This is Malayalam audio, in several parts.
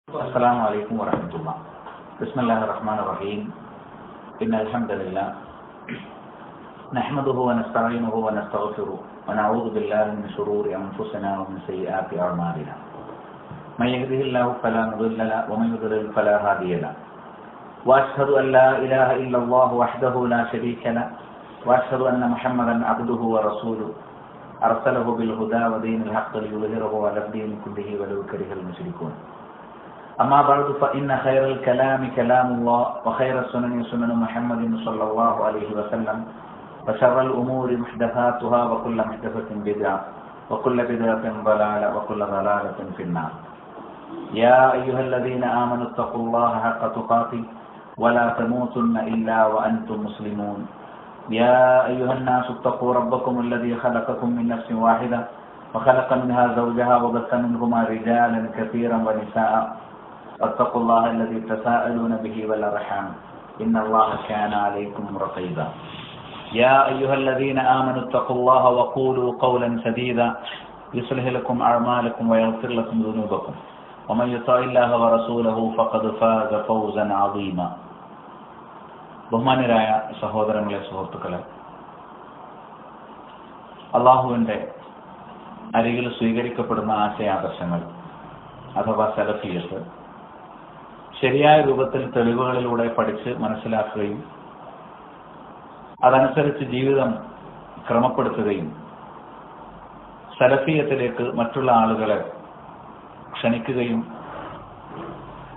السلام عليكم ورحمة الله. بسم الله الرحمن الرحيم. إن الحمد لله نحمده ونستعينه ونستغفره ونعوذ بالله من شرور أنفسنا ومن سيئات أعمالنا. من يهده الله فلا مضل له ومن يضلل فلا هادي له. وأشهد أن لا إله إلا الله وحده لا شريك له وأشهد أن محمدا عبده ورسوله أرسله بالهدى ودين الحق ليظهره على الدين كله ولو كره المشركون. أما بعد فإن خير الكلام كلام الله وخير السنن سنن محمد صلى الله عليه وسلم وشر الأمور محدثاتها وكل محدثة بدعة وكل بدعة ضلالة وكل ضلالة في النار. يا أيها الذين آمنوا اتقوا الله حق تقاته ولا تموتن إلا وأنتم مسلمون. يا أيها الناس اتقوا ربكم الذي خلقكم من نفس واحدة وخلق منها زوجها وبث منهما رجالا كثيرا ونساء واتقوا الله الذي تساءلون به والأرحام إن الله كان عليكم رقيبا. يا أيها الذين آمنوا اتقوا الله وقولوا قولا سديدا يصلح لكم أعمالكم ويغفر لكم ذنوبكم ومن يطع الله ورسوله فقد فاز فوزا عظيما. ബഹുമാന്യരായ സഹോദരങ്ങളെ, സുഹൃത്തുക്കളെ, അള്ളാഹുവിന്റെ അരികിൽ സ്വീകരിക്കപ്പെടുന്ന ആശയാദർശങ്ങൾ അഥവാ സലഫിയത്ത് ശരിയായ രൂപത്തിൽ തെളിവുകളിലൂടെ പഠിച്ച് മനസ്സിലാക്കുകയും അതനുസരിച്ച് ജീവിതം ക്രമപ്പെടുത്തുകയും സലഫിയത്തിലേക്ക് മറ്റുള്ള ആളുകളെ ക്ഷണിക്കുകയും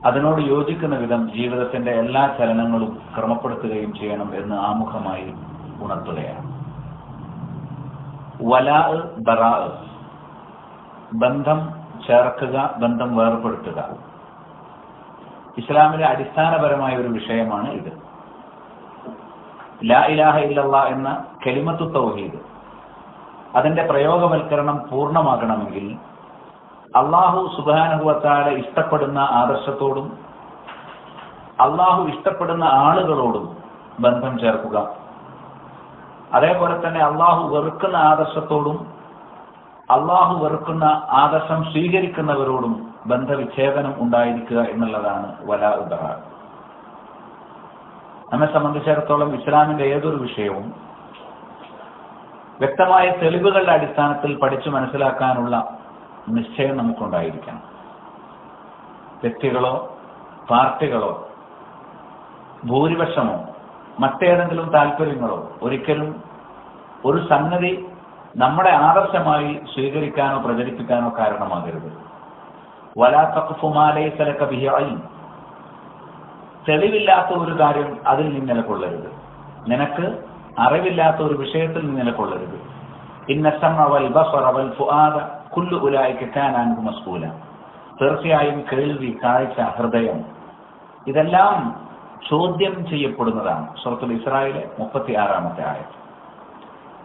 അതിനോട് യോജിക്കുന്ന വിധം ജീവിതത്തിന്റെ എല്ലാ ചലനങ്ങളും ക്രമപ്പെടുത്തുകയും ചെയ്യണം എന്ന് ആമുഖമായി ഉണർത്തുകയാണ്. വലാ ബറാ, ബന്ധം ചേർക്കുക, ബന്ധം വേർപെടുത്തുക, ഇസ്ലാമിലെ അടിസ്ഥാനപരമായ ഒരു വിഷയമാണ് ഇത്. ലാ ഇലാഹ ഇല്ലല്ലാഹ് എന്ന കലിമത്തു തൗഹീദ് അതിന്റെ പ്രയോഗവൽക്കരണം പൂർണ്ണമാകണമെങ്കിൽ അള്ളാഹു സുബ്ഹാനഹു വ തആല ഇഷ്ടപ്പെടുന്ന ആദർശത്തോടും അള്ളാഹു ഇഷ്ടപ്പെടുന്ന ആളുകളോടും ബന്ധം ചേർക്കുക, അതേപോലെ തന്നെ അള്ളാഹു വെറുക്കുന്ന ആദർശത്തോടും അള്ളാഹു വെറുക്കുന്ന ആദർശം സ്വീകരിക്കുന്നവരോടും ബന്ധവിച്ഛേദനം ഉണ്ടായിരിക്കുക എന്നുള്ളതാണ് വലാ ബറാ. നമ്മെ സംബന്ധിച്ചിടത്തോളം ഇസ്ലാമിന്റെ ഏതൊരു വിഷയവും വ്യക്തമായ തെളിവുകളുടെ അടിസ്ഥാനത്തിൽ പഠിച്ചു മനസ്സിലാക്കാനുള്ള നിശ്ചയം നമുക്കുണ്ടായിരിക്കണം. വ്യക്തികളോ പാർട്ടികളോ ഭൂരിപക്ഷമോ മറ്റേതെങ്കിലും താല്പര്യങ്ങളോ ഒരിക്കലും ഒരു സംഗതി നമ്മുടെ ആദർശമായി സ്വീകരിക്കാനോ പ്രചരിപ്പിക്കാനോ കാരണമാകരുത്. വലാ തഖ്ഫു മാ ലൈസ ലക ബിഹി ഇൽം, തെളിവില്ലാത്ത ഒരു കാര്യം അതിൽ നീ നിലകൊള്ളരുത്, നിനക്ക് അറിവില്ലാത്ത ഒരു വിഷയത്തിൽ നീ നിലകൊള്ളരുത്. ഇന്ന സമഅ വൽ ബസറ വൽ ഫുആദ കുല്ലു ഉലൈക കാന അൻഹു മസ്ഊല, തീർച്ചയായും കേൾവി, കാഴ്ച, ഹൃദയം ഇതെല്ലാം ചോദ്യം ചെയ്യപ്പെടുന്നതാണ്. സൂറത്തുൽ ഇസ്രായിലെ 36-ാമത്തെ ആയത്ത്.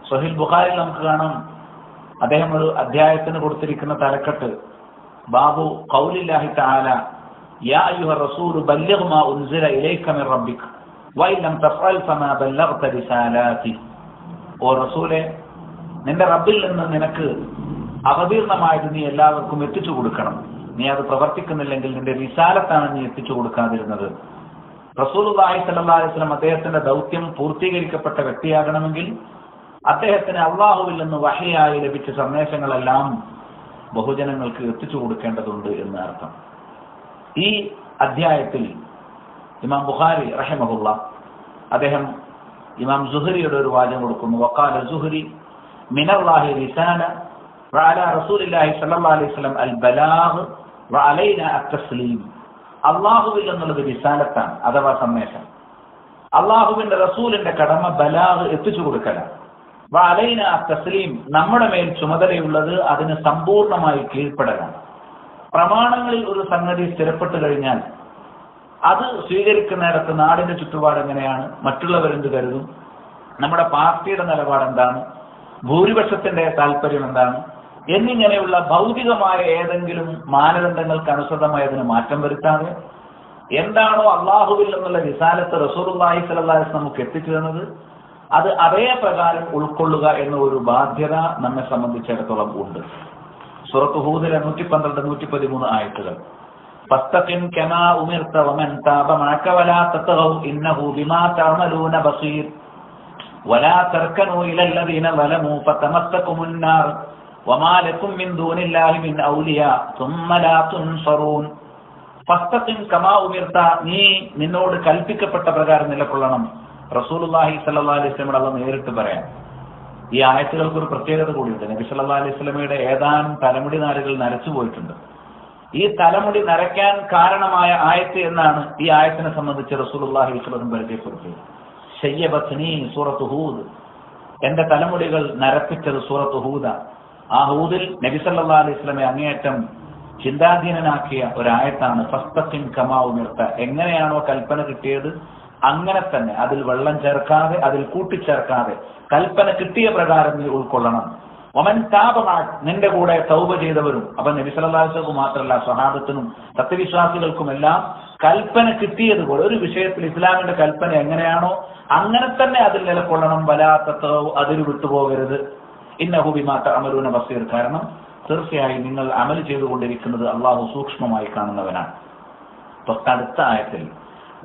സഹീഹ് ബുഖാരിയിൽ നമുക്ക് കാണാം, അദ്ദേഹം ഒരു അധ്യായത്തിന് കൊടുത്തിരിക്കുന്ന തലക്കെട്ട് ബാബു ഖൗലില്ലാഹി തആല യാ അയ്യുഹ റസൂലു ബല്ലിഗ് മാ ഉൻസില ഇലൈക മിർ റബ്ബിക വഇൻ ലം തഫഅൽ ഫമാ ബല്ലഗ്ത റിസാലാതി. ഓ റസൂലേ, നിന്റെ റബ്ബിൽ നിന്ന് നിനക്ക് അവതീർണമായത് നീ എല്ലാവർക്കും എത്തിച്ചു കൊടുക്കണം. നീ അത് പ്രവർത്തിക്കുന്നില്ലെങ്കിൽ നിന്റെ റിസാലത്താണ് നീ എത്തിച്ചു കൊടുക്കാതിരുന്നത്. റസൂലുള്ളാഹി സ്വല്ലല്ലാഹു അലൈഹി വസല്ലം അദ്ദേഹത്തിന്റെ ദൗത്യം പൂർത്തീകരിക്കപ്പെട്ട വ്യക്തിയാകണമെങ്കിൽ അദ്ദേഹത്തിന് അള്ളാഹുവിൽ നിന്ന് വഹ്യായി ലഭിച്ച സന്ദേശങ്ങളെല്ലാം ബഹുജനങ്ങൾക്ക് എത്തിച്ചു കൊടുക്കേണ്ടതുണ്ട് എന്ന് അർത്ഥം. ഈ അധ്യായത്തിൽ ഇമാം ബുഖാരി റഹിമഹുല്ലാ അദ്ദേഹം ഇമാം സുഹരിയുടെ ഒരു വാചകം കൊടുക്കുന്നു. വഖാല സുഹരി മിനല്ലാഹി റിസാല വഅലാ റസൂലില്ലാഹി സ്വല്ലല്ലാഹു അലൈഹി വസല്ലം അൽ ബലാഗ് വഅലൈനാ അത്തസ്ലീം. അള്ളാഹുവിൽ നിന്നുള്ളത് റിസാലത്താണ് അഥവാ സന്ദേശം. അള്ളാഹുവിന്റെ റസൂലിന്റെ കടമ ബലാഗ് എത്തിച്ചു കൊടുക്കലാണ്. വഅലൈനാ അത്തസ്ലീം, നമ്മുടെ മേൽ ചുമതലയുള്ളത് അതിന് സമ്പൂർണമായി കീഴ്പ്പെടലാണ്. പ്രമാണങ്ങളിൽ ഒരു സംഗതി സ്ഥിരപ്പെട്ടു കഴിഞ്ഞാൽ അത് സ്വീകരിക്കുന്നിടത്ത് നാടിന്റെ ചുറ്റുപാട് എങ്ങനെയാണ്, മറ്റുള്ളവരെന്ത് കരുതും, നമ്മുടെ പാർട്ടിയുടെ നിലപാട് എന്താണ്, ഭൂരിപക്ഷത്തിന്റെ താല്പര്യം എന്താണ് എന്നിങ്ങനെയുള്ള ഭൗതികമായ ഏതെങ്കിലും മാനദണ്ഡങ്ങൾക്ക് അനുസൃതമായി അതിന് മാറ്റം വരുത്താതെ എന്താണോ അള്ളാഹുവിൽ നിന്നുള്ള റിസാലത്ത് റസൂലുള്ളാഹി സ്വല്ലല്ലാഹു അലൈഹി വസല്ലം നമുക്ക് എത്തിച്ചു തന്നത് അത് അതേ പ്രകാരം ഉൾക്കൊള്ളുക എന്ന ഒരു ബാധ്യത നമ്മെ സംബന്ധിച്ചിടത്തോളം ഉണ്ട്. സൂറത്ത് ഹൂദിലെ 112, 113 ആയത്തുകൾ ഫസ്തഖിം കമാ ഉമിർത വമൻ താബ മഅക വലാ തതഗൗ ഇന്നഹു ബിമാ തഅമലൂന ബസീർ വലാ തർകനൂ ഇലല്ലദീന ളലമൂ ഫതമസ്സകുമുൻ നാർ വമാ ലകും മിൻ ദൂനില്ലാഹി മിൻ ഔലിയാ സുമ്മ ലാ തുൻസറൂൻ. ഫസ്തഖിം കമാ ഉമിർത, നീ നിന്നോട് കൽപ്പിക്കപ്പെട്ട പ്രകാരം നിലകൊള്ളണം. റസൂലുള്ളാഹി സ്വല്ലല്ലാഹു അലൈഹി വസല്ലം അല്ലാഹു നേരിട്ട് പറയാം. ഈ ആയത്തുകൾക്ക് ഒരു പ്രത്യേകത കൂടിയുണ്ട്. നബി സല്ലല്ലാഹു അലൈഹി വസല്ലമയുടെ ഏതാനും തലമുടി നാരുകൾ നരച്ചു പോയിട്ടുണ്ട്. ഈ തലമുടി നരയ്ക്കാൻ കാരണമായ ആയത്ത് എന്നാണ് ഈ ആയത്തിനെ സംബന്ധിച്ച് റസൂലുള്ളാഹി സ്വല്ലല്ലാഹു അലൈഹി വസല്ലം പരിചയപ്പെടുത്തിയത്. ശയ്യബത്നി സൂറത്ത് ഹൂദ്, എന്റെ തലമുടികൾ നരപ്പിച്ചത് സൂറത്ത് ഹൂദ. ആ ഹൂദിൽ നബി സല്ലല്ലാഹു അലൈഹി വസല്ലമയെ അങ്ങേയറ്റം ചിന്താധീനനാക്കിയ ഒരായത്താണ് ഫസ്തഖിം കമാ ഉമിർത. എങ്ങനെയാണോ കൽപ്പന കിട്ടിയത് അങ്ങനെ തന്നെ, അതിൽ വെള്ളം ചേർക്കാതെ അതിൽ കൂട്ടിച്ചേർക്കാതെ കൽപ്പന കിട്ടിയ പ്രകാരം നീ ഉൾക്കൊള്ളണം. വമൻ താബ മഅക, നിന്റെ കൂടെ തൗബ ചെയ്തവരും. അപ്പൊ നബി സല്ലല്ലാഹു അലൈഹി വസല്ലം മാത്രമല്ല, സ്വഹാബത്തിനും സത്യവിശ്വാസികൾക്കുമെല്ലാം കൽപ്പന കിട്ടിയതുപോലെ ഒരു വിഷയത്തിൽ ഇസ്ലാമിന്റെ കൽപ്പന എങ്ങനെയാണോ അങ്ങനെ തന്നെ അതിൽ നിലകൊള്ളണം. വലാ തതഗൗ, അതിൽ വിട്ടുപോകരുത്. ഇന്നഹു ബിമാ തഅമലൂന ബസീർ, കാരണം തീർച്ചയായും നിങ്ങൾ അമൽ ചെയ്തുകൊണ്ടിരിക്കുന്നത് അള്ളാഹു സൂക്ഷ്മമായി കാണുന്നവനാണ്. തൊട്ടടുത്ത ആയത്തിൽ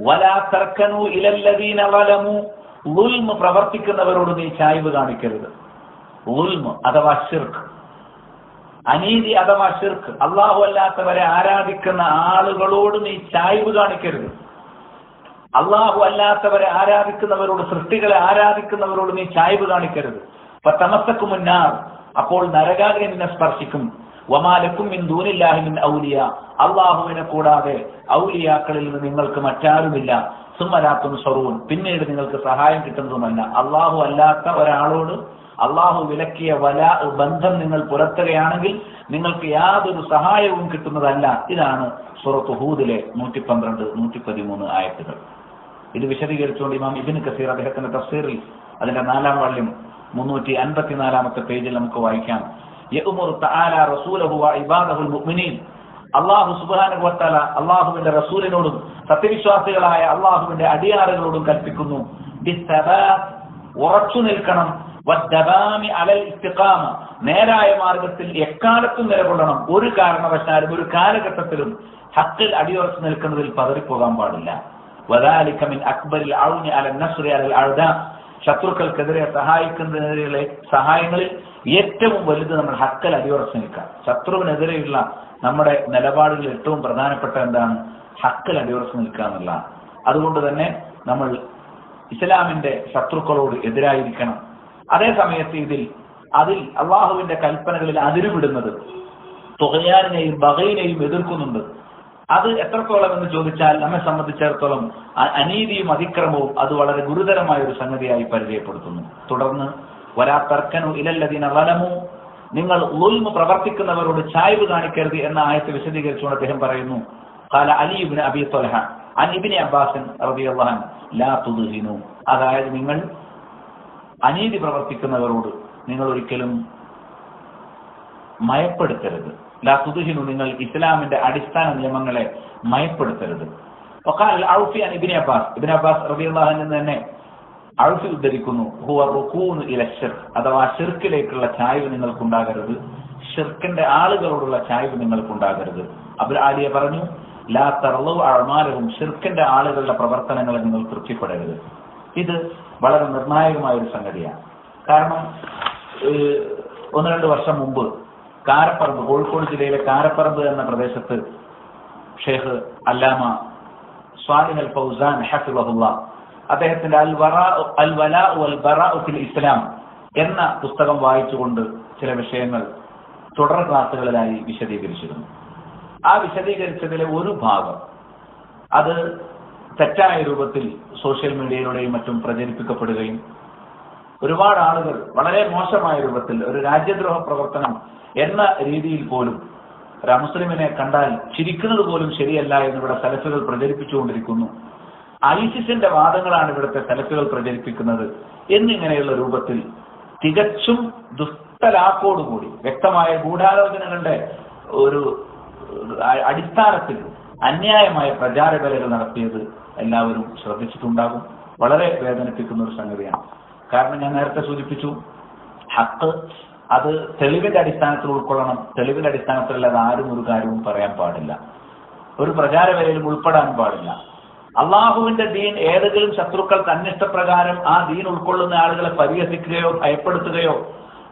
വലാ തർക്കനൂ ഇലല്ലദീന ളലമൂ, ളുൽമ പ്രവർത്തിക്കുന്നവരോട് നീ ചായ്വ് കാണിക്കരുത്. ളുൽമ അഥവാ ശിർക്ക്, അനീതി അഥവാ ശിർക്ക്, അള്ളാഹു അല്ലാത്തവരെ ആരാധിക്കുന്ന ആളുകളോട് നീ ചായ്വ് കാണിക്കരുത്. അള്ളാഹു അല്ലാത്തവരെ ആരാധിക്കുന്നവരോട്, സൃഷ്ടികളെ ആരാധിക്കുന്നവരോട് നീ ചായ്വ് കാണിക്കരുത്. ഫതമസ്സകുമുൻ നാർ, അപ്പോൾ നരകാഗ്നി നിന്നെ സ്പർശിക്കും. വമാ ലകും മിൻ ദൂനില്ലാഹി മിൻ ഔലിയാ, അള്ളാഹുവിനെ കൂടാതെ ഔലിയാക്കളിൽ നിന്ന് നിങ്ങൾക്ക് മറ്റാരുമില്ല. സുമ്മ ലാ തുൻസറൂൻ, പിന്നീട് നിങ്ങൾക്ക് സഹായം കിട്ടുന്നതുമല്ല. അള്ളാഹു അല്ലാത്ത ഒരാളോട് അള്ളാഹു വിലക്കിയ ബന്ധം നിങ്ങൾ പുലർത്തുകയാണെങ്കിൽ നിങ്ങൾക്ക് യാതൊരു സഹായവും കിട്ടുന്നതല്ല. ഇതാണ് സൂറത്ത് ഹൂദിലെ 112, 113 ആയത്തുകൾ. ഇത് വിശദീകരിച്ചുകൊണ്ട് ഇമാം ഇബ്നു കസീർ അദ്ദേഹത്തിന്റെ തഫ്സീറിൽ അതിന്റെ 4-ാം വാള്യം 354-ാമത്തെ പേജിൽ നമുക്ക് വായിക്കാം. യഅ്മുറു തആല റസൂലഹു വ ഇബാദഹുൽ മുഅ്മിനീൻ, അല്ലാഹു സുബ്ഹാനഹു വ തആല അല്ലാഹുവിന്റെ റസൂലിനോടും സത്യവിശ്വാസികളായ അല്ലാഹുവിന്റെ അടിയാറുകളോടും കൽപ്പിക്കുന്നു. ബിസ്സബാത്ത്, ഉറച്ചു നിൽക്കണം. വദ്ദബാമി അലൽ ഇസ്തിഖാമ, നേരായ മാർഗത്തിൽ എക്കാലത്തും നിലകൊള്ളണം. ഒരു കാരണവശാലും ഒരു കാലഘട്ടത്തിലും ഹഖിൽ അടിയുറച്ചു നിൽക്കുന്നതിൽ പതറിപ്പോകാൻ പാടില്ല. വദാലിക മിൻ അക്ബറിൽ ഔനി അലൻ നസ്രി അലൽ അഅദാ, ശത്രുക്കൾക്കെതിരെ സഹായിക്കുന്നതിലെ സഹായങ്ങളിൽ ഏറ്റവും വലുത് നമ്മൾ ഹഖിൽ അടിയുറച്ചു നിൽക്കാം. ശത്രുവിനെതിരെയുള്ള നമ്മുടെ നിലപാടുകളിൽ ഏറ്റവും പ്രധാനപ്പെട്ട എന്താണ്? ഹഖിൽ അടിയുറച്ചു നിൽക്കുക എന്നുള്ളതാണ്. അതുകൊണ്ട് തന്നെ നമ്മൾ ഇസ്ലാമിന്റെ ശത്രുക്കളോട് എതിരായിരിക്കണം. അതേ സമയത്ത് അതിൽ അള്ളാഹുവിന്റെ കൽപ്പനകളിൽ അതിരുവിടുന്നത് തുഗയാനെയും ബഗയിനെയും എതിർക്കുന്നുണ്ട്. അത് എത്രത്തോളം എന്ന് ചോദിച്ചാൽ നമ്മെ സംബന്ധിച്ചിടത്തോളം അനീതിയും അതിക്രമവും അത് വളരെ ഗുരുതരമായ ഒരു സംഗതിയായി പരിചയപ്പെടുത്തുന്നു. തുടർന്ന് വലാ തർക്കനു ഇലല്ലദീന ളലമൂ, നിങ്ങൾ ളുൽമ പ്രവർത്തിക്കുന്നവരോട് ചായ്വ് കാണിക്കരുത് എന്ന ആയത്ത് വിശദീകരിച്ചുകൊണ്ട് അദ്ദേഹം പറയുന്നു, ഖാല അലി ഇബ്നു അബീ ത്വൽഹ അൻ ഇബ്നു അബ്ബാസ് റളിയല്ലാഹു അൻഹു ലാ തുദ്ഹിനു, അതായത് നിങ്ങൾ അനീതി പ്രവർത്തിക്കുന്നവരോട് നിങ്ങൾ ഒരിക്കലും മയപ്പെടുത്തരുത്. ലാ തുദ്ഹിനു, നിങ്ങൾ ഇസ്ലാമിന്റെ അടിസ്ഥാന നിയമങ്ങളെ മയപ്പെടുത്തരുത്. വഖാൽ ഔഫി അൻ ഇബ്നു അബ്ബാസ് റളിയല്ലാഹു അൻഹു തന്നെ ഔഫി ഉദ്ധരിക്കുന്നു, ഹുവ റുകൂനു ഇല ശിർക്ക്, അഥവാ ശിർക്കിലേക്കുള്ള ചായ്വ് നിങ്ങൾക്കുണ്ടാകരുത്, ശിർക്കിന്റെ ആളുകളോടുള്ള ചായ്വ് നിങ്ങൾക്കുണ്ടാകരുത്. അബുൽ ആലിയ പറഞ്ഞു, ലാ തർലു അഅ്മാലഹും, ശിർക്കിന്റെ ആളുകളുടെ പ്രവർത്തനങ്ങളെ നിങ്ങൾ തൃപ്തിപ്പെടരുത്. ഇത് വളരെ നിർണായകമായ ഒരു സംഗതിയാണ്. കാരണം 1-2 വർഷം മുമ്പ് കാരപ്പറമ്പ്, കോഴിക്കോട് ജില്ലയിലെ കാരപ്പറമ്പ് എന്ന പ്രദേശത്ത് ഷെയ്ഖ് അല്ലാമ സ്വാലിഹ് അൽ ഫൗസാൻ ഹഫിളഹുല്ലാഹ് അദ്ദേഹത്തിന്റെ അൽ വലാഉ വൽ ബറാഉ ഫിൽ ഇസ്ലാം എന്ന പുസ്തകം വായിച്ചുകൊണ്ട് ചില വിഷയങ്ങൾ തുടർ ക്ലാസുകളിലായി വിശദീകരിച്ചിരുന്നു. ആ വിശദീകരിച്ചതിലെ ഒരു ഭാഗം അത് തെറ്റായ രൂപത്തിൽ സോഷ്യൽ മീഡിയയിലൂടെയും മറ്റും പ്രചരിപ്പിക്കപ്പെടുകയും ഒരുപാട് ആളുകൾ വളരെ മോശമായ രൂപത്തിൽ ഒരു രാജ്യദ്രോഹ പ്രവർത്തനം എന്ന രീതിയിൽ പോലും ഒരു മുസ്ലിമിനെ കണ്ടാൽ ചിരിക്കുന്നത് പോലും ശരിയല്ല എന്നിവിടെ സലഫുകൾ പ്രചരിപ്പിച്ചുകൊണ്ടിരിക്കുന്നു. ഐസിസിന്റെ വാദങ്ങളാണ് ഇവിടുത്തെ സലഫുകൾ പ്രചരിപ്പിക്കുന്നത് എന്നിങ്ങനെയുള്ള രൂപത്തിൽ തികച്ചും ദുഷ്ടലാക്കോടുകൂടി വ്യക്തമായ ഗൂഢാലോചനകളുടെ ഒരു അടിസ്ഥാനത്തിൽ അന്യായമായ പ്രചാരവേലകൾ നടത്തിയത് എല്ലാവരും ശ്രദ്ധിച്ചിട്ടുണ്ടാകും. വളരെ വേദനിപ്പിക്കുന്ന ഒരു സംഗതിയാണ്. കാരണം ഞാൻ നേരത്തെ സൂചിപ്പിച്ചു, ഹക്ക് അത് തെളിവിന്റെ അടിസ്ഥാനത്തിൽ ഉൾക്കൊള്ളണം. തെളിവിന്റെ അടിസ്ഥാനത്തിലല്ലാതെ ആരും ഒരു കാര്യവും പറയാൻ പാടില്ല. ഒരു പ്രചാരവേലയിലും ഉൾപ്പെടാൻ പാടില്ല. അള്ളാഹുവിന്റെ ദീൻ ഏതെങ്കിലും ശത്രുക്കൾ തന്നിഷ്ടപ്രകാരം ആ ദീൻ ഉൾക്കൊള്ളുന്ന ആളുകളെ പരിഹസിക്കുകയോ ഭയപ്പെടുത്തുകയോ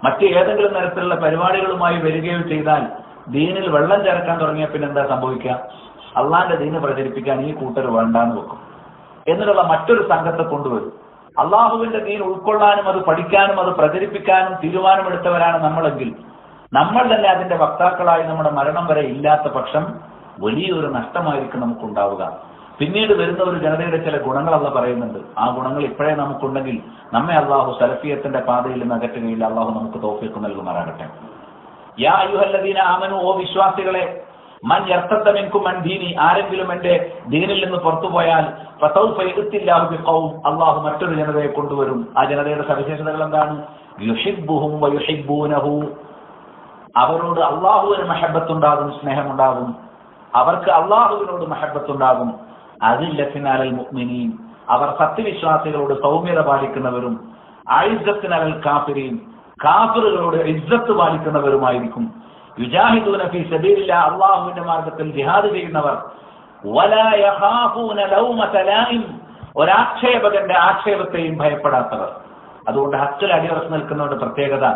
മറ്റ് ഏതെങ്കിലും തരത്തിലുള്ള പരിപാടികളുമായി വരികയോ ചെയ്താൽ ദീനിൽ വെള്ളം ചേർക്കാൻ തുടങ്ങിയ പിന്നെ എന്താ സംഭവിക്കുക? അള്ളാന്റെ ദീന് പ്രചരിപ്പിക്കാൻ ഈ കൂട്ടർ വേണ്ടാന്ന് വെക്കും. എന്നിട്ടുള്ള മറ്റൊരു സംഘത്തെ കൊണ്ടുവരും. അള്ളാഹുവിന്റെ ദീൻ ഉൾക്കൊള്ളാനും അത് പഠിക്കാനും അത് പ്രചരിപ്പിക്കാനും തീരുമാനമെടുത്തവരാണ് നമ്മളെങ്കിൽ നമ്മൾ തന്നെ അതിന്റെ വക്താക്കളായി നമ്മുടെ മരണം വരെ ഇല്ലാത്ത പക്ഷം വലിയൊരു നഷ്ടമായിരിക്കും നമുക്കുണ്ടാവുക. പിന്നീട് വരുന്ന ഒരു ജനതയുടെ ചില ഗുണങ്ങൾ അള്ളാഹ് പറയുന്നുണ്ട്. ആ ഗുണങ്ങൾ ഇപ്പോഴേ നമുക്കുണ്ടെങ്കിൽ നമ്മെ അള്ളാഹു സലഫിയത്തിന്റെ പാതയിൽ നിന്ന് അകറ്റുകയില്ല. അള്ളാഹു നമുക്ക് തൗഫീഖ് നൽകുമാറാകട്ടെ. യാ അയ്യുഹല്ലദീന ആമനു, ഓ വിശ്വാസികളെ, മൻ യർത്തദ്ദ മിൻകും അൻ ദീനി, ആരെങ്കിലും എന്റെ ദീനിൽ നിന്ന് പുറത്തുപോയാൽ ഫസൗഫ യഅ്തില്ലാഹു ബിഖൗം, അള്ളാഹു മറ്റൊരു ജനതയെ കൊണ്ടുവരും. ആ ജനതയുടെ സവിശേഷതകൾ എന്താണ്? യുഹിബ്ബുഹും വയുഹിബ്ബൂനഹു, അവരോട് അള്ളാഹുവിന് മഹബത്തുണ്ടാകും, സ്നേഹമുണ്ടാകും. അവർക്ക് അള്ളാഹുവിനോട് മഹബത്തുണ്ടാകും. അദില്ലത്തിൻ അലൽ മുഅ്മിനീൻ, അവർ സത്യവിശ്വാസികളോട് സൗമ്യത പാലിക്കുന്നവരും. അഇസ്സത്തിൻ അലൽ കാഫിരീൻ, കാഫിറുകളോട് ഇസ്സത്ത് പാലിക്കുന്നവരുമായിരിക്കും. യുജാഹിദൂന ഫീ സബീലില്ലാഹ്, അള്ളാഹുവിന്റെ മാർഗത്തിൽ ജിഹാദ് ചെയ്യുന്നവർ. വലാ യഖാഫൂന ലൗമത ലായിം, ഒരാക്ഷേപകന്റെ ആക്ഷേപത്തെയും ഭയപ്പെടാത്തവർ. അതുകൊണ്ട് ഹക്കിൽ അടിയുറച്ച് നിൽക്കുന്നവരുടെ പ്രത്യേകത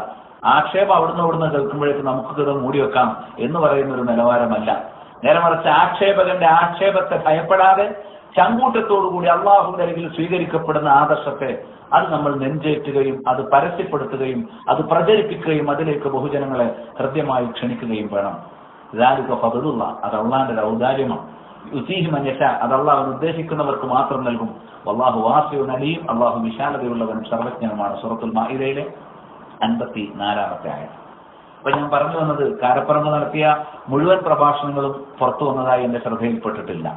ആക്ഷേപം അവിടുന്ന് കേൾക്കുമ്പോഴേക്ക് നമുക്കിത് മൂടിവെക്കാം എന്ന് പറയുന്ന ഒരു നിലവാരമല്ല. നേരെ മറിച്ച് ആക്ഷേപകന്റെ ആക്ഷേപത്തെ ഭയപ്പെടാതെ ചങ്കൂറ്റത്തോടുകൂടി അള്ളാഹുവിന്റെ അരികിൽ സ്വീകരിക്കപ്പെടുന്ന ആദർശത്തെ അത് നമ്മൾ നെഞ്ചേറ്റുകയും അത് പരസ്യപ്പെടുത്തുകയും അത് പ്രചരിപ്പിക്കുകയും അതിലേക്ക് ബഹുജനങ്ങളെ ഹൃദ്യമായി ക്ഷണിക്കുകയും വേണം. ഇതാലിക ഫദ്ലുള്ള, അത് അള്ളാന്റെ ഔദാര്യമാണ്. യുതീഹി മൻ യശാ, അത് അള്ളാഹു ഉദ്ദേശിക്കുന്നവർക്ക് മാത്രം നൽകും. വല്ലാഹു വാസിഉൻ അലീം, അള്ളാഹു വിശാലതയുള്ളവനും സർവജ്ഞനുമാണ്. സൂറത്തുൽ മാഇദയിലെ 54-ാമത്തെ ആയത്ത്. അപ്പൊ ഞാൻ പറഞ്ഞു വന്നത്, കാരപ്പറമ്പ് നടത്തിയ മുഴുവൻ പ്രഭാഷണങ്ങളും പുറത്തു വന്നതായി എന്റെ ശ്രദ്ധയിൽപ്പെട്ടിട്ടില്ല.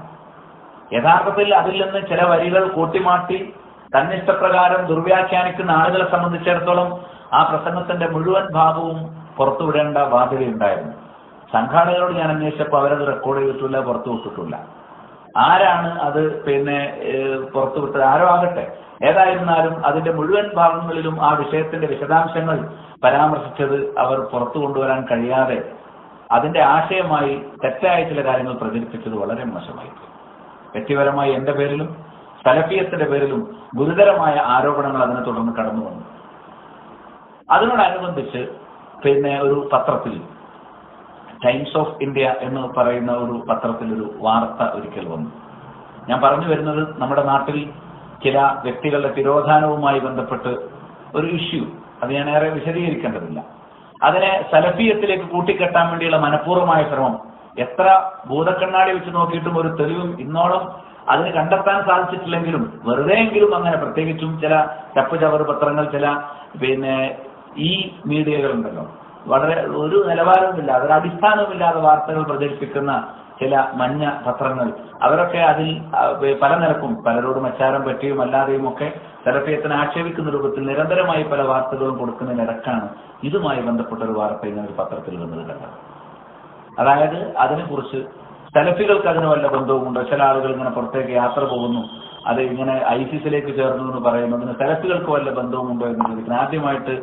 യഥാർത്ഥത്തിൽ അതിൽ നിന്ന് ചില വരികൾ കൂട്ടിമാറ്റി തന്നിഷ്ടപ്രകാരം ദുർവ്യാഖ്യാനിക്കുന്ന ആളുകളെ സംബന്ധിച്ചിടത്തോളം ആ പ്രസംഗത്തിന്റെ മുഴുവൻ ഭാഗവും പുറത്തുവിടേണ്ട ബാധ്യതയുണ്ടായിരുന്നു. സംഘാടകരോട് ഞാൻ അന്വേഷിച്ചപ്പോൾ അവരത് റെക്കോർഡ് ചെയ്തിട്ടില്ല, പുറത്തു വിട്ടിട്ടില്ല. ആരാണ് അത് പുറത്തുവിട്ടത്? ആരോ ആകട്ടെ, ഏതായിരുന്നാലും അതിന്റെ മുഴുവൻ ഭാഗങ്ങളിലും ആ വിഷയത്തിന്റെ വിശദാംശങ്ങൾ പരാമർശിച്ചത് അവർ പുറത്തു കൊണ്ടുവരാൻ കഴിയാതെ അതിന്റെ ആശയമായി തെറ്റായ ചില കാര്യങ്ങൾ പ്രചരിപ്പിച്ചത് വളരെ മോശമായി. വ്യക്തിപരമായി എന്റെ പേരിലും സലഫിയത്തിന്റെ പേരിലും ഗുരുതരമായ ആരോപണങ്ങൾ അതിനെ തുടർന്ന് കടന്നു വന്നു. അതിനോടനുബന്ധിച്ച് ഒരു പത്രത്തിൽ, ടൈംസ് ഓഫ് ഇന്ത്യ എന്ന് പറയുന്ന ഒരു പത്രത്തിൽ ഒരു വാർത്ത ഒരിക്കൽ വന്നു. ഞാൻ പറഞ്ഞു വരുന്നത്, നമ്മുടെ നാട്ടിൽ ചില വ്യക്തികളുടെ തിരോധാനവുമായി ബന്ധപ്പെട്ട് ഒരു ഇഷ്യൂ, അത് ഞാൻ ഏറെ വിശദീകരിക്കേണ്ടതില്ല. അതിനെ സലഫിയത്തിലേക്ക് കൂട്ടിക്കെട്ടാൻ വേണ്ടിയുള്ള മനഃപൂർവ്വമായ ശ്രമം, എത്ര ഭൂതക്കണ്ണാടി വെച്ച് നോക്കിയിട്ടും ഒരു തെളിവും ഇന്നോളം അതിന് കണ്ടെത്താൻ സാധിച്ചിട്ടില്ലെങ്കിലും വെറുതെയെങ്കിലും അങ്ങനെ, പ്രത്യേകിച്ചും ചില ചപ്പുചവറ് പത്രങ്ങൾ, ചില ഈ മീഡിയകളുണ്ടല്ലോ, വളരെ ഒരു നിലവാരവുമില്ല, അതൊരു അടിസ്ഥാനവുമില്ലാതെ വാർത്തകൾ പ്രചരിപ്പിക്കുന്ന ചില മഞ്ഞ പത്രങ്ങൾ, അവരൊക്കെ അതിൽ പല നിലക്കും പലരോടും അച്ചാരം പറ്റിയും അല്ലാതെയും ഒക്കെ സലഫിയത്തിനെ ആക്ഷേപിക്കുന്ന രൂപത്തിൽ നിരന്തരമായി പല വാർത്തകളും കൊടുക്കുന്നതിനിടക്കാണ് ഇതുമായി ബന്ധപ്പെട്ട ഒരു വാർത്ത ഇങ്ങനെ ഒരു പത്രത്തിൽ വന്നത് കണ്ടത്. അതായത് അതിനെക്കുറിച്ച് സലഫികൾക്ക് അതിന് വല്ല ബന്ധവുമുണ്ടോ? ചില ആളുകൾ ഇങ്ങനെ പുറത്തേക്ക് യാത്ര പോകുന്നു, അത് ഇങ്ങനെ ഐസിസിലേക്ക് ചേർന്നു എന്ന് പറയുന്നതിന് സലഫികൾക്ക് വല്ല ബന്ധവുമുണ്ടോ എന്ന് ചോദിക്കുന്നത്. ആദ്യമായിട്ട്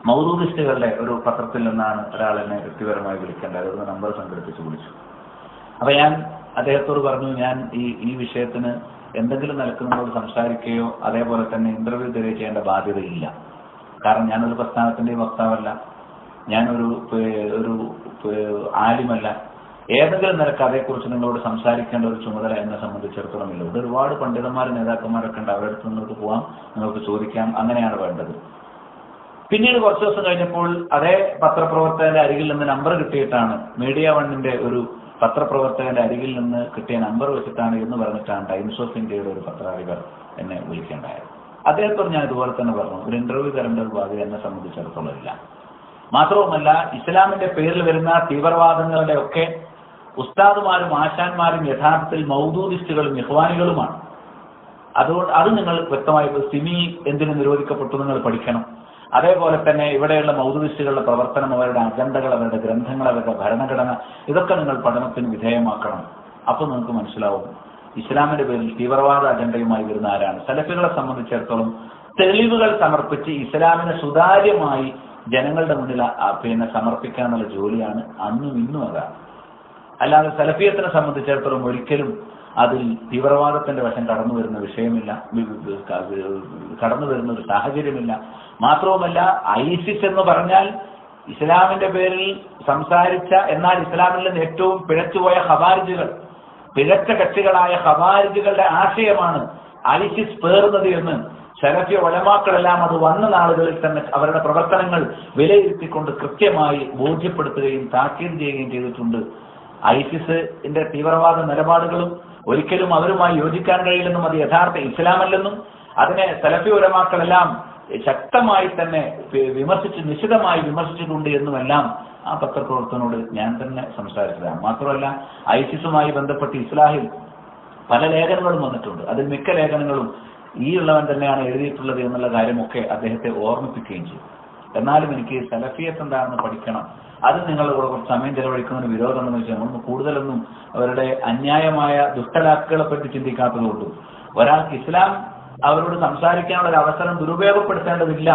മൗദൂദിസ്റ്റുകളുടെ ഒരു പത്രത്തിൽ നിന്നാണ് ഒരാൾ എന്നെ വ്യക്തിപരമായി വിളിക്കേണ്ടത്. ഒരു നമ്പർ സംഘടിപ്പിച്ച് വിളിച്ചു. അപ്പൊ ഞാൻ അദ്ദേഹത്തോട് പറഞ്ഞു, ഞാൻ ഈ വിഷയത്തിന് എന്തെങ്കിലും നിലക്കുന്നതോട് സംസാരിക്കുകയോ അതേപോലെ തന്നെ ഇന്റർവ്യൂ തരികയോ ചെയ്യേണ്ട ബാധ്യതയില്ല. കാരണം ഞാനൊരു പ്രസ്ഥാനത്തിന്റെയും വക്താവല്ല, ഞാനൊരു ആലിമല്ല. ഏതെങ്കിലും നിലക്ക് അതേക്കുറിച്ച് നിങ്ങളോട് സംസാരിക്കേണ്ട ഒരു ചുമതല എന്നെ സംബന്ധിച്ചിടത്തോളം ഇല്ല. ഇവിടെ ഒരുപാട് പണ്ഡിതന്മാരും നേതാക്കന്മാരൊക്കെ ഉണ്ട്, അവരുടെ അടുത്ത് നിങ്ങൾക്ക് പോവാം, നിങ്ങൾക്ക് ചോദിക്കാം, അങ്ങനെയാണ് വേണ്ടത്. പിന്നീട് കുറച്ചു ദിവസം കഴിഞ്ഞപ്പോൾ അതേ പത്രപ്രവർത്തകന്റെ അരികിൽ നിന്ന് നമ്പർ കിട്ടിയിട്ടാണ്, മീഡിയ വണ്ണിന്റെ ഒരു പത്രപ്രവർത്തകന്റെ അരികിൽ നിന്ന് കിട്ടിയ നമ്പർ വെച്ചിട്ടാണ് എന്ന് പറഞ്ഞിട്ടാണ് ടൈംസ് ഓഫ് ഇന്ത്യയുടെ ഒരു പത്രാധിപർ എന്നെ വിളിക്കേണ്ടായത്. അദ്ദേഹത്തോട് ഞാൻ ഇതുപോലെ തന്നെ പറഞ്ഞു, ഒരു ഇന്റർവ്യൂ തരേണ്ട ഒരു ബാധ്യത എന്നെ സംബന്ധിച്ചിടത്തോളം ഇല്ല. മാത്രവുമല്ല, ഇസ്ലാമിന്റെ പേരിൽ വരുന്ന തീവ്രവാദങ്ങളുടെ ഒക്കെ ഉസ്താദുമാരും ആശാന്മാരും യഥാർത്ഥത്തിൽ മൗദൂദിസ്റ്റുകളും ഇഖ്വാനികളുമാണ്. അതുകൊണ്ട് അത് നിങ്ങൾ വ്യക്തമായി, സിമി എന്തിനു നിരോധിക്കപ്പെട്ടു നിങ്ങൾ പഠിക്കണം. അതേപോലെ തന്നെ ഇവിടെയുള്ള മൗദൂദിസ്റ്റുകളുടെ പ്രവർത്തനം, അവരുടെ അജണ്ടകൾ, അവരുടെ ഗ്രന്ഥങ്ങൾ, അവരുടെ ഭരണഘടന, ഇതൊക്കെ നിങ്ങൾ പഠനത്തിന് വിധേയമാക്കണം. അപ്പൊ നിങ്ങൾക്ക് മനസ്സിലാവും ഇസ്ലാമിന്റെ പേരിൽ തീവ്രവാദ അജണ്ടയുമായി വരുന്ന ആരാണ്. സലഫികളെ സംബന്ധിച്ചിടത്തോളം തെളിവുകൾ സമർപ്പിച്ച് ഇസ്ലാമിനെ സുതാര്യമായി ജനങ്ങളുടെ മുന്നിൽ സമർപ്പിക്കുക എന്നുള്ള ജോലിയാണ് അന്നും ഇന്നും അതാണ്. അല്ലാതെ സലഫിയത്തിനെ സംബന്ധിച്ചിടത്തോളം ഒരിക്കലും അതിൽ തീവ്രവാദത്തിന്റെ വശം കടന്നു വരുന്ന വിഷയമില്ല, കടന്നു വരുന്ന ഒരു സാഹചര്യമില്ല. മാത്രവുമല്ല, ഐസിസ് എന്ന് പറഞ്ഞാൽ ഇസ്ലാമിന്റെ പേരിൽ സംസാരിച്ച, എന്നാൽ ഇസ്ലാമിൽ നിന്ന് ഏറ്റവും പിഴച്ചുപോയ ഖവാരിജുകൾ, പിഴച്ച കക്ഷികളായ ഖവാരിജുകളുടെ ആശയമാണ് ഐസിസ് പേറുന്നത് എന്ന് സലഫി ഉലമാക്കളെല്ലാം അത് വന്ന നാളുകളിൽ തന്നെ അവരുടെ പ്രവർത്തനങ്ങൾ വിലയിരുത്തിക്കൊണ്ട് കൃത്യമായി ബോധ്യപ്പെടുത്തുകയും താക്കീത് ചെയ്യുകയും ചെയ്തിട്ടുണ്ട്. ഐസിസിന്റെ തീവ്രവാദ നിലപാടുകളും ഒരിക്കലും അവരുമായി യോജിക്കാൻ കഴിയില്ലെന്നും അത് യഥാർത്ഥ ഇസ്ലാമല്ലെന്നും അതിനെ സലഫി ഉലമാക്കളെല്ലാം ശക്തമായി തന്നെ നിശിതമായി വിമർശിച്ചിട്ടുണ്ട് എന്നുമെല്ലാം ആ പത്രപ്രവർത്തനോട് ഞാൻ തന്നെ സംസാരിച്ചതാണ്. മാത്രമല്ല, ഐസിസുമായി ബന്ധപ്പെട്ട് ഇസ്ലാഹിൽ പല ലേഖനങ്ങളും വന്നിട്ടുണ്ട്. അതിൽ മിക്ക ലേഖനങ്ങളും ഈ ഉള്ളവൻ തന്നെയാണ് എഴുതിയിട്ടുള്ളത് എന്നുള്ള കാര്യമൊക്കെ അദ്ദേഹത്തെ ഓർമ്മിപ്പിക്കുകയും ചെയ്യും. എന്നാലും എനിക്ക് സലഫിയത്ത് എന്താണെന്ന് പഠിക്കണം, അത് നിങ്ങളുടെ കൂടെ കുറച്ച് സമയം ചെലവഴിക്കുന്നതിന് വിരോധമെന്ന് വെച്ചാൽ നമ്മൾ കൂടുതലൊന്നും അവരുടെ അന്യായമായ ദുഷ്ടലാക്കുകളെ പറ്റി ചിന്തിക്കാത്തതുകൊണ്ടും ഒരാൾക്ക് ഇസ്ലാം അവരോട് സംസാരിക്കാനുള്ള ഒരു അവസരം ദുരുപയോഗപ്പെടുത്തേണ്ടതില്ല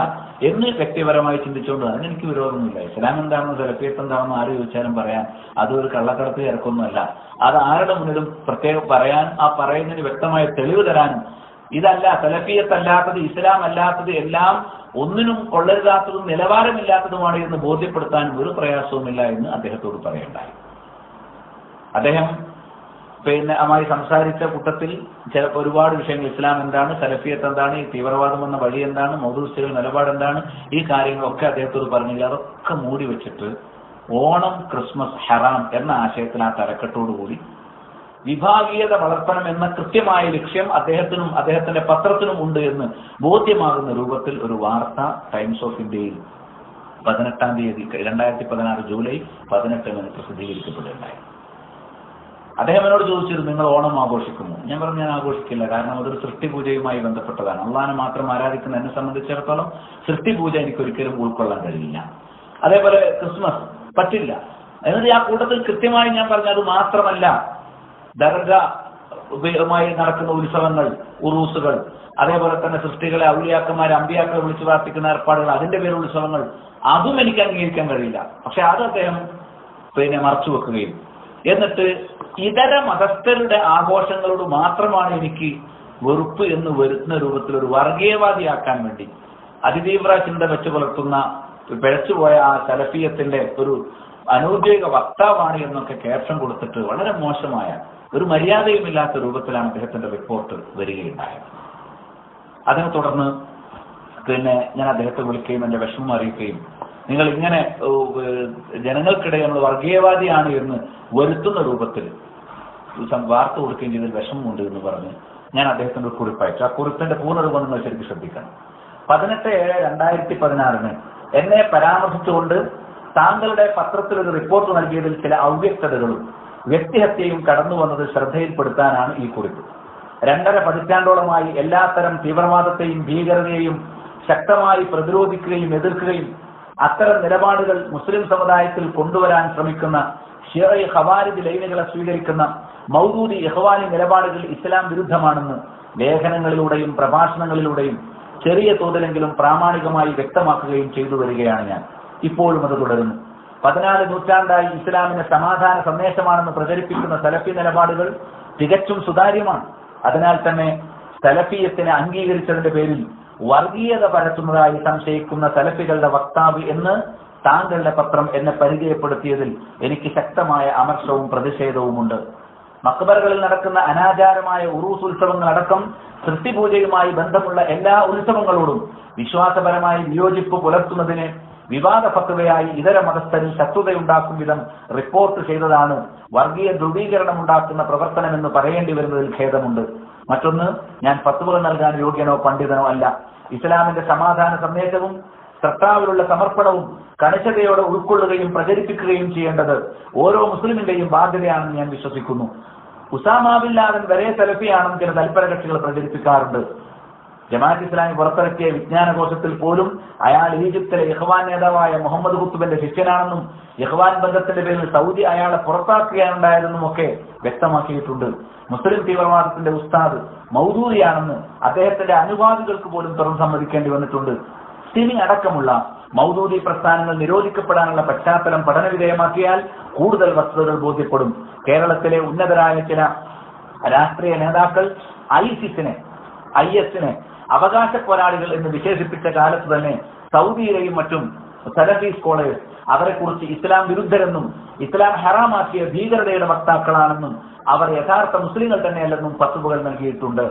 എന്ന് വ്യക്തിപരമായി ചിന്തിച്ചുകൊണ്ട് അതിനെനിക്ക് വിരോധമൊന്നുമില്ല. ഇസ്ലാം എന്താണെന്ന് സലഫിയത്ത് എന്താണെന്ന് ആര് ചോദിച്ചാലും പറയാൻ അതൊരു കള്ളക്കടത്ത് ഇറക്കൊന്നുമല്ല. അത് ആരുടെ മുന്നിലും പ്രത്യേകം പറയാൻ, ആ പറയുന്നതിന് വ്യക്തമായ തെളിവ് തരാനും, ഇതല്ല സലഫിയത്തല്ലാത്തത് ഇസ്ലാം അല്ലാത്തത് എല്ലാം ഒന്നിനും കൊള്ളരുതാത്തതും നിലവാരമില്ലാത്തതുമാണ് എന്ന് ബോധ്യപ്പെടുത്താൻ ഒരു പ്രയാസവുമില്ല എന്ന് അദ്ദേഹത്തോട് പറയണ്ടായി. അദ്ദേഹം അമായി സംസാരിച്ച കൂട്ടത്തിൽ ചിലപ്പോൾ ഒരുപാട് വിഷയങ്ങൾ, ഇസ്ലാം എന്താണ്, സലഫിയത്ത് എന്താണ്, ഈ തീവ്രവാദം എന്ന വഴി എന്താണ്, മൗദൂദികളുടെ നിലപാട് എന്താണ്, ഈ കാര്യങ്ങളൊക്കെ അദ്ദേഹത്തോട് പറഞ്ഞില്ല. അതൊക്കെ മൂടി വെച്ചിട്ട് ഓണം, ക്രിസ്മസ് ഹറാം എന്ന ആശയത്തിൽ ആ തലക്കെട്ടോടുകൂടി വിഭാഗീയത വളർത്തണം എന്ന കൃത്യമായ ലക്ഷ്യം അദ്ദേഹത്തിനും അദ്ദേഹത്തിന്റെ പത്രത്തിനും ഉണ്ട് എന്ന് ബോധ്യമാകുന്ന രൂപത്തിൽ ഒരു വാർത്ത ടൈംസ് ഓഫ് ഇന്ത്യയിൽ 18-ാം തീയതി 2016 ജൂലൈ 18 പ്രസിദ്ധീകരിക്കപ്പെടുകയുണ്ടായി. അദ്ദേഹം എന്നോട് ചോദിച്ചിരുന്നു, നിങ്ങൾ ഓണം ആഘോഷിക്കുമോ? ഞാൻ പറഞ്ഞു, ഞാൻ ആഘോഷിക്കില്ല. കാരണം അതൊരു സൃഷ്ടിപൂജയുമായി ബന്ധപ്പെട്ടതാണ്. അള്ളാഹനെ മാത്രം ആരാധിക്കുന്ന എന്നെ സംബന്ധിച്ചിടത്തോളം സൃഷ്ടിപൂജ എനിക്കൊരിക്കലും ഉൾക്കൊള്ളാൻ കഴിയില്ല. അതേപോലെ ക്രിസ്മസ് പറ്റില്ല. എന്നിട്ട് ആ കൂട്ടത്തിൽ കൃത്യമായി ഞാൻ പറഞ്ഞു, അത് മാത്രമല്ല, ദർഗമായി നടക്കുന്ന ഉത്സവങ്ങൾ, ഉറൂസുകൾ, അതേപോലെ തന്നെ സൃഷ്ടികളെ ഔലിയാക്കന്മാരെ അമ്പിയാക്കളെ വിളിച്ചു പ്രാർത്ഥിക്കുന്ന ഏർപ്പാടുകൾ, അതിന്റെ പേര് ഉത്സവങ്ങൾ, അതും എനിക്ക് അംഗീകരിക്കാൻ കഴിയില്ല. പക്ഷെ അത് അദ്ദേഹം മറച്ചു വെക്കുകയും എന്നിട്ട് ഇതര മതസ്ഥരുടെ ആഘോഷങ്ങളോട് മാത്രമാണ് എനിക്ക് വെറുപ്പ് എന്ന് വരുന്ന രൂപത്തിൽ ഒരു വർഗീയവാദിയാക്കാൻ വേണ്ടി അതിതീവ്ര ചിന്ത വെച്ച് പുലർത്തുന്ന പിഴച്ചുപോയ ആ സലഫിയത്തിന്റെ ഒരു അനൗദ്യോഗിക വക്താവാണ് എന്നൊക്കെ ക്യാപ്ഷൻ കൊടുത്തിട്ട് വളരെ മോശമായ ഒരു മര്യാദയുമില്ലാത്ത രൂപത്തിലാണ് അദ്ദേഹത്തിന്റെ റിപ്പോർട്ട് വരികയുണ്ടായത്. അതിനെ തുടർന്ന് ഞാൻ അദ്ദേഹത്തെ വിളിക്കുകയും എന്റെ വിഷമം അറിയിക്കുകയും, നിങ്ങൾ ഇങ്ങനെ ജനങ്ങൾക്കിടയിൽ നമ്മൾ വർഗീയവാദിയാണ് എന്ന് വരുത്തുന്ന രൂപത്തിൽ വാർത്ത കൊടുക്കുകയും ചെയ്തതിൽ വിഷമമുണ്ട് എന്ന് പറഞ്ഞ് ഞാൻ അദ്ദേഹത്തിന്റെ ഒരു കുറിപ്പയച്ചു. ആ കുറിപ്പിന്റെ പൂർണ്ണരൂപം നിങ്ങൾ ശരിക്കും ശ്രദ്ധിക്കണം. 18/7/2016 എന്നെ പരാമർശിച്ചുകൊണ്ട് താങ്കളുടെ പത്രത്തിൽ ഒരു റിപ്പോർട്ട് നൽകിയതിൽ ചില അവ്യക്തതകളും വ്യക്തിഹത്യയും കടന്നു വന്നത് ശ്രദ്ധയിൽപ്പെടുത്താനാണ് ഈ കുറിപ്പ്. 2.5 പതിറ്റാണ്ടോളമായി എല്ലാത്തരം തീവ്രവാദത്തെയും ഭീകരതയെയും ശക്തമായി പ്രതിരോധിക്കുകയും എതിർക്കുകയും അത്തരം നിലപാടുകൾ മുസ്ലിം സമുദായത്തിൽ കൊണ്ടുവരാൻ ശ്രമിക്കുന്ന ഷിയഈ ഖവാരിജ് ലൈനുകളെ സ്വീകരിക്കുന്ന മൗദൂദി ഇഖ്വാനി നിലപാടുകൾ ഇസ്ലാം വിരുദ്ധമാണെന്ന് ലേഖനങ്ങളിലൂടെയും പ്രഭാഷണങ്ങളിലൂടെയും ചെറിയ തോതിലെങ്കിലും പ്രാമാണികമായി വ്യക്തമാക്കുകയും ചെയ്തു വരികയാണ് ഞാൻ. ഇപ്പോഴും അത് തുടരുന്നു. 14 നൂറ്റാണ്ടായി ഇസ്ലാമിന് സമാധാന സന്ദേശമാണെന്ന് പ്രചരിപ്പിക്കുന്ന സലഫി നിലപാടുകൾ തികച്ചും സുതാര്യമാണ്. അതിനാൽ തന്നെ സലഫിയത്തിനെ അംഗീകരിച്ചതിന്റെ പേരിൽ വർഗീയത പരത്തുന്നതായി സംശയിക്കുന്ന സലഫികളുടെ വക്താവ് എന്ന് താങ്കളുടെ പത്രം എന്നെ പരിചയപ്പെടുത്തിയതിൽ എനിക്ക് ശക്തമായ അമർഷവും പ്രതിഷേധവുമുണ്ട്. മക്ബറകളിൽ നടക്കുന്ന അനാചാരമായ ഉറൂസ് ഉത്സവങ്ങളടക്കം സൃഷ്ടിപൂജയുമായി ബന്ധമുള്ള എല്ലാ ഉത്സവങ്ങളോടും വിശ്വാസപരമായി വിയോജിപ്പ് പുലർത്തുന്നതിന് വിവാദ ഫത്വയായി ഇതര മതസ്ഥരിൽ ശത്രുതയുണ്ടാക്കും വിധം റിപ്പോർട്ട് ചെയ്തതാണ് വർഗീയ ധ്രുവീകരണം ഉണ്ടാക്കുന്ന പ്രവർത്തനമെന്ന് പറയേണ്ടി വരുന്നതിൽ ഖേദമുണ്ട്. മറ്റൊന്ന്, ഞാൻ ഫത്വ നൽകാൻ യോഗ്യനോ പണ്ഡിതനോ അല്ല. ഇസ്ലാമിന്റെ സമാധാന സന്ദേശവും സൃഷ്ടാവിലുള്ള സമർപ്പണവും കണിശതയോടെ ഉൾക്കൊള്ളുകയും പ്രചരിപ്പിക്കുകയും ചെയ്യേണ്ടത് ഓരോ മുസ്ലിമിന്റെയും ബാധ്യതയാണെന്ന് ഞാൻ വിശ്വസിക്കുന്നു. ഉസാമ ബിൻ ലാദൻ വരെ സലഫിയാണെന്ന് ചില തൽപര കക്ഷികൾ പ്രചരിപ്പിക്കാറുണ്ട്. ജമാഅത്ത് ഇസ്ലാമി പുറത്തിറക്കിയ വിജ്ഞാനകോശത്തിൽ പോലും അയാൾ ഈജിപ്തിലെ ഇഖ്വാൻ നേതാവായ മുഹമ്മദ് ഖുത്തുബിന്റെ ശിഷ്യനാണെന്നും ഇഖ്വാൻ ബന്ധത്തിന്റെ പേരിൽ സൗദി അയാളെ പുറത്താക്കുകയാണുണ്ടായതെന്നും ഒക്കെ വ്യക്തമാക്കിയിട്ടുണ്ട്. മുസ്ലിം തീവ്രവാദത്തിന്റെ ഉസ്താദ് മൗദൂദിയാണെന്ന് അദ്ദേഹത്തിന്റെ അനുവാദികൾക്ക് പോലും തുറന്നു സമ്മതിക്കേണ്ടി വന്നിട്ടുണ്ട്. സിമി അടക്കമുള്ള മൗദൂദി പ്രസ്ഥാനങ്ങൾ നിരോധിക്കപ്പെടാനുള്ള പശ്ചാത്തലം പഠനവിധേയമാക്കിയാൽ കൂടുതൽ വസ്തുതകൾ ബോധ്യപ്പെടും. കേരളത്തിലെ ഉന്നതരായ ചില രാഷ്ട്രീയ നേതാക്കൾ ISനെ അവകാശ പോരാളികൾ എന്ന് വിശേഷിപ്പിച്ച കാലത്ത് തന്നെ സൗദിയിലെയും മറ്റും സലഫി സ്കോളേഴ്സ് അവരെ കുറിച്ച് ഇസ്ലാം വിരുദ്ധരെന്നും ഇസ്ലാം ഹറാമാക്കിയ ഭീകരതയുടെ വക്താക്കളാണെന്നും അവർ യഥാർത്ഥ മുസ്ലിങ്ങൾ തന്നെയല്ലെന്നും ഫത്വകൾ നൽകിയിട്ടുണ്ട്.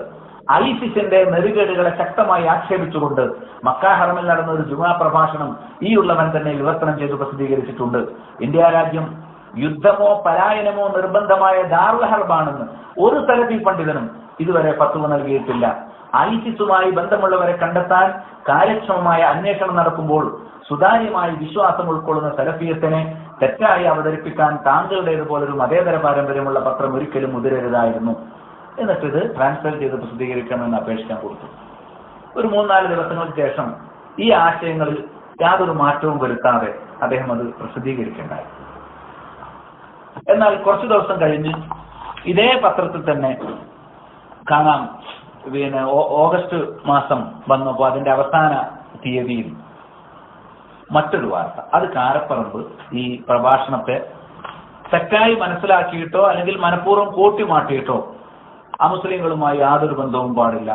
ഐസിസിന്റെ നെറുകേടുകളെ ശക്തമായി ആക്ഷേപിച്ചുകൊണ്ട് മക്ക ഹറമിൽ നടന്ന ഒരു ജുമാ പ്രഭാഷണം ഈ ഉള്ളവൻ തന്നെ വിവർത്തനം ചെയ്ത് പ്രസിദ്ധീകരിച്ചിട്ടുണ്ട്. ഇന്ത്യ രാജ്യം യുദ്ധമോ പലായനമോ നിർബന്ധമായ ദാറുൽ ഹർബാണെന്ന് ഒരു സലഫി പണ്ഡിതനും ഇതുവരെ ഫത്വ നൽകിയിട്ടില്ല. ഐസിസുമായി ബന്ധമുള്ളവരെ കണ്ടെത്താൻ കാര്യക്ഷമമായ അന്വേഷണം നടക്കുമ്പോൾ സുതാര്യമായി വിശ്വാസം ഉൾക്കൊള്ളുന്ന സലഫിയത്തിനെ തെറ്റായി അവതരിപ്പിക്കാൻ താങ്കളുടേതുപോലൊരു മതേതര പാരമ്പര്യമുള്ള പത്രം ഒരിക്കലും മുതിരരുതായിരുന്നു. എന്നിട്ട് ഇത് ട്രാൻസ്ലേറ്റ് ചെയ്ത് പ്രസിദ്ധീകരിക്കണമെന്ന് അപേക്ഷിക്കാൻ കൊടുത്തു. ഒരു 3-4 ദിവസങ്ങൾക്ക് ശേഷം ഈ ആശയങ്ങളിൽ യാതൊരു മാറ്റവും വരുത്താതെ അദ്ദേഹം അത് പ്രസിദ്ധീകരിക്കേണ്ടായി. എന്നാൽ കുറച്ചു ദിവസം കഴിഞ്ഞ് ഇതേ പത്രത്തിൽ തന്നെ കാണാം, ഓഗസ്റ്റ് മാസം വന്നപ്പോൾ അതിന്റെ അവസാന തീയതിയിൽ മറ്റൊരു വാർത്ത. അത് കാരപ്പറമ്പ് ഈ പ്രഭാഷണത്തെ തെറ്റായി മനസ്സിലാക്കിയിട്ടോ അല്ലെങ്കിൽ മനഃപൂർവ്വം കൂട്ടിമാട്ടിയിട്ടോ അമുസ്ലിങ്ങളുമായി യാതൊരു ബന്ധവും പാടില്ല,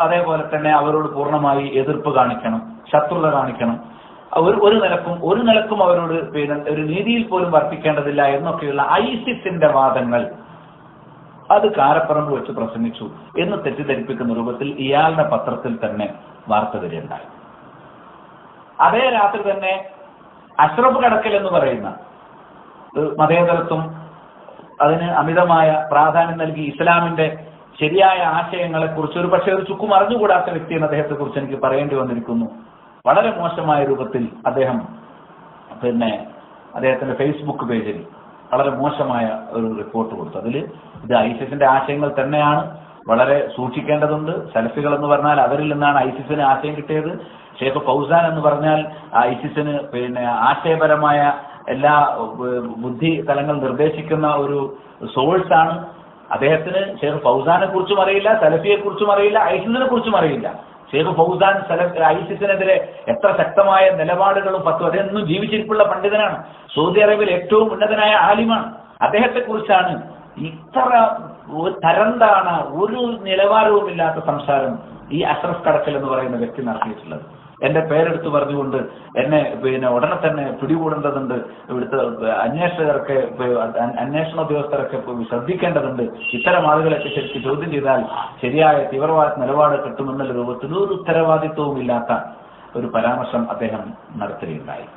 അതേപോലെ തന്നെ അവരോട് പൂർണ്ണമായി എതിർപ്പ് കാണിക്കണം, ശത്രുത കാണിക്കണം, ഒരു നിലക്കും അവരോട് ഒരു നീതിയിൽ പോലും വർത്തിക്കേണ്ടതില്ല എന്നൊക്കെയുള്ള ഐസിസിന്റെ വാദങ്ങൾ അത് കാരപ്പറമ്പ് വെച്ച് പ്രസംഗിച്ചു എന്ന് തെറ്റിദ്ധരിപ്പിക്കുന്ന രൂപത്തിൽ ഇയാളുടെ പത്രത്തിൽ തന്നെ വാർത്ത വരികയുണ്ടായി. അതേ രാത്രി തന്നെ അഷ്റഫ് കടക്കൽ എന്ന് പറയുന്ന മതേതരത്വം അതിന് അമിതമായ പ്രാധാന്യം നൽകി ഇസ്ലാമിന്റെ ശരിയായ ആശയങ്ങളെ കുറിച്ച് ഒരു പക്ഷേ ഒരു ചുക്കും അറിഞ്ഞുകൂടാത്ത വ്യക്തിയെന്ന് അദ്ദേഹത്തെ കുറിച്ച് എനിക്ക് പറയേണ്ടി വന്നിരിക്കുന്നു. വളരെ മോശമായ രൂപത്തിൽ അദ്ദേഹം അദ്ദേഹത്തിന്റെ ഫേസ്ബുക്ക് പേജിൽ വളരെ മോശമായ ഒരു റിപ്പോർട്ട് കൊടുത്തു. അതിൽ ഇത് ഐസിസിന്റെ ആശയങ്ങൾ തന്നെയാണ്, വളരെ സൂക്ഷിക്കേണ്ടതുണ്ട്. സലഫികൾ എന്ന് പറഞ്ഞാൽ അവരിൽ നിന്നാണ് ഐസിസിന് ആശയം കിട്ടിയത്. ഷെയ്ഖ് ഫൗസാൻ എന്ന് പറഞ്ഞാൽ ഐസിസിന് ആശയപരമായ എല്ലാ ബുദ്ധി തലങ്ങൾ നിർദ്ദേശിക്കുന്ന ഒരു സോഴ്സ് ആണ്. അദ്ദേഹത്തിന് ഷെയ്ഖ് ഫൗസാനെ കുറിച്ചും അറിയില്ല, സലഫിയെ കുറിച്ചും അറിയില്ല, ഐസിസിനെ കുറിച്ചും അറിയില്ല. ഷെയ്ഖ് ഫൗസാൻ ഐസിസിനെതിരെ എത്ര ശക്തമായ നിലപാടുകളും അതെന്നും ജീവിച്ചിരിപ്പുള്ള പണ്ഡിതനാണ്. സൗദി അറേബ്യയിൽ ഏറ്റവും ഉന്നതനായ ആലിമാണ്. അദ്ദേഹത്തെ കുറിച്ചാണ് ഇത്ര തരംതാണ ഒരു നിലവാരവുമില്ലാത്ത സംസാരം ഈ അഷ്റഫ് കടക്കൽ എന്ന് പറയുന്ന വ്യക്തി നടത്തിയിട്ടുള്ളത്. എന്റെ പേരെടുത്ത് പറഞ്ഞുകൊണ്ട് എന്നെ ഉടനെ തന്നെ പിടികൂടേണ്ടതുണ്ട്, ഇവിടുത്തെ അന്വേഷണ ഉദ്യോഗസ്ഥരൊക്കെ ശ്രദ്ധിക്കേണ്ടതുണ്ട്, ഇത്തരം ആളുകളൊക്കെ ശരിക്കും ചോദ്യം ചെയ്താൽ ശരിയായ തീവ്രവാദ നിലപാട് കിട്ടുമെന്നുള്ള രൂപത്തിൽ ഒരു ഉത്തരവാദിത്വവും ഇല്ലാത്ത ഒരു പരാമർശം അദ്ദേഹം നടത്തുകയുണ്ടായി.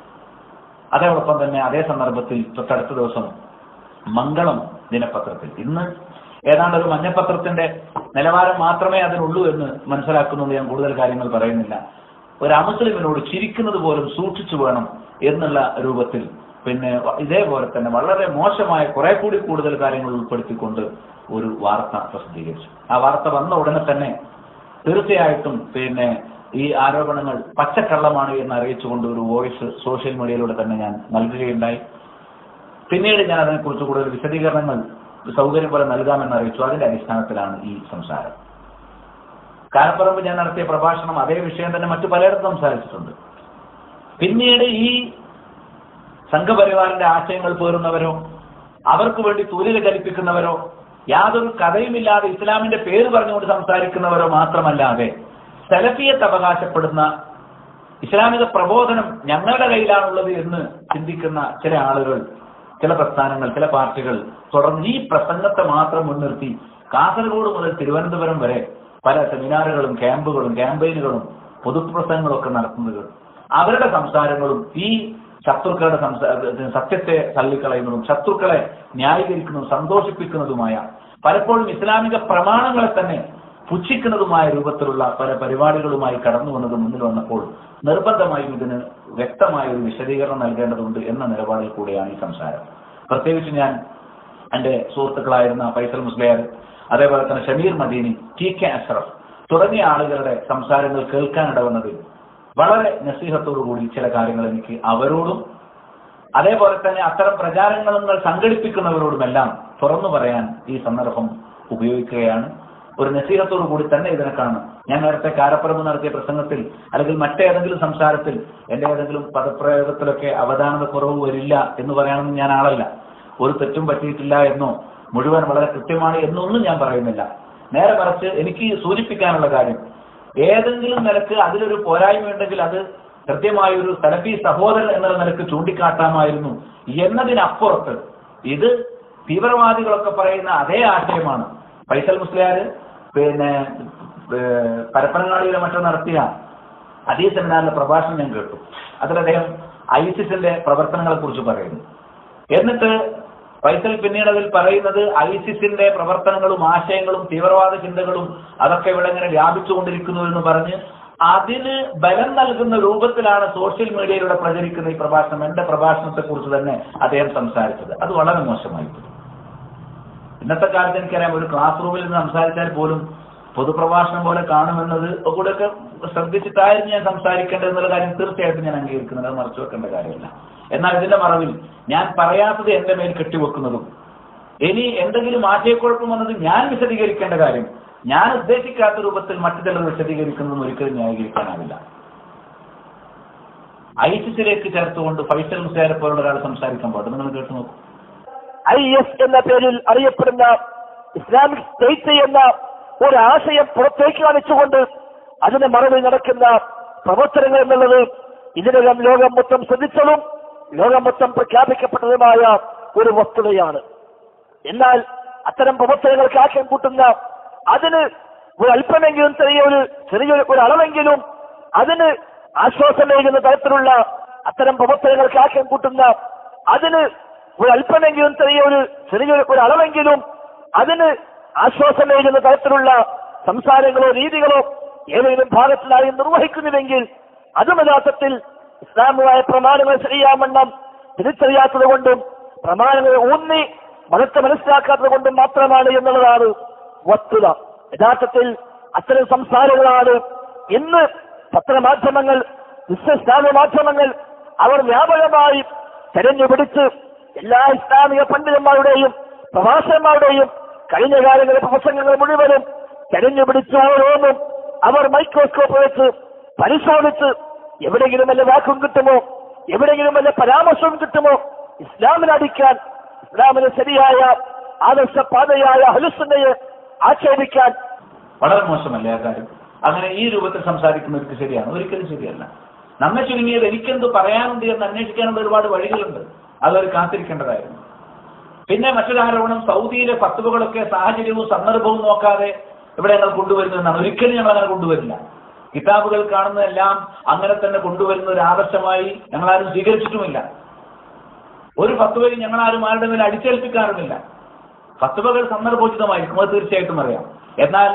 അതോടൊപ്പം തന്നെ അതേ സന്ദർഭത്തിൽ തൊട്ടടുത്ത ദിവസം മംഗളം ദിനപത്രത്തിൽ, ഇന്ന് ഏതാണ്ട് ഒരു മഞ്ഞപ്പത്രത്തിന്റെ നിലവാരം മാത്രമേ അതിനുള്ളൂ എന്ന് മനസ്സിലാക്കുന്നത് ഞാൻ കൂടുതൽ കാര്യങ്ങൾ പറയുന്നില്ല, ഒരു അമുസ്ലിമിനോട് ചിരിക്കുന്നത് പോലും സൂക്ഷിച്ചു വേണം എന്നുള്ള രൂപത്തിൽ ഇതേപോലെ തന്നെ വളരെ മോശമായ കുറെ കൂടി കൂടുതൽ കാര്യങ്ങൾ ഉൾപ്പെടുത്തിക്കൊണ്ട് ഒരു വാർത്ത പ്രസിദ്ധീകരിച്ചു. ആ വാർത്ത വന്ന ഉടനെ തന്നെ തീർച്ചയായിട്ടും ഈ ആരോപണങ്ങൾ പച്ചക്കള്ളമാണ് എന്ന് അറിയിച്ചുകൊണ്ട് ഒരു വോയിസ് സോഷ്യൽ മീഡിയയിലൂടെ തന്നെ ഞാൻ നൽകുകയുണ്ടായി. പിന്നീട് ഞാൻ അതിനെക്കുറിച്ച് കൂടുതൽ വിശദീകരണങ്ങൾ സൗകര്യം പോലെ നൽകാമെന്ന് അറിയിച്ചു. അതിന്റെ അടിസ്ഥാനത്തിലാണ് ഈ സംസാരം. കാരപ്പറമ്പ് ഞാൻ നടത്തിയ പ്രഭാഷണം അതേ വിഷയം തന്നെ മറ്റു പലയിടത്തും സംസാരിച്ചിട്ടുണ്ട്. പിന്നീട് ഈ സംഘപരിവാറിന്റെ ആശയങ്ങൾ പേറുന്നവരോ അവർക്ക് വേണ്ടി തൂലിക ചലിപ്പിക്കുന്നവരോ യാതൊരു കഥയുമില്ലാതെ ഇസ്ലാമിന്റെ പേര് പറഞ്ഞുകൊണ്ട് സംസാരിക്കുന്നവരോ മാത്രമല്ലാതെ സലഫിയത്ത് അവകാശപ്പെടുന്ന ഇസ്ലാമിക പ്രബോധനം ഞങ്ങളുടെ കയ്യിലാണുള്ളത് എന്ന് ചിന്തിക്കുന്ന ചില ആളുകൾ, ചില പ്രസ്ഥാനങ്ങൾ, ചില പാർട്ടികൾ തുടർന്ന് ഈ പ്രസംഗത്തെ മാത്രം മുൻനിർത്തി കാസർഗോഡ് മുതൽ തിരുവനന്തപുരം വരെ പല സെമിനാറുകളും ക്യാമ്പുകളും ക്യാമ്പയിനുകളും പൊതുപ്രസംഗങ്ങളും ഒക്കെ നടത്തുന്നത് അവരുടെ സംസാരങ്ങളും ഈ ശത്രുക്കളുടെ സത്യത്തെ തള്ളിക്കളയുന്നതും ശത്രുക്കളെ ന്യായീകരിക്കുന്നതും സന്തോഷിപ്പിക്കുന്നതുമായ പലപ്പോഴും ഇസ്ലാമിക പ്രമാണങ്ങളെ തന്നെ പുച്ഛിക്കുന്നതുമായ രൂപത്തിലുള്ള പല പരിപാടികളുമായി കടന്നു വന്നത് മുന്നിൽ വന്നപ്പോൾ നിർബന്ധമായും ഇതിന് വ്യക്തമായ ഒരു വിശദീകരണം നൽകേണ്ടതുണ്ട് എന്ന നിലപാടിൽ കൂടെയാണ് ഈ സംസാരം. പ്രത്യേകിച്ച് ഞാൻ എന്റെ സുഹൃത്തുക്കളായിരുന്ന ഫൈസൽ മുസ്ലിയാർ, അതേപോലെ തന്നെ ഷമീർ മദീനി, TK അഷ്റഫ് തുടങ്ങിയ ആളുകളുടെ സംസാരങ്ങൾ കേൾക്കാനിടവന്നതിൽ വളരെ നസീഹത്തോടുകൂടി ചില കാര്യങ്ങൾ എനിക്ക് അവരോടും അതേപോലെ തന്നെ അത്തരം പ്രചാരണങ്ങൾ സംഘടിപ്പിക്കുന്നവരോടുമെല്ലാം തുറന്നു പറയാൻ ഈ സന്ദർഭം ഉപയോഗിക്കുകയാണ്. ഒരു നസീഹത്തോടു കൂടി തന്നെ ഇതിനെ കാണും. ഞാൻ നേരത്തെ കാരപ്പുറമ്പ് നടത്തിയ പ്രസംഗത്തിൽ അല്ലെങ്കിൽ മറ്റേതെങ്കിലും സംസാരത്തിൽ എന്റെ ഏതെങ്കിലും പദപ്രയോഗത്തിലൊക്കെ അവധാനത കുറവ് വരില്ല എന്ന് പറയാനൊന്നും ഞാൻ ആളല്ല. ഒരു തെറ്റും പറ്റിയിട്ടില്ല എന്നോ മുഴുവൻ വളരെ കൃത്യമാണ് എന്നൊന്നും ഞാൻ പറയുന്നില്ല. നേരെ മറിച്ച് എനിക്ക് സൂചിപ്പിക്കാനുള്ള കാര്യം, ഏതെങ്കിലും നിലക്ക് അതിലൊരു പോരായ്മയുണ്ടെങ്കിൽ അത് കൃത്യമായൊരു സലഫി സഹോദരൻ എന്നുള്ള നിലക്ക് ചൂണ്ടിക്കാട്ടാമായിരുന്നു എന്നതിനപ്പുറത്ത് ഇത് തീവ്രവാദികളൊക്കെ പറയുന്ന അതേ ആശയമാണ്. ഫൈസൽ മുസ്ലിയാർ പരപ്പനങ്ങാടിയിലെ മറ്റോ നടത്തിയ അതേ സെമിനാറിലെ പ്രഭാഷണം ഞാൻ കേട്ടു. അതിൽ അദ്ദേഹം ഐസിസിന്റെ പ്രവർത്തനങ്ങളെ കുറിച്ച് പറയുന്നു. എന്നിട്ട് ഫൈസൽ പിന്നീട് അതിൽ പറയുന്നത് ഐസിസിന്റെ പ്രവർത്തനങ്ങളും ആശയങ്ങളും തീവ്രവാദ ചിന്തകളും അതൊക്കെ ഇവിടെ ഇങ്ങനെ വ്യാപിച്ചുകൊണ്ടിരിക്കുന്നു എന്ന് പറഞ്ഞ് അതിന് ബലം നൽകുന്ന രൂപത്തിലാണ് സോഷ്യൽ മീഡിയയിലൂടെ പ്രചരിക്കുന്ന ഈ പ്രഭാഷണം. എന്റെ പ്രഭാഷണത്തെ കുറിച്ച് തന്നെ അദ്ദേഹം സംസാരിച്ചത് അത് വളരെ മോശമായി. ഇന്നത്തെ കാലത്ത് എനിക്കറിയാം, ഒരു ക്ലാസ് റൂമിൽ നിന്ന് സംസാരിച്ചാൽ പോലും പൊതുപ്രഭാഷണം പോലെ കാണുമെന്നത് കൂടെയൊക്കെ ശ്രദ്ധിച്ചിട്ടായിരുന്നു ഞാൻ സംസാരിക്കേണ്ടത് എന്നുള്ള കാര്യം തീർച്ചയായിട്ടും ഞാൻ അംഗീകരിക്കുന്നത്, അത് മറച്ചു വെക്കേണ്ട കാര്യമില്ല. എന്നാൽ ഇതിന്റെ മറവിൽ ഞാൻ പറയാത്തത് എന്റെ മേൽ കെട്ടിവെക്കുന്നതും ഇനി എന്തെങ്കിലും ആശയക്കുഴപ്പം വന്നത് ഞാൻ വിശദീകരിക്കേണ്ട കാര്യം ഞാൻ ഉദ്ദേശിക്കാത്ത രൂപത്തിൽ മറ്റു ചിലർ വിശദീകരിക്കുന്നതും ഒരിക്കലും ന്യായീകരിക്കാനാവില്ല. ഐസിസിലേക്ക് ചേർത്തുകൊണ്ട് ഫൈസൽ മുസ്ലിയാരെ പോലുള്ള ഒരാൾ സംസാരിക്കാൻ പാടും. നിങ്ങൾ കേട്ടു നോക്കൂ. IS എന്ന പേരിൽ അറിയപ്പെടുന്ന ഇസ്ലാമിക് സ്റ്റേറ്റ് എന്ന ഒരു ആശയം പുറത്തേക്ക് കാണിച്ചുകൊണ്ട് അതിന് മറവിൽ നടക്കുന്ന പ്രവർത്തനങ്ങൾ എന്നുള്ളത് ഇതിനകം ലോകം മൊത്തം ശ്രദ്ധിച്ചതും ലോകം മൊത്തം പ്രഖ്യാപിക്കപ്പെട്ടതുമായ ഒരു വസ്തുതയാണ്. എന്നാൽ അത്തരം പ്രവർത്തനങ്ങൾക്ക് ആക്കം കൂട്ടുന്ന, അതിന് ഒരു അല്പമെങ്കിലും ചെറിയൊരു അളവെങ്കിലും അതിന് ആശ്വാസമേകുന്ന തരത്തിലുള്ള അത്തരം പ്രവർത്തനങ്ങൾക്ക് ആക്കം കൂട്ടുന്ന, അതിന് ഒരു അല്പമെങ്കിലും ചെറിയൊരു അളവെങ്കിലും അതിന് ആശ്വാസമേകുന്ന തരത്തിലുള്ള സംസാരങ്ങളോ രീതികളോ ഏതെങ്കിലും ഭാഗത്തിലായി നിർവഹിക്കുന്നുവെങ്കിൽ അതും യഥാർത്ഥത്തിൽ ഇസ്ലാമുമായ പ്രമാണങ്ങൾ ശരിയാവണ്ണം തിരിച്ചറിയാത്തത് കൊണ്ടും പ്രമാണങ്ങളെ ഊന്നി മതത്തെ മനസ്സിലാക്കാത്തത് കൊണ്ടും മാത്രമാണ് എന്നുള്ളതാണ് വസ്തുത. യഥാർത്ഥത്തിൽ അത്തരം സംസാരങ്ങളാണ് ഇന്ന് പത്രമാധ്യമങ്ങൾ, ഇസ്ലാമിക മാധ്യമങ്ങൾ അവർ വ്യാപകമായി തെരഞ്ഞുപിടിച്ച് എല്ലാ ഇസ്ലാമിക പണ്ഡിതന്മാരുടെയും പ്രഭാഷകന്മാരുടെയും കഴിഞ്ഞ കാലങ്ങളിലെ പ്രസംഗങ്ങൾ മുഴുവനും തെരഞ്ഞുപിടിച്ച് ഓരോന്നും അവർ മൈക്രോസ്കോപ്പ് വെച്ച് പരിശോധിച്ച് എവിടെയെങ്കിലും വല്ല വാക്കും കിട്ടുമോ, എവിടെയെങ്കിലും വല്ല പരാമർശവും കിട്ടുമോ ഇസ്ലാമിനടിക്കാൻ, ഇസ്ലാമിന് ശരിയായ ആദർശപാതയായ അഹ്ലുസുന്നയെ ആക്ഷേപിക്കാൻ. വളരെ മോശമല്ലേ ആ കാര്യം? അങ്ങനെ ഈ രൂപത്തിൽ സംസാരിക്കുന്നവർക്ക് ശരിയാണ്? ഒരിക്കലും ശരിയല്ല. നമ്മെ ചുരുങ്ങിയത് എനിക്കെന്ത് പറയാനുണ്ട് എന്ന് അന്വേഷിക്കാനുള്ള ഒരുപാട് വഴികളുണ്ട്. അതൊരു കാത്തിരിക്കേണ്ടതായിരുന്നു. പിന്നെ മറ്റൊരു ആരോപണം, സൗദിയിലെ ഫത്വകളൊക്കെ സാഹചര്യവും സന്ദർഭവും നോക്കാതെ ഇവിടെ ഞങ്ങൾ കൊണ്ടുവരുന്നതെന്നാണ്. ഒരിക്കലും ഞങ്ങൾ അങ്ങനെ കൊണ്ടുവരില്ല. കിതാബുകൾ കാണുന്നതെല്ലാം അങ്ങനെ തന്നെ കൊണ്ടുവരുന്ന ഒരു ആദർശമായി ഞങ്ങളാരും സ്വീകരിച്ചിട്ടുമില്ല. ഒരു ഫത്വയും ഞങ്ങളാരും ആരുടെ മേൽ അടിച്ചേൽപ്പിക്കാറുമില്ല. ഫത്വകൾ സന്ദർഭോചിതമായിരിക്കും, അത് തീർച്ചയായിട്ടും അറിയാം. എന്നാൽ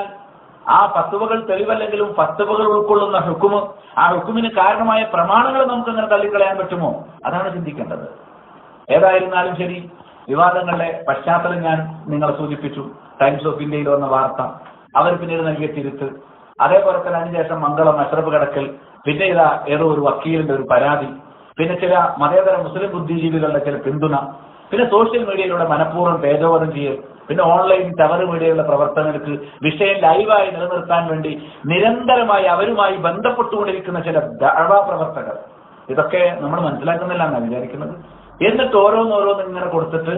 ആ ഫത്വകൾ തെളിവല്ലെങ്കിലും ഫത്വകൾ ഉൾക്കൊള്ളുന്ന ഹുക്കുമ്, ആ ഹുക്കുമിന് കാരണമായ പ്രമാണങ്ങൾ നമുക്ക് അങ്ങനെ തള്ളിക്കളയാൻ പറ്റുമോ? അതാണ് ചിന്തിക്കേണ്ടത്. ഏതായിരുന്നാലും ശരി, വിവാദങ്ങളുടെ പശ്ചാത്തലം ഞാൻ നിങ്ങളെ സൂചിപ്പിച്ചു. ടൈംസ് ഓഫ് ഇന്ത്യയിൽ വന്ന വാർത്ത, അവർ പിന്നീട് നൽകിയ തിരുത്ത്, അതേപോലെ തന്നെ അതിനുശേഷം മംഗളം അഷ്റഫ് കടക്കൽ, പിന്നെ ഇതാ ഏതോ ഒരു വക്കീലിന്റെ ഒരു പരാതി, പിന്നെ ചില മതേതര മുസ്ലിം ബുദ്ധിജീവികളുടെ ചില പിന്തുണ, പിന്നെ സോഷ്യൽ മീഡിയയിലൂടെ മനഃപൂർവ്വം തേജോവധം ചെയ്യൽ, പിന്നെ ഓൺലൈൻ ടവർ മീഡിയയിലുള്ള പ്രവർത്തനങ്ങൾക്ക് വിഷയം ലൈവായി നിലനിർത്താൻ വേണ്ടി നിരന്തരമായി അവരുമായി ബന്ധപ്പെട്ടുകൊണ്ടിരിക്കുന്ന ചില ദഅ്വാ പ്രവർത്തകർ. ഇതൊക്കെ നമ്മൾ മനസ്സിലാക്കുന്നില്ല എന്നാണ് വിചാരിക്കുന്നത്. എന്നിട്ട് ഓരോന്നോരോന്ന് ഇങ്ങനെ കൊടുത്തിട്ട്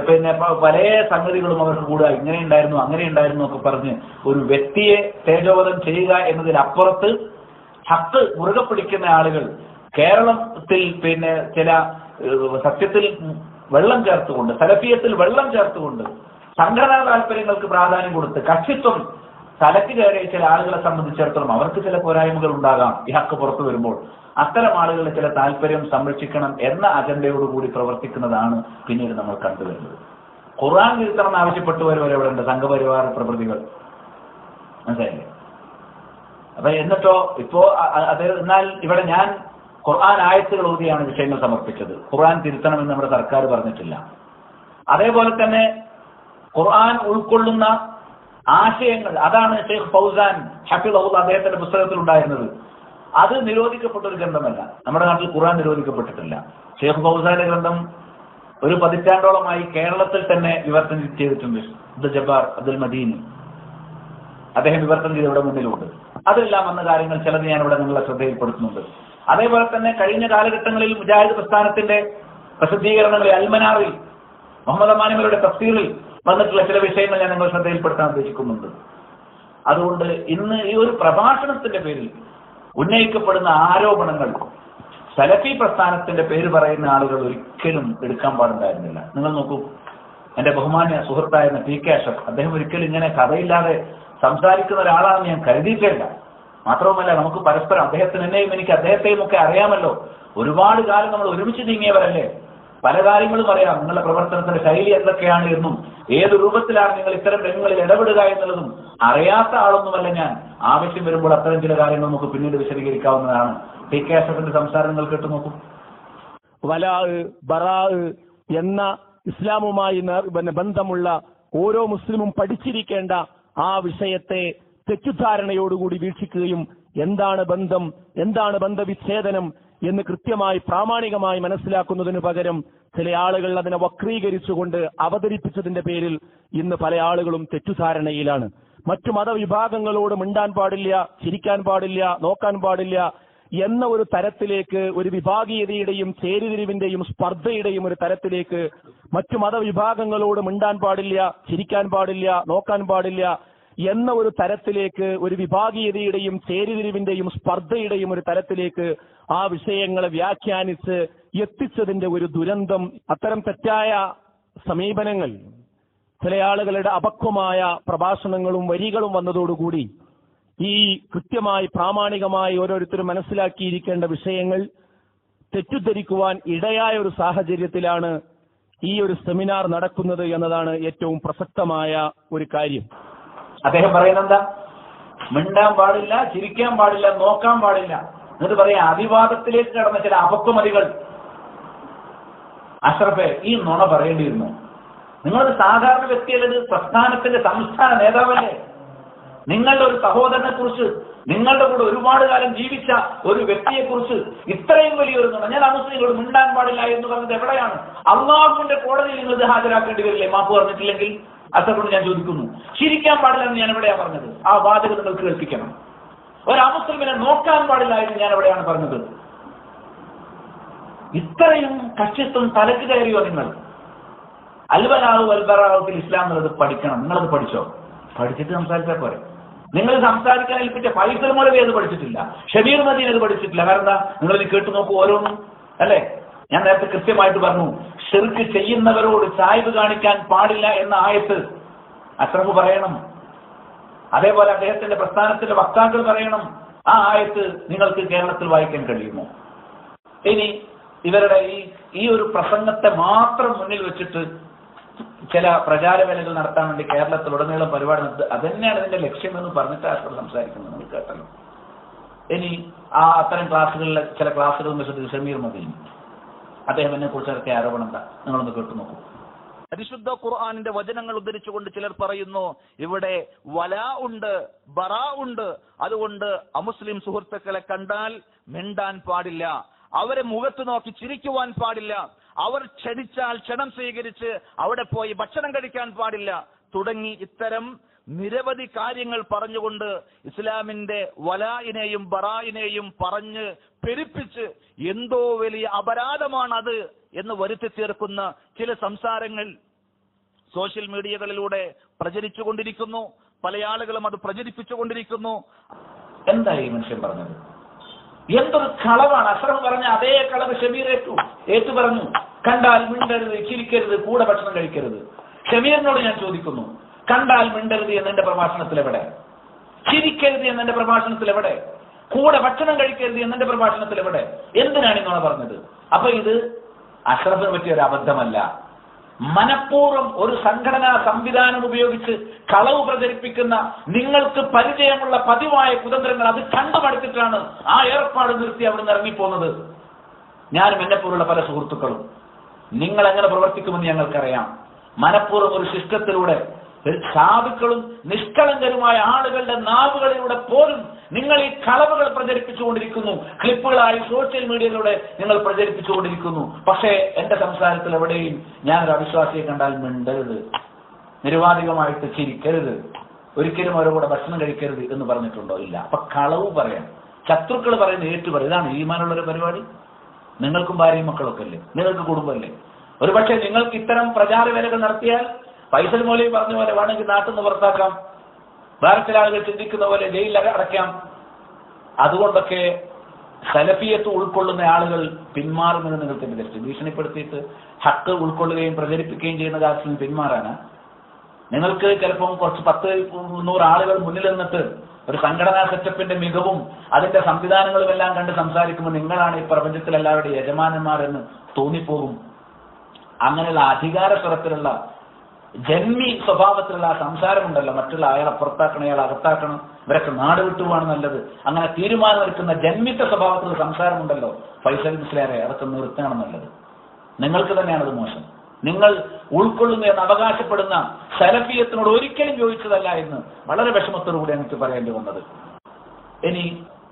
പിന്നെ പല സംഗതികളും അവർക്ക് കൂടുക, ഇങ്ങനെ ഉണ്ടായിരുന്നു അങ്ങനെ ഉണ്ടായിരുന്നു ഒക്കെ പറഞ്ഞ് ഒരു വ്യക്തിയെ തേജോവധം ചെയ്യുക എന്നതിനപ്പുറത്ത് ഹക്ക് മുറുകെ പിടിക്കുന്ന ആളുകൾ കേരളത്തിൽ പിന്നെ ചില സത്യത്തിൽ വെള്ളം ചേർത്തുകൊണ്ട്, സലഫിയത്തിൽ വെള്ളം ചേർത്തുകൊണ്ട്, സംഘടനാ താല്പര്യങ്ങൾക്ക് പ്രാധാന്യം കൊടുത്ത് കക്ഷിത്വം തലക്ക് കയറിയ ചില ആളുകളെ സംബന്ധിച്ചിടത്തോളം അവർക്ക് ചില പോരായ്മകൾ ഉണ്ടാകാം ഈ ഹക്ക് പുറത്തു വരുമ്പോൾ. അത്തരം ആളുകളുടെ ചില താല്പര്യം സംരക്ഷിക്കണം എന്ന അജണ്ടയോടുകൂടി പ്രവർത്തിക്കുന്നതാണ് പിന്നീട് നമ്മൾ കണ്ടുവരുന്നത്. ഖുർആൻ തിരുത്തണം ആവശ്യപ്പെട്ടവർ ഇവിടെ ഉണ്ട്, സംഘപരിവാർ പ്രവൃത്തികൾ, മനസ്സിലായില്ലേ? അപ്പൊ എന്നിട്ടോ ഇപ്പോ അത് എന്നാൽ ഇവിടെ ഞാൻ ഖുർആൻ ആയത്തുകൾ ഓതിയാണ് വിഷയങ്ങൾ സമർപ്പിച്ചത്. ഖുർആൻ തിരുത്തണമെന്ന് നമ്മുടെ സർക്കാർ പറഞ്ഞിട്ടില്ല. അതേപോലെ തന്നെ ഖുർആൻ ഉൾക്കൊള്ളുന്ന ആശയങ്ങൾ, അതാണ് ഷെയ്ഖ് ഫൗസാൻ ഹഫിളഹുല്ലാഹ് അദ്ദേഹത്തിന്റെ പുസ്തകത്തിൽ ഉണ്ടായിരുന്നത്. അത് നിരോധിക്കപ്പെട്ട ഒരു ഗ്രന്ഥമല്ല. നമ്മുടെ നാട്ടിൽ ഖുർആൻ നിരോധിക്കപ്പെട്ടിട്ടില്ല. ഷെയ്ഖ് ഫൗസാന്റെ ഗ്രന്ഥം ഒരു പതിറ്റാണ്ടോളമായി കേരളത്തിൽ തന്നെ വിവർത്തനം ചെയ്തിട്ടുണ്ട്. അബ്ദുൽ ജബ്ബാർ അബ്ദുൽ മദീനി. അദ്ദേഹം വിവർത്തനം ചെയ്ത് ഇവിടെ മുന്നിലുണ്ട്. അതെല്ലാം വന്ന കാര്യങ്ങൾ ചിലത് ഞാൻ ഇവിടെ നിങ്ങളെ ശ്രദ്ധയിൽപ്പെടുത്തുന്നുണ്ട്. അതേപോലെ തന്നെ കഴിഞ്ഞ കാലഘട്ടങ്ങളിൽ മുജാഹിദ് പ്രസ്ഥാനത്തിന്റെ പ്രസിദ്ധീകരണങ്ങളിൽ അൽമനാറിൽ മുഹമ്മദ് അമാനിമരുടെ തഫ്സീറിൽ വന്നിട്ടുള്ള ചില വിഷയങ്ങൾ ഞാൻ നിങ്ങൾ ശ്രദ്ധയിൽപ്പെടുത്താൻ ഉദ്ദേശിക്കുന്നുണ്ട്. അതുകൊണ്ട് ഇന്ന് ഈ ഒരു പ്രഭാഷണത്തിന്റെ പേരിൽ ഉന്നയിക്കപ്പെടുന്ന ആരോപണങ്ങൾ സലഫി പ്രസ്ഥാനത്തിന്റെ പേര് പറയുന്ന ആളുകൾ ഒരിക്കലും എടുക്കാൻ പാടുണ്ടായിരുന്നില്ല. നിങ്ങൾ നോക്കൂ, എന്റെ ബഹുമാന്യ സുഹൃത്തായിരുന്ന പി കെ അഷ്റഫ്, അദ്ദേഹം ഒരിക്കലും ഇങ്ങനെ കഥയില്ലാതെ സംസാരിക്കുന്ന ഒരാളാണെന്ന് ഞാൻ കരുതിയിട്ടില്ല. മാത്രവുമല്ല, നമുക്ക് പരസ്പരം അദ്ദേഹത്തിന് എന്നെയും എനിക്ക് അദ്ദേഹത്തെയും ഒക്കെ അറിയാമല്ലോ. ഒരുപാട് കാലം നമ്മൾ ഒരുമിച്ച് നീങ്ങിയവരല്ലേ. പല കാര്യങ്ങളും അറിയാം. നിങ്ങളുടെ പ്രവർത്തനത്തിന്റെ ശൈലി എന്തൊക്കെയാണ് എന്നും ഏത് രൂപത്തിലാണ് നിങ്ങൾ ഇത്തരം രംഗങ്ങളിൽ ഇടപെടുക എന്നുള്ളതും അറിയാത്ത ആളൊന്നുമല്ല ഞാൻ. ആവശ്യം വരുമ്പോൾ അത്തരം ചില കാര്യങ്ങൾ നമുക്ക് പിന്നീട് വിശദീകരിക്കാവുന്നതാണ്. പി കെ അഷ്റഫിന്റെ സംസാരം നിങ്ങൾ കേട്ടു നോക്കൂ. വലാ ബറാ എന്ന ഇസ്ലാമുമായി ബന്ധമുള്ള ഓരോ മുസ്ലിമും പഠിച്ചിരിക്കേണ്ട ആ വിഷയത്തെ തെറ്റിദ്ധാരണയോടുകൂടി വീക്ഷിക്കുകയും എന്താണ് ബന്ധം, എന്താണ് ബന്ധവിച്ഛേദനം എന്ന് കൃത്യമായി പ്രാമാണികമായി മനസ്സിലാക്കുന്നതിനു പകരം ചില ആളുകൾ അതിനെ വക്രീകരിച്ചുകൊണ്ട് അവതരിപ്പിച്ചതിന്റെ പേരിൽ ഇന്ന് പല ആളുകളും തെറ്റുധാരണയിലാണ്. മറ്റു മതവിഭാഗങ്ങളോട് മിണ്ടാൻ പാടില്ല, ചിരിക്കാൻ പാടില്ല, നോക്കാൻ പാടില്ല എന്ന ഒരു തരത്തിലേക്ക്, ഒരു വിഭാഗീയതയുടെയും ചേരിതിരിവിന്റെയും സ്പർദ്ധയുടെയും ഒരു തരത്തിലേക്ക്, മറ്റു മതവിഭാഗങ്ങളോട് മിണ്ടാൻ പാടില്ല, ചിരിക്കാൻ പാടില്ല, നോക്കാൻ പാടില്ല എന്ന ഒരു തരത്തിലേക്ക്, ഒരു വിഭാഗീയതയുടെയും ചേരിതിരിവിന്റെയും സ്പർദ്ധയുടെയും ഒരു തരത്തിലേക്ക് ആ വിഷയങ്ങളെ വ്യാഖ്യാനിച്ച് എത്തിച്ചതിന്റെ ഒരു ദുരന്തം, അത്തരം തെറ്റായ സമീപനങ്ങൾ, ചില ആളുകളുടെ അപക്വമായ പ്രഭാഷണങ്ങളും വരികളും വന്നതോടുകൂടി ഈ കൃത്യമായി പ്രാമാണികമായി ഓരോരുത്തരും മനസ്സിലാക്കിയിരിക്കേണ്ട വിഷയങ്ങൾ തെറ്റിദ്ധരിക്കുവാൻ ഇടയായ ഒരു സാഹചര്യത്തിലാണ് ഈ ഒരു സെമിനാർ നടക്കുന്നത് എന്നതാണ് ഏറ്റവും പ്രസക്തമായ ഒരു കാര്യം. അദ്ദേഹം പറയുന്നത് എന്താ? മിണ്ടാൻ പാടില്ല, ചിരിക്കാൻ പാടില്ല, നോക്കാൻ പാടില്ല എന്നിട്ട് പറയാം അഭിവാദത്തിലേക്ക് കടന്ന ചില അപക്വമതികൾ. അഷ്റഫെ, ഈ നുണ പറയേണ്ടിയിരുന്നു. നിങ്ങളൊരു സാധാരണ വ്യക്തിയല്ലത്, പ്രസ്ഥാനത്തിന്റെ സംസ്ഥാന നേതാവല്ലേ? നിങ്ങളുടെ ഒരു സഹോദരനെ കുറിച്ച്, നിങ്ങളുടെ കൂടെ ഒരുപാട് കാലം ജീവിച്ച ഒരു വ്യക്തിയെ കുറിച്ച് ഇത്രയും വലിയൊരു നുണ. ഞാൻ അമുസ്ലിങ്ങളോട് മിണ്ടാൻ പാടില്ല എന്ന് പറഞ്ഞത് എവിടെയാണ്? അള്ളാഹുവിന്റെ കോടതിയിൽ നിങ്ങൾ ഇത് ഹാജരാക്കേണ്ടി വരില്ലേ മാപ്പ് പറഞ്ഞിട്ടില്ലെങ്കിൽ? അസറോട് ഞാൻ ചോദിക്കുന്നു. ചിരിക്കാൻ പാടില്ല എന്ന് ഞാൻ എവിടെയാണ് പറഞ്ഞത്? ആ വാചകം നിങ്ങൾ കേൾപ്പിക്കണം. ഒരു അമുസ്ലിമിനെ നോക്കാൻ പാടില്ല എന്ന് ഞാൻ എവിടെയാണ് പറഞ്ഞത്? ഇത്രയും കക്ഷിത്വം തലക്ക് കയറിയോ നിങ്ങൾ? അൽവലാഹു അൽബറാഹുൽ ഇസ്ലാം എന്നുള്ളത് പഠിക്കണം. നിങ്ങളത് പഠിച്ചോ? പഠിച്ചിട്ട് സംസാരിച്ചാൽ പോരെ. നിങ്ങൾ സംസാരിക്കാൻ ഏൽപ്പിച്ച ഫൈസൽ മൗലവി അത് പഠിച്ചിട്ടില്ല, ഷബീർ മദീൻ അത് പഠിച്ചിട്ടില്ല. കാരണം എന്താ? നിങ്ങളിത് കേട്ടു നോക്കൂ ഓരോന്നും, അല്ലേ? ഞാൻ നേരത്തെ കൃത്യമായിട്ട് പറഞ്ഞു, ഷിർക്ക് ചെയ്യുന്നവരോട് ചായ്വ് കാണിക്കാൻ പാടില്ല എന്ന ആയത്ത് അഷ്റഫ് പറയണം. അതേപോലെ അദ്ദേഹത്തിന്റെ പ്രസ്ഥാനത്തിന്റെ വക്താക്കൾ പറയണം. ആ ആയത്ത് നിങ്ങൾക്ക് കേരളത്തിൽ വായിക്കാൻ കഴിയുമോ? ഇനി ഇവരുടെ ഈ ഒരു പ്രസംഗത്തെ മാത്രം മുന്നിൽ വെച്ചിട്ട് ചില പ്രചാരവേലകൾ നടത്താൻ വേണ്ടി കേരളത്തിലുടനീളം പരിപാടി നടത്തുക, അതന്നെയാണ് ഇതിന്റെ ലക്ഷ്യമെന്ന് പറഞ്ഞിട്ട് അഷ്റഫ് സംസാരിക്കുന്നത് നമ്മൾ കേട്ടല്ലോ. ഇനി അത്തരം ക്ലാസ്സുകളിലെ ചില ക്ലാസ്സുകൾ വെച്ചിട്ട് ഷമീർ മദീൻ, അദ്ദേഹം എന്നെ കുറിച്ച് ഇറക്കിയ ആരോപണം എന്താ? നിങ്ങളൊന്ന് കേട്ടു നോക്കൂ. പരിശുദ്ധ ഖുർആനിന്റെ വചനങ്ങൾ ഉദ്ധരിച്ചുകൊണ്ട് ചിലർ പറയുന്നു ഇവിടെ വലാ ഉണ്ട്, ബറാ ഉണ്ട്, അതുകൊണ്ട് അമുസ്ലിം സുഹൃത്തുക്കളെ കണ്ടാൽ മിണ്ടാൻ പാടില്ല, അവരെ മുഖത്ത് നോക്കി ചിരിക്കുവാൻ പാടില്ല, അവർ ക്ഷണിച്ചാൽ ക്ഷണം സ്വീകരിച്ച് അവിടെ പോയി ഭക്ഷണം കഴിക്കാൻ പാടില്ല തുടങ്ങി ഇത്തരം നിരവധി കാര്യങ്ങൾ പറഞ്ഞുകൊണ്ട് ഇസ്ലാമിന്റെ വലായിനെയും ബറായിനെയും പറഞ്ഞ് പെരുപ്പിച്ച് എന്തോ വലിയ അപരാധമാണത് എന്ന് വരുത്തി തീർക്കുന്ന ചില സംസാരങ്ങൾ സോഷ്യൽ മീഡിയകളിലൂടെ പ്രചരിച്ചുകൊണ്ടിരിക്കുന്നു. പല ആളുകളും അത് പ്രചരിപ്പിച്ചുകൊണ്ടിരിക്കുന്നു. എന്താ ഈ മനുഷ്യൻ പറഞ്ഞത്? എന്തൊരു കളവാണ്! അഷ്റഫ് പറഞ്ഞ അതേ കളവ് ഷമീർ ഏറ്റു പറഞ്ഞു. കണ്ടാൽ മിണ്ടരുത്, ചിരിക്കരുത്, കൂടെ ഭക്ഷണം കഴിക്കരുത്. ഷമീറിനോട് ഞാൻ ചോദിക്കുന്നു, കണ്ടാൽ മിണ്ടരുത് എന്നെന്റെ പ്രഭാഷണത്തിൽ എവിടെ? ചിരിക്കരുത് എന്നെന്റെ പ്രഭാഷണത്തിൽ എവിടെ? കൂടെ ഭക്ഷണം കഴിക്കരുത് എന്നെന്റെ പ്രഭാഷണത്തിൽ എവിടെ? എന്തിനാണ് ഇങ്ങനെ പറഞ്ഞത്? അപ്പൊ ഇത് അഷ്റഫിന് പറ്റിയ ഒരു അബദ്ധമല്ല. മനഃപൂർവ്വം ഒരു സംഘടനാ സംവിധാനം ഉപയോഗിച്ച് കളവ് പ്രചരിപ്പിക്കുന്ന നിങ്ങൾക്ക് പരിചയമുള്ള പതിവായ കുതന്ത്രങ്ങൾ അത് കണ്ടുപഠിച്ചിട്ടാണ് ആ ഏർപ്പാട് നിർത്തി അവിടെ നിന്ന് ഇറങ്ങിപ്പോകുന്നത്. ഞാനും എന്നെപ്പോലുള്ള പല സുഹൃത്തുക്കളും നിങ്ങൾ എങ്ങനെ പ്രവർത്തിക്കുമെന്ന് ഞങ്ങൾക്കറിയാം. മനഃപൂർവ്വം ഒരു സിസ്റ്റത്തിലൂടെ സാധുക്കളും നിഷ്കളങ്കരുമായ ആളുകളുടെ നാവുകളിലൂടെ പോലും നിങ്ങൾ ഈ കളവുകൾ പ്രചരിപ്പിച്ചുകൊണ്ടിരിക്കുന്നു. ക്ലിപ്പുകളായി സോഷ്യൽ മീഡിയയിലൂടെ നിങ്ങൾ പ്രചരിപ്പിച്ചുകൊണ്ടിരിക്കുന്നു. പക്ഷേ എന്റെ സംസാരത്തിൽ എവിടെയും ഞാനൊരു അവിശ്വാസിയെ കണ്ടാൽ മിണ്ടരുത്, നിരുവാധികമായിട്ട് ചിരിക്കരുത്, ഒരിക്കലും അവരുടെ കൂടെ ഭക്ഷണം കഴിക്കരുത് എന്ന് പറഞ്ഞിട്ടുണ്ടോ? ഇല്ല. അപ്പൊ കളവ് പറയാം, ശത്രുക്കൾ പറയുന്നത് ഏറ്റു പറയും. ഇതാണ് ഈമാനുള്ളൊരു പരിപാടി. നിങ്ങൾക്കും ഭാര്യയും മക്കളൊക്കെ അല്ലേ, നിങ്ങൾക്ക് കുടുംബമല്ലേ? ഒരുപക്ഷെ നിങ്ങൾക്ക് ഇത്തരം പ്രചാര വേലകൾ നടത്തിയാൽ ഫൈസൽ മൗലവി പറഞ്ഞ പോലെ വേണമെങ്കിൽ നാട്ടിൽ നിന്ന് പുറത്താക്കാം, വേറെ ചില ആളുകൾ ചിന്തിക്കുന്ന പോലെ ജയിലിൽ അടയ്ക്കാം. അതുകൊണ്ടൊക്കെ സലഫിയത്ത് ഉൾക്കൊള്ളുന്ന ആളുകൾ പിന്മാറുമെന്ന് നിങ്ങൾ തെറ്റിദ്ധരിച്ചു. ഭീഷണിപ്പെടുത്തിയിട്ട് ഹക്ക് ഉൾക്കൊള്ളുകയും പ്രചരിപ്പിക്കുകയും ചെയ്യുന്ന കാര്യത്തിൽ നിന്ന് പിന്മാറാനാ? നിങ്ങൾക്ക് ചിലപ്പം കുറച്ച് 10-100 ആളുകൾ മുന്നിൽ നിന്നിട്ട് ഒരു സംഘടനാ സെറ്റപ്പിന്റെ മികവും അതിന്റെ സംവിധാനങ്ങളും എല്ലാം കണ്ട് സംസാരിക്കുമ്പോൾ നിങ്ങളാണ് ഈ പ്രപഞ്ചത്തിൽ എല്ലാവരുടെയും യജമാനന്മാരെന്ന് തോന്നിപ്പോകും. അങ്ങനെയുള്ള അധികാര സ്വരത്തിലുള്ള ജന്മി സ്വഭാവത്തിലുള്ള ആ സംസാരമുണ്ടല്ലോ, മറ്റുള്ള അയാളെ പുറത്താക്കണം, അയാളെ അകത്താക്കണം, ഇവരൊക്കെ നാട് വിട്ടുപോവാണ് നല്ലത്, അങ്ങനെ തീരുമാനമെടുക്കുന്ന ജന്മിത്ത സ്വഭാവത്തിലുള്ള സംസാരമുണ്ടല്ലോ ഫൈസൽ മുസ്ലിയാരെ, അതൊക്കെ നിർത്തണം നല്ലത്. നിങ്ങൾക്ക് തന്നെയാണത് മോശം. നിങ്ങൾ ഉൾക്കൊള്ളുന്ന എന്ന് അവകാശപ്പെടുന്ന സലഫിയത്തിനോട് ഒരിക്കലും യോജിച്ചതല്ല എന്ന് വളരെ വിഷമത്തോടുകൂടി എനിക്ക് പറയേണ്ടി വന്നത്. ഇനി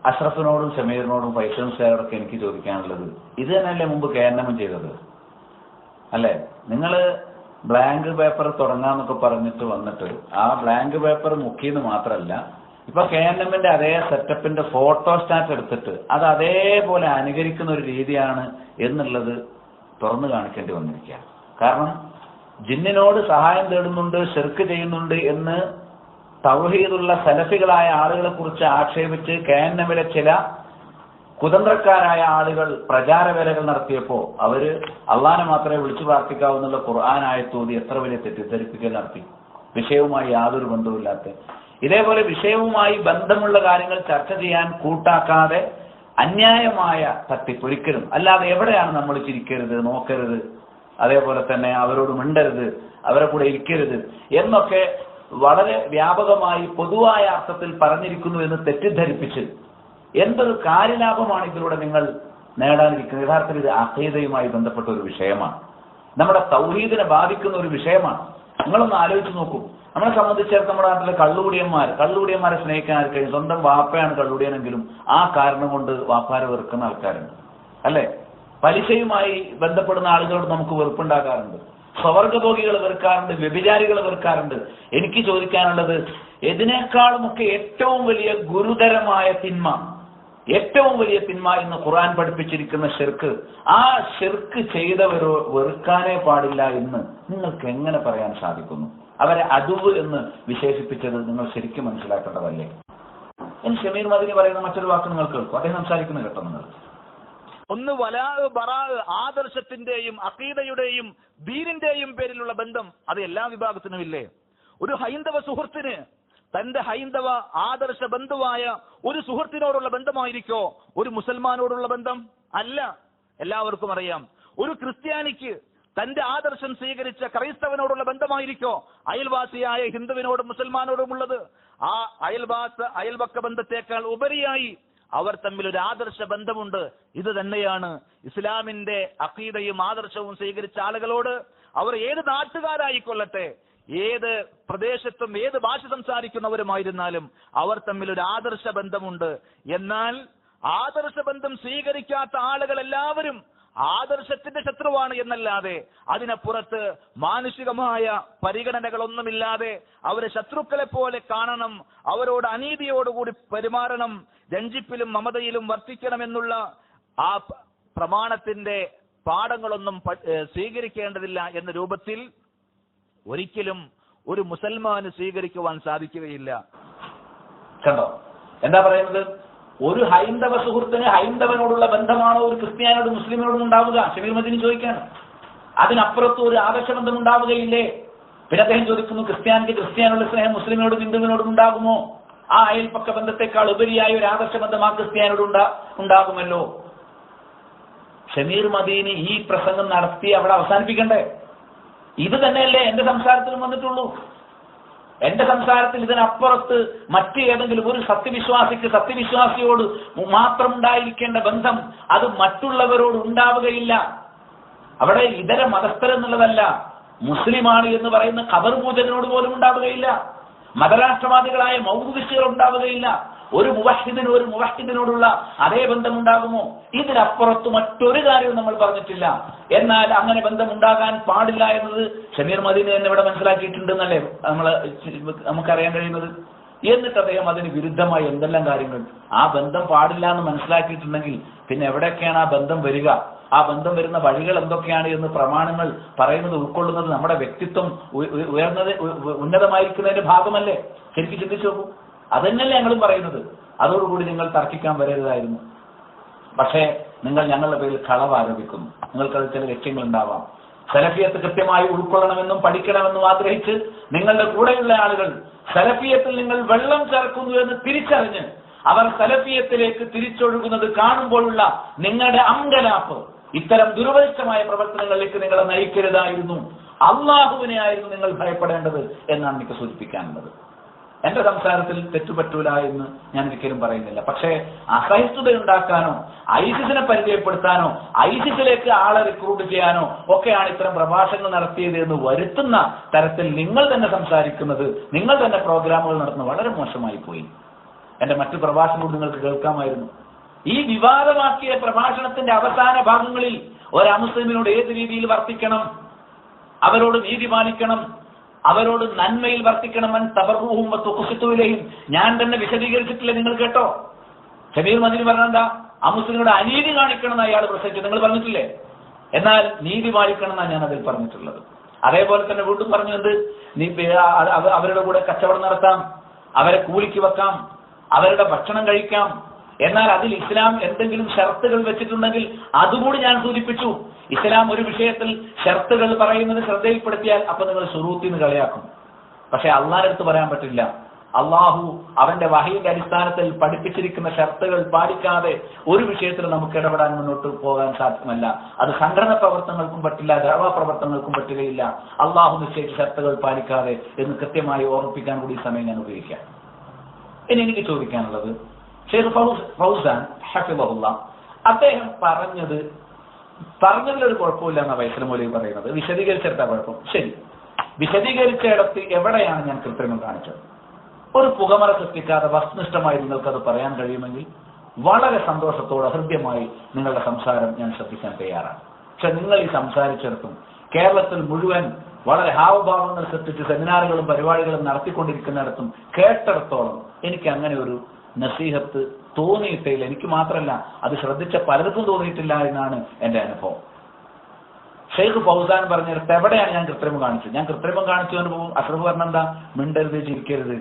അഷ്റഫിനോടും ഷമീറിനോടും ഫൈസൽ മുസ്ലിയാരോടൊക്കെ എനിക്ക് ചോദിക്കാനുള്ളത്, ഇത് തന്നെയല്ലേ മുമ്പ് KNM ചെയ്തത് അല്ലേ? നിങ്ങൾ ബ്ലാങ്ക് പേപ്പർ തുടങ്ങാന്നൊക്കെ പറഞ്ഞിട്ട് വന്നിട്ട് ആ ബ്ലാങ്ക് പേപ്പർ മുക്കിയെന്ന് മാത്രമല്ല, ഇപ്പൊ KNMന്റെ അതേ സെറ്റപ്പിന്റെ ഫോട്ടോസ്റ്റാറ്റ് എടുത്തിട്ട് അത് അതേപോലെ അനുകരിക്കുന്ന ഒരു രീതിയാണ് എന്നുള്ളത് തുറന്നു കാണിക്കേണ്ടി വന്നിരിക്കുക. കാരണം ജിന്നിനോട് സഹായം തേടുന്നുണ്ട്, ശിർക്ക് ചെയ്യുന്നുണ്ട് എന്ന് തൗഹീദുള്ള സലഫികളായ ആളുകളെ കുറിച്ച് ആക്ഷേപിച്ച് KNMലെ ചില കുതന്ത്രക്കാരായ ആളുകൾ പ്രചാരവേലകൾ നടത്തിയപ്പോ അവര് അള്ളാനെ മാത്രമേ വിളിച്ചു പ്രാർത്ഥിക്കാവുന്നുള്ള ഖുർആൻ ആയത്തോതി എത്ര വലിയ തെറ്റിദ്ധരിപ്പിക്കൽ നടത്തി, വിഷയവുമായി യാതൊരു ബന്ധവുമില്ലാത്ത. ഇതേപോലെ വിഷയവുമായി ബന്ധമുള്ള കാര്യങ്ങൾ ചർച്ച ചെയ്യാൻ കൂട്ടാക്കാതെ അന്യായമായ തട്ടിപ്പ് ഒരിക്കലും അല്ലാതെ എവിടെയാണ് നമ്മൾ ചിരിക്കരുത്, നോക്കരുത്, അതേപോലെ തന്നെ അവരോട് മിണ്ടരുത്, അവരെ കൂടെ ഇരിക്കരുത് എന്നൊക്കെ വളരെ വ്യാപകമായി പൊതുവായ അർത്ഥത്തിൽ പറഞ്ഞിരിക്കുന്നു എന്ന് തെറ്റിദ്ധരിപ്പിച്ച് എന്തൊരു കാര്യലാഭമാണ് ഇതിലൂടെ നിങ്ങൾ നേടാനിരിക്കുന്നത്? യഥാർത്ഥത്തിൽ ഇത് അഖീദയുമായി ബന്ധപ്പെട്ട ഒരു വിഷയമാണ്, നമ്മുടെ തൗഹീദിനെ ബാധിക്കുന്ന ഒരു വിഷയമാണ്. നിങ്ങളൊന്ന് ആലോചിച്ച് നോക്കൂ. നമ്മളെ സംബന്ധിച്ചിടത്തോളം നമ്മുടെ നാട്ടിലെ കള്ളുകുടിയന്മാരെ സ്നേഹിക്കാൻ ആർക്കും സ്വന്തം വാപ്പയാണ് കള്ളുകുടിയനെങ്കിലും ആ കാരണം കൊണ്ട് വാപ്പാരെ വെറുക്കുന്ന ആൾക്കാരുണ്ട് അല്ലെ? പലിശയുമായി ബന്ധപ്പെടുന്ന ആളുകളോട് നമുക്ക് വെറുപ്പുണ്ടാകാറുണ്ട്, സ്വർഗഭോഗികൾ വെറുക്കാറുണ്ട്, വ്യഭിചാരികൾ വെറുക്കാറുണ്ട്. എനിക്ക് ചോദിക്കാനുള്ളത്, ഇതിനേക്കാളുമൊക്കെ ഏറ്റവും വലിയ ഗുരുതരമായ തിന്മ, ഏറ്റവും വലിയ തിന്മ എന്ന് ഖുർആൻ പഠിപ്പിച്ചിരിക്കുന്ന ശിർക്ക്, ആ ശിർക്ക് ചെയ്തവരോ വെറുക്കാനേ പാടില്ല എന്ന് നിങ്ങൾക്ക് എങ്ങനെ പറയാൻ സാധിക്കുന്നു? അവരെ അദുവ് എന്ന് വിശേഷിപ്പിച്ചത് നിങ്ങൾ ശരിക്കും മനസ്സിലാക്കേണ്ടതല്ലേ? ഇനി ഷമീർ മദനി പറയുന്ന മറ്റൊരു വാക്ക് നിങ്ങൾ കേൾക്കും, അദ്ദേഹം സംസാരിക്കുന്ന കേട്ടോ നിങ്ങൾ. ഒന്ന് വലാ ബറാ, ആദർശത്തിന്റെയും അഖീദയുടെയും ദീനിന്റെയും പേരിലുള്ള ബന്ധം അത് എല്ലാ വിഭാഗത്തിനും ഇല്ലേ? ഒരു ഹൈന്ദവ സുഹൃത്തിന് തന്റെ ഹൈന്ദവ ആദർശ ബന്ധുവായ ഒരു സുഹൃത്തിനോടുള്ള ബന്ധമായിരിക്കോ ഒരു മുസൽമാനോടുള്ള ബന്ധം? അല്ല. എല്ലാവർക്കും അറിയാം, ഒരു ക്രിസ്ത്യാനിക്ക് തന്റെ ആദർശം സ്വീകരിച്ച ക്രൈസ്തവനോടുള്ള ബന്ധമായിരിക്കോ അയൽവാസിയായ ഹിന്ദുവിനോടും മുസൽമാനോടും ഉള്ളത്? ആ അയൽപക്ക ബന്ധത്തെക്കാൾ ഉപരിയായി അവർ തമ്മിൽ ഒരു ആദർശ ബന്ധമുണ്ട്. ഇത് തന്നെയാണ് ഇസ്ലാമിന്റെ അഖീദയും ആദർശവും സ്വീകരിച്ച ആളുകളോട് അവർ ഏത് നാട്ടുകാരായിക്കൊള്ളട്ടെ, ഏത് പ്രദേശത്തും ഏത് ഭാഷ സംസാരിക്കുന്നവരുമായിരുന്നാലും അവർ തമ്മിൽ ഒരു ആദർശ ബന്ധമുണ്ട്. എന്നാൽ ആദർശ ബന്ധം സ്വീകരിക്കാത്ത ആളുകൾ എല്ലാവരും ആദർശത്തിന്റെ ശത്രുവാണ് എന്നല്ലാതെ അതിനപ്പുറത്ത് മാനുഷികമായ പരിഗണനകളൊന്നുമില്ലാതെ അവരെ ശത്രുക്കളെ പോലെ കാണണം, അവരോട് അനീതിയോടുകൂടി പെരുമാറണം, രഞ്ജിപ്പിലും മമതയിലും വർത്തിക്കണമെന്നുള്ള ആ പ്രമാണത്തിന്റെ പാഠങ്ങളൊന്നും സ്വീകരിക്കേണ്ടതില്ല എന്ന രൂപത്തിൽ ഒരിക്കലും ഒരു മുസൽമാന് സ്വീകരിക്കുവാൻ സാധിക്കുകയില്ല. കണ്ടോ എന്താ പറയുന്നത്? ഒരു ഹൈന്ദവ സുഹൃത്തിന് ഹൈന്ദവനോടുള്ള ബന്ധമാണോ ഒരു ക്രിസ്ത്യാനിയോടും മുസ്ലിമിനോടും ഉണ്ടാവുക? ഷമീർ മദനി ചോദിക്കാണ്. അതിനപ്പുറത്ത് ഒരു ആദർശബന്ധം ഉണ്ടാവുകയില്ലേ? പിന്നെ അദ്ദേഹം ചോദിക്കുന്നു, ക്രിസ്ത്യാനിക്ക് ക്രിസ്ത്യാനിയുള്ള സ്നേഹം മുസ്ലിമിനോടും ഹിന്ദുവിനോടും ഉണ്ടാകുമോ? ആ അയൽപക്ക ബന്ധത്തെക്കാൾ ഉപരിയായ ഒരു ആദർശബന്ധം ആ ക്രിസ്ത്യാനിയോട് ഉണ്ടാകുമല്ലോ. ഷമീർ മദീനി ഈ പ്രസംഗം നടത്തി അവിടെ അവസാനിപ്പിക്കണ്ടേ? ഇത് തന്നെയല്ലേ എന്റെ സംസാരത്തിലും വന്നിട്ടുള്ളൂ. എന്റെ സംസാരത്തിൽ ഇതിനപ്പുറത്ത് മറ്റ് ഏതെങ്കിലും ഒരു സത്യവിശ്വാസിക്ക് സത്യവിശ്വാസിയോട് മാത്രം ഉണ്ടായിരിക്കേണ്ട ബന്ധം അത് മറ്റുള്ളവരോട് ഉണ്ടാവുകയില്ല. അവിടെ ഇതര മതസ്ഥരെന്നുള്ളതല്ല, മുസ്ലിമാണ് എന്ന് പറയുന്ന ഖബർ പൂജകനോട് പോലും ഉണ്ടാവുകയില്ല, മതരാഷ്ട്രവാദികളായ മൗദൂദിസ്റ്റുകൾ ഉണ്ടാവുകയില്ല, ഒരു മുവഹിദിനോടുള്ള അതേ ബന്ധമുണ്ടാകുമോ? ഇതിനപ്പുറത്ത് മറ്റൊരു കാര്യവും നമ്മൾ പറഞ്ഞിട്ടില്ല. എന്നാൽ അങ്ങനെ ബന്ധമുണ്ടാകാൻ പാടില്ല എന്നത് ഷമീർ മദീനി തന്നെ ഇവിടെ മനസ്സിലാക്കിയിട്ടുണ്ടെന്നല്ലേ നമുക്കറിയാൻ കഴിയുന്നത്. എന്നിട്ട് അദ്ദേഹം അതിന് വിരുദ്ധമായി എന്തെല്ലാം കാര്യങ്ങൾ ആ ബന്ധം പാടില്ല എന്ന് മനസ്സിലാക്കിയിട്ടുണ്ടെങ്കിൽ പിന്നെ എവിടെയൊക്കെയാണ് ആ ബന്ധം വരിക, ആ ബന്ധം വരുന്ന വഴികൾ എന്തൊക്കെയാണ് എന്ന് പ്രമാണങ്ങൾ പറയുന്നത് ഉൾക്കൊള്ളുന്നത് നമ്മുടെ വ്യക്തിത്വം ഉന്നതമായിരിക്കുന്നതിന്റെ ഭാഗമല്ലേ? ശരിക്കും ചിന്തിച്ചു നോക്കൂ. അതന്നെയല്ലേ ഞങ്ങളും പറയുന്നത്. അതോടുകൂടി നിങ്ങൾ തർക്കിക്കാൻ വരരുതായിരുന്നു. പക്ഷേ നിങ്ങൾ ഞങ്ങളുടെ പേരിൽ കളവ് ആരോപിക്കുന്നു. നിങ്ങൾക്കത് ചില ലക്ഷ്യങ്ങൾ ഉണ്ടാവാം. സലഫിയത്ത് കൃത്യമായി ഉൾക്കൊള്ളണമെന്നും പഠിക്കണമെന്നും ആഗ്രഹിച്ച് നിങ്ങളുടെ കൂടെയുള്ള ആളുകൾ സലഫിയത്തിൽ നിങ്ങൾ വെള്ളം ചേർക്കുന്നു എന്ന് തിരിച്ചറിഞ്ഞ് അവർ സലഫിയത്തിലേക്ക് തിരിച്ചൊഴുകുന്നത് കാണുമ്പോഴുള്ള നിങ്ങളുടെ അങ്കലാപ്പ് ഇത്തരം ദുർവലിഷ്ടമായ പ്രവർത്തനങ്ങളിലേക്ക് നിങ്ങളെ നയിക്കരുതായിരുന്നു. അള്ളാഹുവിനെ ആയിരുന്നു നിങ്ങൾ ഭയപ്പെടേണ്ടത് എന്നാണ് എനിക്ക് സൂചിപ്പിക്കാനുള്ളത്. എന്റെ സംസാരത്തിൽ തെറ്റുപറ്റൂല എന്ന് ഞാൻ ഒരിക്കലും പറയുന്നില്ല. പക്ഷേ അസഹിഷ്ണുതയുണ്ടാക്കാനോ ഐസിസിനെ പരിചയപ്പെടുത്താനോ ഐസിസിലേക്ക് ആളെ റിക്രൂട്ട് ചെയ്യാനോ ഒക്കെയാണ് ഇത്തരം പ്രഭാഷണങ്ങൾ നടത്തിയത് എന്ന് വരുത്തുന്ന തരത്തിൽ നിങ്ങൾ തന്നെ സംസാരിക്കുന്നത്, നിങ്ങൾ തന്നെ പ്രോഗ്രാമുകൾ നടത്തുന്നത് വളരെ മോശമായി പോയി. എന്റെ മറ്റു പ്രഭാഷണങ്ങൾ നിങ്ങൾക്ക് കേൾക്കാമായിരുന്നു. ഈ വിവാദമാക്കിയ പ്രഭാഷണത്തിന്റെ അവസാന ഭാഗങ്ങളിൽ ഒരു അമുസ്ലിമിനോട് ഏത് രീതിയിൽ വർത്തിക്കണം, അവരോട് നീതി പാലിക്കണം, അവരോട് നന്മയിൽ വർത്തിക്കണമെന്ന് തബറൂഹും തുഖ്സിതുലൈഹിം ഞാൻ തന്നെ വിശദീകരിച്ചിട്ടില്ല. നിങ്ങൾ കേട്ടോ? ഷമീർ മദീനി പറഞ്ഞെന്താ? അമുസ്ലിമിനോട് അനീതി കാണിക്കണം എന്ന് അയാൾ പ്രസംഗിച്ചു. നിങ്ങൾ പറഞ്ഞിട്ടില്ലേ? എന്നാൽ നീതി പാലിക്കണം എന്നാണ് ഞാൻ അതിൽ പറഞ്ഞിട്ടുള്ളത്. അതേപോലെ തന്നെ വീണ്ടും പറഞ്ഞത് അവരുടെ കൂടെ കച്ചവടം നടത്താം, അവരെ കൂലിക്ക് വെക്കാം, അവരുടെ ഭക്ഷണം കഴിക്കാം. എന്നാൽ അതിൽ ഇസ്ലാം എന്തെങ്കിലും ഷർത്തുകൾ വെച്ചിട്ടുണ്ടെങ്കിൽ അതുകൂടി ഞാൻ സൂചിപ്പിച്ചു. ഇസ്ലാം ഒരു വിഷയത്തിൽ ഷർത്തുകൾ പറയുന്നത് ശ്രദ്ധയിൽപ്പെടുത്തിയാൽ അപ്പൊ നിങ്ങൾ ശുറൂത്തിന് കളിയാക്കും. പക്ഷെ അള്ളാഹിന്റെ അടുത്ത് പറയാൻ പറ്റില്ല. അള്ളാഹു അവന്റെ വഹയിന്റെ അടിസ്ഥാനത്തിൽ പഠിപ്പിച്ചിരിക്കുന്ന ഷർത്തുകൾ പാലിക്കാതെ ഒരു വിഷയത്തിൽ നമുക്ക് ഇടപെടാൻ മുന്നോട്ട് പോകാൻ സാധ്യമല്ല. അത് സംഘടന പ്രവർത്തനങ്ങൾക്കും പറ്റില്ല, ദഅവ പ്രവർത്തനങ്ങൾക്കും പറ്റുകയില്ല. അള്ളാഹു നിശ്ചയിച്ച ഷർത്തുകൾ പാലിക്കാതെ എന്ന് കൃത്യമായി ഓർമ്മിപ്പിക്കാൻ കൂടി സമയം ഞാൻ ഉപയോഗിക്കാം. ഇനി എനിക്ക് ചോദിക്കാനുള്ളത്, ഷെയ്ഖ് ഫൗസാൻ ഹഫിളഹുല്ലാഹ് അദ്ദേഹം പറഞ്ഞതിലൊരു കുഴപ്പമില്ല എന്ന വൈസൽ മൗലവി പറയുന്നത്. വിശദീകരിച്ചെടുത്ത കുഴപ്പം ശരി, വിശദീകരിച്ചിടത്ത് എവിടെയാണ് ഞാൻ കൃത്രിമം കാണിച്ചത്? ഒരു പുകമറ സൃഷ്ടിക്കാതെ വസ്തുനിഷ്ഠമായി നിങ്ങൾക്കത് പറയാൻ കഴിയുമെങ്കിൽ വളരെ സന്തോഷത്തോടെ ഹൃദ്യമായി നിങ്ങളുടെ സംസാരം ഞാൻ ശ്രദ്ധിക്കാൻ തയ്യാറാണ്. പക്ഷെ നിങ്ങൾ ഈ സംസാരിച്ചിടത്തും കേരളത്തിൽ മുഴുവൻ വളരെ ഹാവഭാവങ്ങൾ സൃഷ്ടിച്ച് സെമിനാറുകളും പരിപാടികളും നടത്തിക്കൊണ്ടിരിക്കുന്നിടത്തും കേട്ടിടത്തോളം എനിക്ക് അങ്ങനെ ഒരു നസീഹത്ത് തോന്നിയിട്ടില്ല. എനിക്ക് മാത്രമല്ല, അത് ശ്രദ്ധിച്ച പലർക്കും തോന്നിയിട്ടില്ല എന്നാണ് എന്റെ അനുഭവം. ഷെയ്ഖ് ഫൗസാൻ പറഞ്ഞിടത്ത് എവിടെയാണ് ഞാൻ കൃത്രിമം കാണിച്ചത്? ഞാൻ കൃത്രിമം കാണിച്ചു എന്ന് പോകും. അഷ്റഫ് പറഞ്ഞെന്താ? മിണ്ടരുത്, ചിരിക്കരുത്,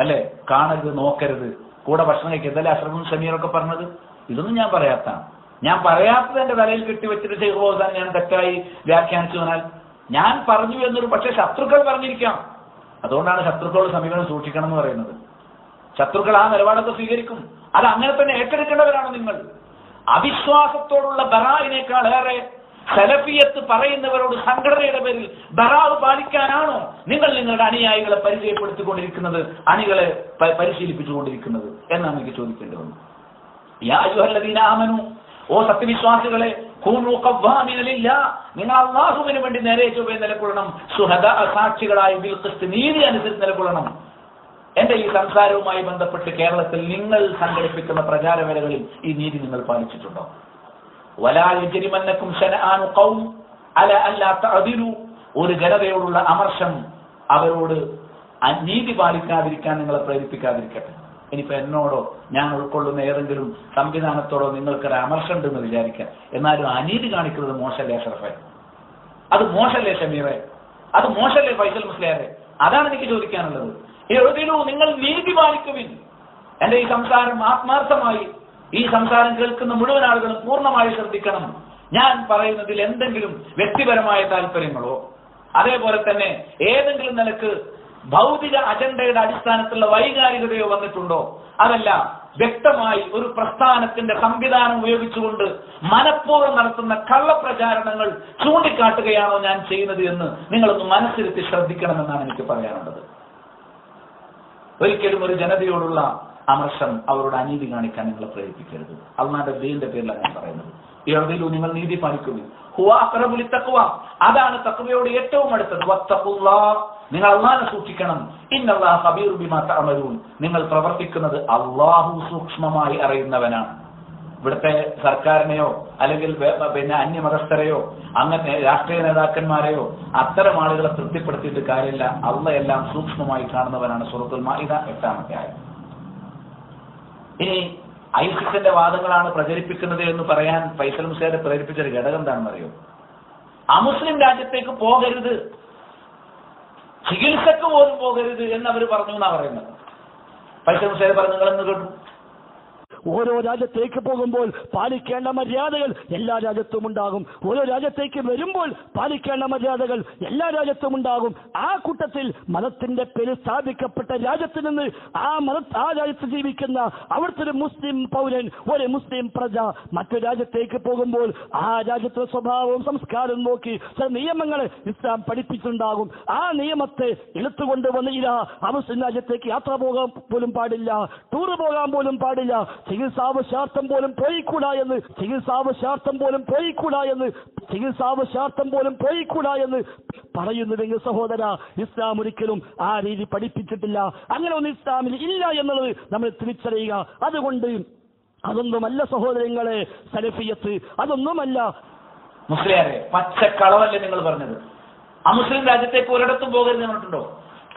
അല്ലെ, കാണരുത്, നോക്കരുത്, കൂടെ ഭക്ഷണം കഴിക്കരുത്, അല്ലെ അഷ്റഫും ഷമീറൊക്കെ പറഞ്ഞത്. ഇതൊന്നും ഞാൻ പറയാത്താണ്. ഞാൻ പറയാത്തത് എന്റെ തലയിൽ കെട്ടിവെച്ചിട്ട് ഷെയ്ഖ് ഫൗസാൻ ഞാൻ തെറ്റായി വ്യാഖ്യാനിച്ചു എന്നാൽ ഞാൻ പറഞ്ഞു എന്നൊരു പക്ഷേ ശത്രുക്കൾ പറഞ്ഞിരിക്കാം. അതുകൊണ്ടാണ് ശത്രുക്കളോട് സമീപനം സൂക്ഷിക്കണം എന്ന് പറയുന്നത്. ശത്രുക്കൾ ആ നിലപാടൊക്കെ സ്വീകരിക്കും. അത് അങ്ങനെ തന്നെ ഏറ്റെടുക്കേണ്ടവരാണ് നിങ്ങൾ. അവിശ്വാസത്തോടുള്ള ബറായിനേക്കാൾ ഏറെ സലഫിയത്ത് പറയുന്നവരോട് സംഘടനയുടെ പേരിൽ ബറാവ് പാലിക്കാനാണോ നിങ്ങൾ നിങ്ങളുടെ അനുയായികളെ പരിചയപ്പെടുത്തിക്കൊണ്ടിരിക്കുന്നത്, അണികളെ പരിശീലിപ്പിച്ചുകൊണ്ടിരിക്കുന്നത് എന്നാണ് എനിക്ക് ചോദിക്കേണ്ടി വന്നത്. യാ അയ്യുഹല്ലദീന ആമനൂ, ഓ സത്യവിശ്വാസികളെ, കൂനൂ ഖവ്വാമീന ലില്ലാഹ്, നിങ്ങൾ അല്ലാഹുവിന് വേണ്ടി നേരെ ചൊവ്വേ നിലകൊള്ളണം, ശുഹദാ, സാക്ഷികളായി, ബിൽ ഖിസ്ത്, നീതി അനുസരിച്ച് നിലകൊള്ളണം. എന്റെ ഈ സംസാരവുമായി ബന്ധപ്പെട്ട് കേരളത്തിൽ നിങ്ങൾ സംഘടിപ്പിക്കുന്ന പ്രചാരവേലകളിൽ ഈ നീതി നിങ്ങൾ പാലിച്ചിട്ടുണ്ടോ? വലാ യജ്രിമന്നകും ശനആനു ഖൗം അലാ അല്ലാ തഅദിലു, ഒരു ജനതയോടുള്ള അമർഷം അവരോട് നീതി പാലിക്കാതിരിക്കാൻ നിങ്ങളെ പ്രേരിപ്പിക്കാതിരിക്കട്ടെ. ഇനിയിപ്പോ എന്നോടോ ഞാൻ ഉൾക്കൊള്ളുന്ന ഏതെങ്കിലും സംവിധാനത്തോടോ നിങ്ങൾക്കൊരു അമർഷം ഉണ്ടെന്ന് വിചാരിക്കാം, എന്നാലും അനീതി കാണിക്കുന്നത് മോശല്ലേ അഷ്റഫേ? അത് മോശല്ലേ ഷമീറെ? അത് മോശല്ലേ ഫൈസൽ മുസ്ലിയാരെ? അതാണ് എനിക്ക് ചോദിക്കാനുള്ളത്. എഴുതിലൂ, നിങ്ങൾ നീതി പാലിക്കുവിൻ. എന്റെ ഈ സംസാരം ആത്മാർത്ഥമായി, ഈ സംസാരം കേൾക്കുന്ന മുഴുവൻ ആളുകളും പൂർണ്ണമായി ശ്രദ്ധിക്കണം. ഞാൻ പറയുന്നതിൽ എന്തെങ്കിലും വ്യക്തിപരമായ താല്പര്യങ്ങളോ അതേപോലെ തന്നെ ഏതെങ്കിലും നിലക്ക് ഭൗതിക അജണ്ടയുടെ അടിസ്ഥാനത്തിലുള്ള വൈകാരികതയോ വന്നിട്ടുണ്ടോ? അതല്ല, വ്യക്തമായി ഒരു പ്രസ്ഥാനത്തിന്റെ സംവിധാനം ഉപയോഗിച്ചുകൊണ്ട് മനഃപൂർവ്വം നടത്തുന്ന കള്ളപ്രചാരണങ്ങൾ ചൂണ്ടിക്കാട്ടുകയാണോ ഞാൻ ചെയ്യുന്നത് എന്ന് നിങ്ങളൊന്ന് മനസ്സിരുത്തി ശ്രദ്ധിക്കണമെന്നാണ് എനിക്ക് പറയാനുള്ളത്. ഒരിക്കലും ഒരു ജനതയോടുള്ള അമർഷം, അവരോട് അനീതി കാണിക്കാൻ നിങ്ങളെ പ്രേരിപ്പിക്കരുത്. അള്ളാഹുവിന്റെ ദീനിന്റെ പേരിലാണ് ഞാൻ പറയുന്നത്. എഴുതിലൂ, നിങ്ങൾ നീതി പാലിക്കുന്നു. ഹുവ അഖ്റബു ലിത്തഖ്വ, അതാണ് തഖ്വയോട് ഏറ്റവും അടുത്തത്. വത്തഖുല്ലാഹ്, നിങ്ങൾ അള്ളാഹനെ സൂക്ഷിക്കണം. ഇന്നല്ലാഹ ഖബീറുൻ ബിമാ തഅമലൂൻ. നിങ്ങൾ പ്രവർത്തിക്കുന്നത് അള്ളാഹു സൂക്ഷ്മമായി അറിയുന്നവനാണ്. ഇവിടുത്തെ സർക്കാരിനെയോ അല്ലെങ്കിൽ പിന്നെ അന്യമതസ്ഥരെയോ അങ്ങനെ രാഷ്ട്രീയ നേതാക്കന്മാരെയോ അത്തരം ആളുകളെ തൃപ്തിപ്പെടുത്തിയിട്ട് കാര്യമില്ല. അള്ളാഹ് എല്ലാം സൂക്ഷ്മമായി കാണുന്നവനാണ്. സൂറത്തുൽ മാഇദ 8-ാമത്തെ ആയത്ത്. ഇനി ഐസിസിന്റെ വാദങ്ങളാണ് പ്രചരിപ്പിക്കുന്നത് എന്ന് പറയാൻ ഫൈസൽ മുസ്ലിയാരെ പ്രേരിപ്പിച്ചൊരു ഘടകം എന്താണെന്ന് അറിയോ? അമുസ്ലിം രാജ്യത്തേക്ക് പോകരുത്, ചികിത്സക്ക് പോലും പോകരുത് എന്നവർ പറഞ്ഞു എന്നാ പറയുന്നത്. ഫൈസൽ മുസ്ലിയാർ പറഞ്ഞു, നിങ്ങളെന്ന് കേട്ടു? ഓരോ രാജ്യത്തേക്ക് പോകുമ്പോൾ പാലിക്കേണ്ട മര്യാദകൾ എല്ലാ രാജ്യത്തും ഉണ്ടാകും. ഓരോ രാജ്യത്തേക്ക് വരുമ്പോൾ പാലിക്കേണ്ട മര്യാദകൾ എല്ലാ രാജ്യത്തും ഉണ്ടാകും. ആ കൂട്ടത്തിൽ മതത്തിന്റെ പേര് സ്ഥാപിക്കപ്പെട്ട രാജ്യത്ത് നിന്ന് ആ രാജ്യത്ത് ജീവിക്കുന്ന അവിടുത്തെ ഒരു മുസ്ലിം പൗരൻ, ഒരു മുസ്ലിം പ്രജ മറ്റൊരു രാജ്യത്തേക്ക് പോകുമ്പോൾ ആ രാജ്യത്തെ സ്വഭാവവും സംസ്കാരവും നോക്കി ചില നിയമങ്ങൾ ഇസ്ലാം പഠിപ്പിച്ചിട്ടുണ്ടാകും. ആ നിയമത്തെ എടുത്തുകൊണ്ടുവന്ന് ആ മുസ്ലിം രാജ്യത്തേക്ക് യാത്ര പോകാൻ പോലും പാടില്ല, ടൂറ് പോകാൻ പോലും പാടില്ല, ചികിത്സാവശ്യാർത്ഥം പോലും പോയിക്കൂടാ എന്ന് പറയുന്നുവെങ്കിൽ സഹോദര, ഇസ്ലാം ഒരിക്കലും ആ രീതി പഠിപ്പിച്ചിട്ടില്ല. അങ്ങനെ ഒന്നും ഇസ്ലാമിൽ ഇല്ല എന്നുള്ളത് നമ്മൾ തിരിച്ചറിയുക. അതുകൊണ്ട് അതൊന്നുമല്ല സഹോദരങ്ങളെ സലഫിയത്ത്, അതൊന്നുമല്ല. മുസ്ലിയാരെ, പച്ചക്കളവല്ലേ നിങ്ങൾ പറഞ്ഞത്? അമുസ്ലിം രാജ്യത്തേക്ക് ഒരിടത്തും പോകരുത് പറഞ്ഞിട്ടുണ്ടോ?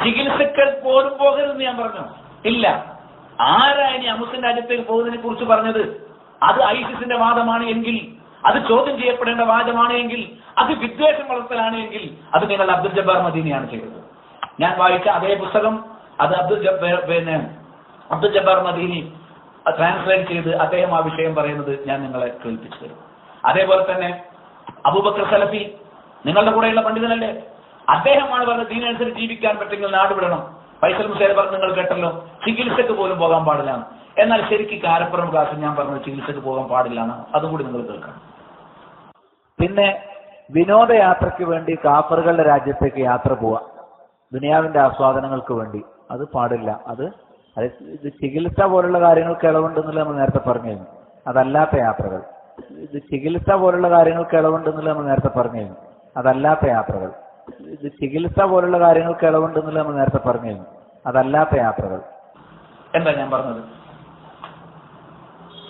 ചികിത്സക്ക് പോലും പോകരുതെന്ന് ഞാൻ പറഞ്ഞു? ഇല്ല. ആരാ ഇനി അമുസ്ലിം രാജ്യത്തേക്ക് പോകുന്നതിനെ കുറിച്ച് പറഞ്ഞത്? അത് ഐസിസിന്റെ വാദമാണ് എങ്കിൽ, അത് ചോദ്യം ചെയ്യപ്പെടേണ്ട വാദമാണ് എങ്കിൽ, അത് വിദ്വേഷം വളർത്തലാണ് എങ്കിൽ, അത് നിങ്ങൾ അബ്ദുൽ ജബ്ബാർ മദീനിയാണ് ചെയ്തത്. ഞാൻ വായിച്ച അതേ പുസ്തകം അത് അബ്ദുൽ ജബ്ബാർ മദീനി ട്രാൻസ്ലേറ്റ് ചെയ്ത് അദ്ദേഹം ആ വിഷയം പറയുന്നത് ഞാൻ നിങ്ങളെ കേൾപ്പിച്ചു തരും. അതേപോലെ തന്നെ അബൂബക്കർ സലഫി നിങ്ങളുടെ കൂടെയുള്ള പണ്ഡിതനല്ലേ, അദ്ദേഹമാണ് പറഞ്ഞത് ദീനനുസരിച്ച് ജീവിക്കാൻ പറ്റുമെങ്കിൽ നാട് വിടണം. ഫൈസൽ മുസ്ലിയാർ പറഞ്ഞു, നിങ്ങൾ കേട്ടല്ലോ, ചികിത്സക്ക് പോലും പോകാൻ പാടില്ല. എന്നാൽ ശരിക്കും കാരപ്പുറം ക്ലാസ്സിൽ ഞാൻ പറഞ്ഞത് ചികിത്സക്ക് പോകാൻ പാടില്ല. അതുകൂടി നിങ്ങൾ കേൾക്കണം. പിന്നെ വിനോദയാത്രയ്ക്ക് വേണ്ടി കാഫറുകളുടെ രാജ്യത്തേക്ക് യാത്ര പോവാ, ദുനിയാവിന്റെ ആസ്വാദനങ്ങൾക്ക് വേണ്ടി, അത് പാടില്ല. ഇത് ചികിത്സ പോലുള്ള കാര്യങ്ങൾക്ക് ഇളവുണ്ടെന്നുള്ള നമ്മൾ നേരത്തെ പറഞ്ഞു കഴിഞ്ഞു. അതല്ലാത്ത യാത്രകൾ എന്താ ഞാൻ പറഞ്ഞത്?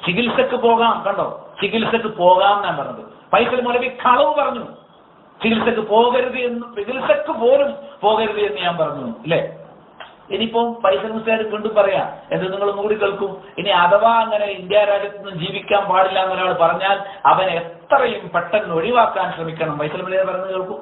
ചികിത്സക്ക് പോകാം, കണ്ടോ, ചികിത്സക്ക് പോകാം ഞാൻ പറഞ്ഞത്. ഫൈസൽ മൗലവി കളവ് പറഞ്ഞു, ചികിത്സക്ക് പോകരുത് എന്ന്, ചികിത്സക്ക് പോലും പോകരുത് എന്ന് ഞാൻ പറഞ്ഞു, അല്ലേ? ഇനിയിപ്പം ഫൈസൽ മുസ്ലിയാർ വീണ്ടും പറയാം, എന്ത് നിങ്ങളൊന്നും കൂടി കേൾക്കും. ഇനി അഥവാ അങ്ങനെ ഇന്ത്യ രാജ്യത്ത് നിന്ന് ജീവിക്കാൻ പാടില്ല എന്നൊരാൾ പറഞ്ഞാൽ അവനെ എത്രയും പെട്ടെന്ന് ഒഴിവാക്കാൻ ശ്രമിക്കണം. ഫൈസൽ മുസ്ലിയാർ പറഞ്ഞു കേൾക്കും.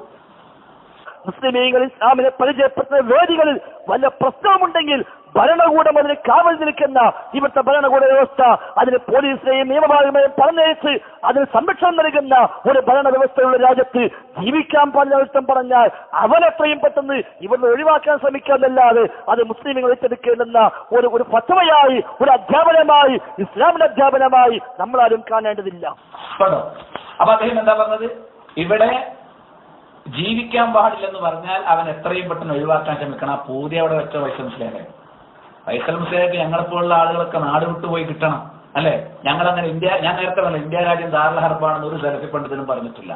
മുസ്ലിമീങ്ങൾ ഇസ്ലാമിനെ പരിചയപ്പെടുത്തുന്ന വേദികളിൽ വല്ല പ്രശ്നമുണ്ടെങ്കിൽ ഭരണകൂടം അതിന് കാവൽ നിൽക്കുന്ന ഇവിടുത്തെ ഭരണകൂട വ്യവസ്ഥ അതിന് പോലീസിനെയും നിയമപാലകരെയും പറഞ്ഞയച്ച് അതിന് സംരക്ഷണം നൽകുന്ന ഒരു ഭരണ വ്യവസ്ഥയുള്ള രാജ്യത്ത് ജീവിക്കാൻ പാടില്ല പറഞ്ഞാൽ അവനെത്രയും പെട്ടെന്ന് ഇവിടുന്ന് ഒഴിവാക്കാൻ ശ്രമിക്കാന്നല്ലാതെ അത് മുസ്ലിമുകൾ ഏറ്റെടുക്കേണ്ടുന്ന ഒരു ഫത്വയായി, ഒരു അധ്യാപനമായി, ഇസ്ലാമിന്റെ അധ്യാപനമായി നമ്മളാരും കാണേണ്ടതില്ല. അപ്പൊ അദ്ദേഹം എന്താ പറഞ്ഞത്? ഇവിടെ ജീവിക്കാൻ പാടില്ലെന്ന് പറഞ്ഞാൽ അവൻ എത്രയും പെട്ടെന്ന് ഒഴിവാക്കാൻ ശ്രമിക്കണം. ആ പൂതി അവിടെ വെച്ച ഫൈസൽ മുസ്ലിയാരെ. ഫൈസൽ മുസ്ലിയാർക്ക് ഞങ്ങളെപ്പോലുള്ള ആളുകളൊക്കെ നാട് വിട്ടുപോയി കിട്ടണം, അല്ലെ? ഞങ്ങളങ്ങനെ ഞാൻ നേരത്തെ പറഞ്ഞു, ഇന്ത്യ രാജ്യം ദാറുൽ ഹർബാണെന്ന് ഒരു സലഫി പണ്ഡിതനും പറഞ്ഞിട്ടില്ല.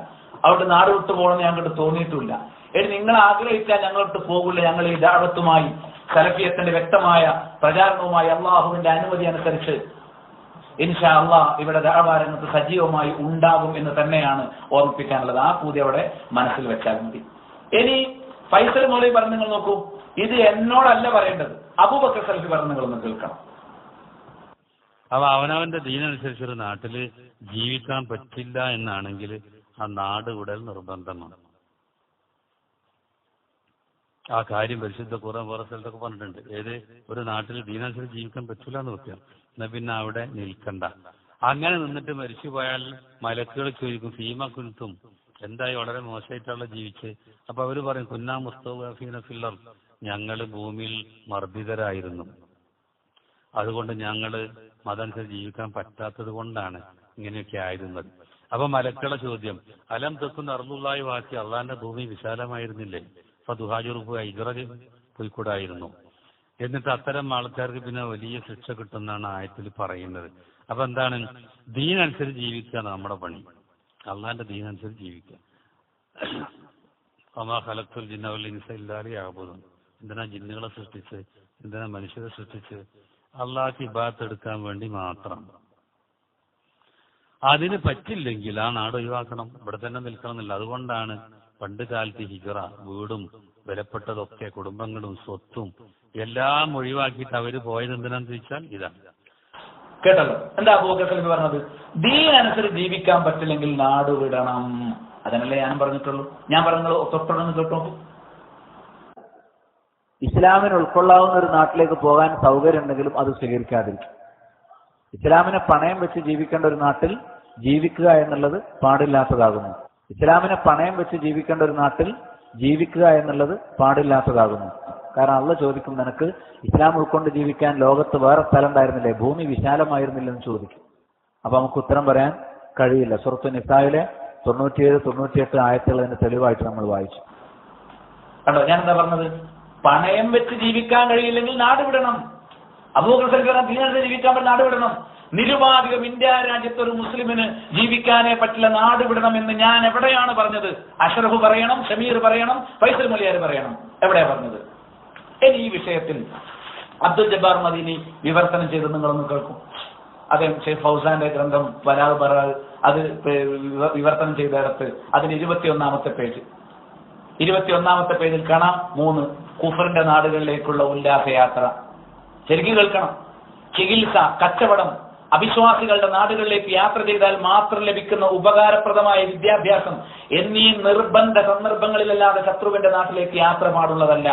അവിടെ നാട് വിട്ടു പോകണമെന്ന് ഞങ്ങൾക്ക് തോന്നിയിട്ടില്ല. ഇനി നിങ്ങൾ ആഗ്രഹിച്ചാൽ ഞങ്ങളോട്ട് പോകില്ല. ഞങ്ങൾ ഈ ദഅവത്തുമായി സലഫിയത്തിന്റെ വ്യക്തമായ പ്രചാരണവുമായി അള്ളാഹുവിന്റെ അനുമതി അനുസരിച്ച് ഇൻഷാ അല്ലാഹ് ഇവിടെ ദഅവ രംഗത്ത് സജീവമായി ഉണ്ടാകും എന്ന് തന്നെയാണ് ഓർമ്മിപ്പിക്കാനുള്ളത്. ആ പൂതി അവിടെ മനസ്സിൽ വെച്ചാൽ മതി. ഇനി ഫൈസൽ മൗലവി പറഞ്ഞു, നിങ്ങൾ നോക്കൂ, ഇത് എന്നോടല്ല പറയേണ്ടത്, അബൂബക്കർ സലഫി പറഞ്ഞു, നിങ്ങളൊന്ന് കേൾക്കണം. അപ്പൊ അവനവന്റെ ദീനനുസരിച്ച് ഒരു നാട്ടില് ജീവിക്കാൻ പറ്റില്ല എന്നാണെങ്കിൽ ആ നാട് വിടൽ നിർബന്ധമാണ്. ആ കാര്യം പരിശുദ്ധ ഖുർആൻ വേറെ സ്ഥലത്തൊക്കെ പറഞ്ഞിട്ടുണ്ട്. ഏത് ഒരു നാട്ടിൽ ദീനനുസരിച്ച് ജീവിക്കാൻ പറ്റില്ല എന്ന് വെക്കാം, എന്നാ പിന്നെ അവിടെ നിൽക്കണ്ട. അങ്ങനെ നിന്നിട്ട് മരിച്ചു പോയാൽ മലക്കുകൾ ചോദിക്കും, ഫീമ കുൽത്തും, എന്തായി വളരെ മോശമായിട്ടുള്ള ജീവിച്ച്. അപ്പൊ അവര് പറയും, കുന്നാ മുസ്തഫീന ഫില്ലർ, ഞങ്ങള് ഭൂമിയിൽ മർദ്ദിതരായിരുന്നു, അതുകൊണ്ട് ഞങ്ങള് മതനുസരിച്ച് ജീവിക്കാൻ പറ്റാത്തത് കൊണ്ടാണ് ഇങ്ങനെയൊക്കെ ആയിരുന്നത്. അപ്പൊ മലക്കളുടെ ചോദ്യം, അലം തെക്കുന്ന അർദുല്ലാഹി വാസി, അള്ളാന്റെ ഭൂമി വിശാലമായിരുന്നില്ലേ? അപ്പൊ ദുഹാജുറുപ്പ് ഹിജ്റ പോയിക്കൂടായിരുന്നു. എന്നിട്ട് അത്തരം ആൾക്കാർക്ക് പിന്നെ വലിയ ശിക്ഷ കിട്ടുന്നതാണ് ആയത്തിൽ പറയുന്നത്. അപ്പൊ എന്താണ്? ദീനനുസരിച്ച് ജീവിക്കുകയാണ് നമ്മുടെ പണി, അള്ളാന്റെ ദീനനുസരിച്ച് ജീവിക്കുക. വമാ ഖലഖ്തുൽ ജിന്ന വൽ ഇൻസ ഇല്ലാ ലിയഅ്ബുദൂൻ. എന്തിനാ ജിന്നുകളെ സൃഷ്ടിച്ച്, എന്തിനാ മനുഷ്യരെ സൃഷ്ടിച്ച്? അള്ളാഹ്ക്ക് ഇബാദത്ത് എടുക്കാൻ വേണ്ടി മാത്രം. അതിന് പറ്റില്ലെങ്കിൽ ആ നാട് ഒഴിവാക്കണം, ഇവിടെ തന്നെ നിൽക്കണം എന്നില്ല. അതുകൊണ്ടാണ് പണ്ട് കാലത്ത് ഹിജ്റ, വീടും വിലപ്പെട്ടതൊക്കെ കുടുംബങ്ങളും സ്വത്തും എല്ലാം ഒഴിവാക്കിയിട്ട് അവര് പോയത് എന്തിനാന്ന് ചോദിച്ചാൽ ഇതാണ്. കേട്ടല്ലോ എന്താ അബൂബക്കർ പറഞ്ഞത്? ദീൻ അനുസരിച്ച് ജീവിക്കാൻ പറ്റില്ലെങ്കിൽ നാട് വിടണം. അതിനല്ലേ ഞാൻ പറഞ്ഞിട്ടുള്ളൂ. ഞാൻ പറഞ്ഞത് തൊട്ടൊന്ന് കേട്ടോ. ഇസ്ലാമിന് ഉൾക്കൊള്ളാവുന്ന ഒരു നാട്ടിലേക്ക് പോകാൻ സൗകര്യം ഉണ്ടെങ്കിലും അത് സ്വീകരിക്കാതിരിക്കും. ഇസ്ലാമിനെ പണയം വെച്ച് ജീവിക്കേണ്ട ഒരു നാട്ടിൽ ജീവിക്കുക എന്നുള്ളത് പാടില്ലാത്തതാകുന്നു. ഇസ്ലാമിനെ പണയം വെച്ച് ജീവിക്കേണ്ട ഒരു നാട്ടിൽ ജീവിക്കുക എന്നുള്ളത് പാടില്ലാത്തതാകുന്നു. കാരണം അള്ളാഹ് ചോദിക്കും, നിനക്ക് ഇസ്ലാം ഉൾക്കൊണ്ട് ജീവിക്കാൻ ലോകത്ത് വേറെ സ്ഥലം ഉണ്ടായിരുന്നില്ലേ, ഭൂമി വിശാലമായിരുന്നില്ലെന്ന് ചോദിക്കും. അപ്പൊ നമുക്ക് ഉത്തരം പറയാൻ കഴിയില്ല. സൂറത്തുൻ നിസായിലെ 97-98 ആയത്തുകൾ അതിന് തെളിവായിട്ട് നമ്മൾ വായിച്ചു. കണ്ടോ ഞാൻ എന്താ പറഞ്ഞത്? പണയം വെച്ച് ജീവിക്കാൻ കഴിയില്ലെങ്കിൽ നാട് വിടണം. അബൂബക്കർ ദീനനുസരിച്ച് ജീവിക്കാൻ പറ്റുന്ന നാട് വിടണം. നിരുപാധികം ഇന്ത്യ രാജ്യത്ത് ഒരു മുസ്ലിമിന് ജീവിക്കാനേ പറ്റില്ല, നാട് വിടണം എന്ന് ഞാൻ എവിടെയാണ് പറഞ്ഞത്? അഷ്റഫ് പറയണം, ഷമീർ പറയണം, ഫൈസൽ മുലിയാർ പറയണം. എവിടെയാ പറഞ്ഞത്? ഇനി ഈ വിഷയത്തിൽ അബ്ദുൽ ജബ്ബാർ മദീനി വിവർത്തനം ചെയ്ത് നിങ്ങളൊന്ന് കേൾക്കും. അദ്ദേഹം ഷെയ്ഖ് ഫൗസാന്റെ ഗ്രന്ഥം വലാൽ ബറാൽ അത് വിവർത്തനം ചെയ്തിടത്ത് അതിന് 21-ാമത്തെ പേജ്, 21-ാമത്തെ പേജിൽ കാണാം 3 കുഫറിന്റെ നാടുകളിലേക്കുള്ള ഉല്ലാസയാത്ര. ശരിക്കും കേൾക്കണം. ചികിത്സ, കച്ചവടം, അവിശ്വാസികളുടെ നാടുകളിലേക്ക് യാത്ര ചെയ്താൽ മാത്രം ലഭിക്കുന്ന ഉപകാരപ്രദമായ വിദ്യാഭ്യാസം എന്നീ നിർബന്ധ സന്ദർഭങ്ങളിലല്ലാതെ ശത്രുവിന്റെ നാട്ടിലേക്ക് യാത്ര പാടുള്ളതല്ല.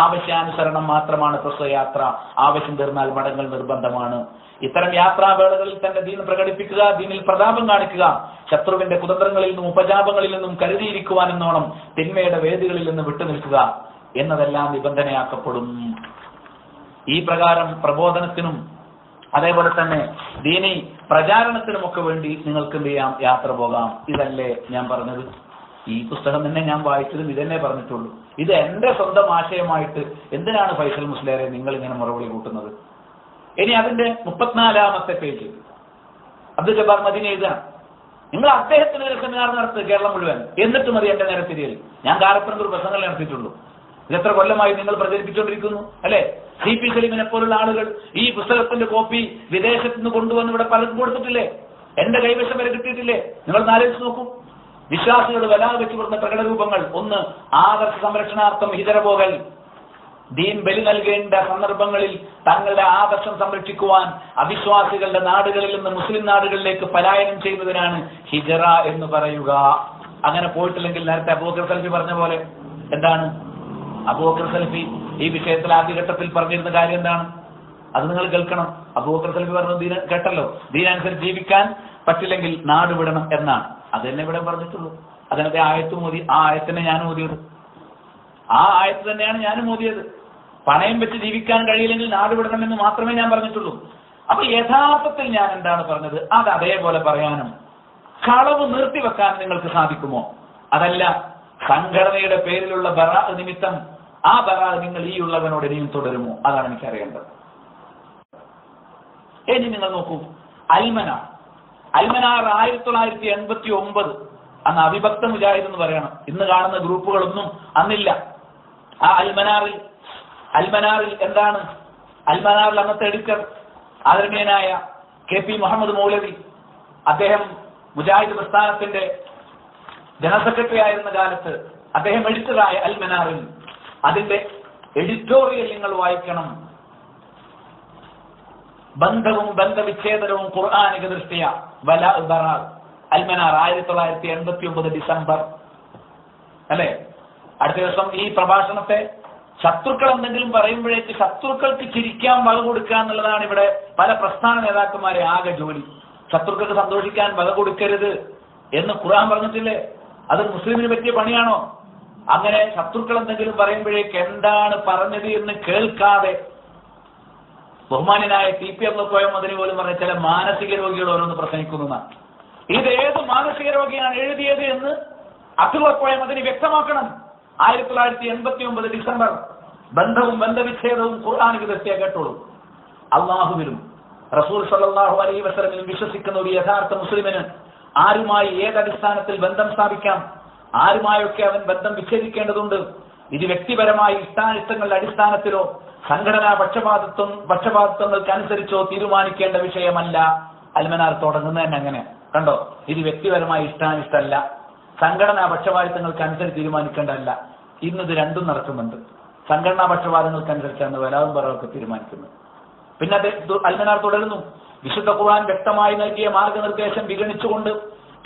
ആവശ്യാനുസരണം മാത്രമാണ് പ്രസവയാത്ര. ആവശ്യം തീർന്നാൽ മടങ്ങൽ നിർബന്ധമാണ്. ഇത്തരം യാത്രാവേളകളിൽ തന്റെ ദീൻ പ്രകടിപ്പിക്കുക, ദീനിൽ പ്രതാപം കാണിക്കുക, ശത്രുവിന്റെ കുതന്ത്രങ്ങളിൽ നിന്നും ഉപജാപങ്ങളിൽ നിന്നും കരുതിയിരിക്കുവാനെന്നോണം തിന്മയുടെ വേദികളിൽ നിന്ന് വിട്ടുനിൽക്കുക എന്നതെല്ലാം നിബന്ധനയാക്കപ്പെടും. ഈ പ്രകാരം പ്രബോധനത്തിനും അതേപോലെ തന്നെ ദീനി പ്രചാരണത്തിനുമൊക്കെ വേണ്ടി നിങ്ങൾക്ക് എന്ത് ചെയ്യാം? യാത്ര പോകാം. ഇതല്ലേ ഞാൻ പറഞ്ഞത്? ഈ പുസ്തകം തന്നെ ഞാൻ വായിച്ചതും ഇതന്നെ പറഞ്ഞിട്ടുള്ളൂ. ഇത് എന്റെ സ്വന്തം ആശയമായിട്ട് എന്തിനാണ് ഫൈസൽ മുസ്ലിയാരെ നിങ്ങൾ ഇങ്ങനെ മറുപടി കൂട്ടുന്നത്? ഇനി അതിന്റെ 34-ാമത്തെ പേജ് അബ്ദുൽ ജബ്ബാർ മദീനി എഴുതാണ്, നിങ്ങൾ അദ്ദേഹത്തിന് ഒരു സെമിനാർ നടത്തുക കേരളം മുഴുവൻ, എന്നിട്ട് മതി എന്റെ നേരെ തിരിയൽ. ഞാൻ കാരപ്പനന്തൂർ പ്രസംഗങ്ങൾ നടത്തിയിട്ടുള്ളൂ. ഇതെത്ര കൊല്ലമായി നിങ്ങൾ പ്രചരിപ്പിച്ചുകൊണ്ടിരിക്കുന്നു അല്ലെ? CP സലീമിനെ പോലുള്ള ആളുകൾ ഈ പുസ്തകത്തിന്റെ കോപ്പി വിദേശത്ത് നിന്ന് കൊണ്ടുവന്ന് ഇവിടെ പലർക്കും കൊടുത്തിട്ടില്ലേ? എന്റെ കൈവശം വരെ കിട്ടിയിട്ടില്ലേ? നിങ്ങൾ ആലോചിച്ച് നോക്കൂ. വിശ്വാസികൾ വലാ വെച്ചു കൊടുക്കുന്ന പ്രകടരൂപങ്ങൾ: 1, ആദർശ സംരക്ഷണാർത്ഥം ഹിജറ പോകൽ. ദീൻ ബലി നൽകേണ്ട സന്ദർഭങ്ങളിൽ തങ്ങളുടെ ആദർശം സംരക്ഷിക്കുവാൻ അവിശ്വാസികളുടെ നാടുകളിൽ നിന്ന് മുസ്ലിം നാടുകളിലേക്ക് പലായനം ചെയ്യുന്നതിനാണ് ഹിജറ എന്ന് പറയുക. അങ്ങനെ പോയിട്ടില്ലെങ്കിൽ നേരത്തെ അബൂബക്കർ സലഫി പറഞ്ഞ പോലെ എന്താണ്? അബൂബക്കർ സലഫി ഈ വിഷയത്തിൽ ആദ്യഘട്ടത്തിൽ പറഞ്ഞിരുന്ന കാര്യം എന്താണ്? അത് നിങ്ങൾ കേൾക്കണം. അബൂബക്കർ സലഫി പറഞ്ഞത് ദീൻ കേട്ടല്ലോ, ദീനനുസരിച്ച് ജീവിക്കാൻ പറ്റില്ലെങ്കിൽ നാട് വിടണം എന്നാണ്. അത് തന്നെ ഇവിടെ പറഞ്ഞിട്ടുള്ളൂ. അതിനകത്തെ ആയത്തും ഓതി. ആ ആയത്തിനെ ഞാൻ ഓതിയത്, ആ ആയത്ത് തന്നെയാണ് ഞാനും ഓതിയത്. പണയം വെച്ച് ജീവിക്കാൻ കഴിയില്ലെങ്കിൽ നാട് വിടണമെന്ന് മാത്രമേ ഞാൻ പറഞ്ഞിട്ടുള്ളൂ. അപ്പൊ യഥാർത്ഥത്തിൽ ഞാൻ എന്താണ് പറഞ്ഞത് അത് അതേപോലെ പറയാനും കളവ് നിർത്തിവെക്കാൻ നിങ്ങൾക്ക് സാധിക്കുമോ? അതല്ല, സംഘടനയുടെ പേരിലുള്ള ബറാ നിമിത്തം ആ ബറാ നിങ്ങൾ ഈ ഉള്ളവനോട് ഇനിയും തുടരുമോ? അതാണ് എനിക്കറിയേണ്ടത്. ഇനി നിങ്ങൾ നോക്കൂ, അൽമനാർ 1989 അന്ന് അവിഭക്ത മുജാഹിദ് എന്ന് പറയണം. ഇന്ന് കാണുന്ന ഗ്രൂപ്പുകളൊന്നും അന്നില്ല. ആ അൽമനാറിൽ എന്താണ്? അൽമനാറിൽ അന്നത്തെ എഡിറ്റർ ആദരണീയനായ KP മുഹമ്മദ് മൗലവി, അദ്ദേഹം മുജാഹിദ് പ്രസ്ഥാനത്തിന്റെ ജനറൽ സെക്രട്ടറി ആയിരുന്ന കാലത്ത് അദ്ദേഹം എഡിറ്ററായ അൽമനാറിൽ അതിന്റെ എഡിറ്റോറിയൽ നിങ്ങൾ വായിക്കണം. ബന്ധവും ബന്ധവിച്ഛേദനവും ഖുർആനിക ദൃഷ്ടിയ വലാ ബറാ. അൽമനാർ 1989 ഡിസംബർ അല്ലെ? അടുത്ത ദിവസം ഈ പ്രഭാഷണത്തെ ശത്രുക്കൾ എന്തെങ്കിലും പറയുമ്പോഴേക്ക് ശത്രുക്കൾക്ക് ചിരിക്കാൻ വക കൊടുക്കുക എന്നുള്ളതാണ് ഇവിടെ പല പ്രസ്ഥാന നേതാക്കന്മാരെ ആകെ ജോലി. ശത്രുക്കൾക്ക് സന്തോഷിക്കാൻ വക കൊടുക്കരുത് എന്ന് ഖുർആൻ പറഞ്ഞിട്ടില്ലേ? അത് മുസ്ലിമിന് പറ്റിയ പണിയാണോ? അങ്ങനെ ശത്രുക്കൾ എന്തെങ്കിലും പറയുമ്പോഴേക്ക് എന്താണ് പറഞ്ഞത് എന്ന് കേൾക്കാതെ ബഹുമാനായ TP മുഹമ്മദ് പോലും പറഞ്ഞ ചില മാനസിക രോഗികൾ ഓരോന്ന് പ്രസംഗിക്കുന്നതാണ്. ഇത് ഏത് മാനസിക രോഗിയാണ് എഴുതിയത് എന്ന് അബ്ദുൽ വ്യക്തമാക്കണം. 1989 ഡിസംബർ. ബന്ധവും ബന്ധവിച്ഛേദവും ഖുർആനിക ദൃഷ്ടിയ കേട്ടോളൂ. അള്ളാഹുവിലും റസൂൽ സല്ലല്ലാഹു അലൈഹി വസല്ലമിലും വിശ്വസിക്കുന്ന ഒരു യഥാർത്ഥ മുസ്ലിമിന് ആരുമായി ഏതടിസ്ഥാനത്തിൽ ബന്ധം സ്ഥാപിക്കാം, ആരുമായൊക്കെ അവൻ ബന്ധം വിച്ഛേദിക്കേണ്ടതുണ്ട്. ഇത് വ്യക്തിപരമായ ഇഷ്ടാനിഷ്ടങ്ങളുടെ അടിസ്ഥാനത്തിലോ സംഘടനാ പക്ഷപാതിത്വങ്ങൾക്കനുസരിച്ചോ തീരുമാനിക്കേണ്ട വിഷയമല്ല. അൽമനാർ തുടങ്ങുന്നത് തന്നെ അങ്ങനെ കണ്ടോ. ഇത് വ്യക്തിപരമായ ഇഷ്ടാനിഷ്ടമല്ല, സംഘടനാ പക്ഷപാതിത്വങ്ങൾക്കനുസരിച്ച് തീരുമാനിക്കേണ്ടതല്ല. ഇന്നിത് രണ്ടും നടക്കുന്നുണ്ട്. സംഘടനാ പക്ഷപാതങ്ങൾക്കനുസരിച്ചാണ് വലാവും പറവൊക്കെ തീരുമാനിക്കുന്നത്. പിന്നെ അൽമനാർ തുടരുന്നു, വിശുദ്ധ ഖുർആൻ വ്യക്തമായി നൽകിയ മാർഗനിർദ്ദേശം വിഗണിച്ചുകൊണ്ട്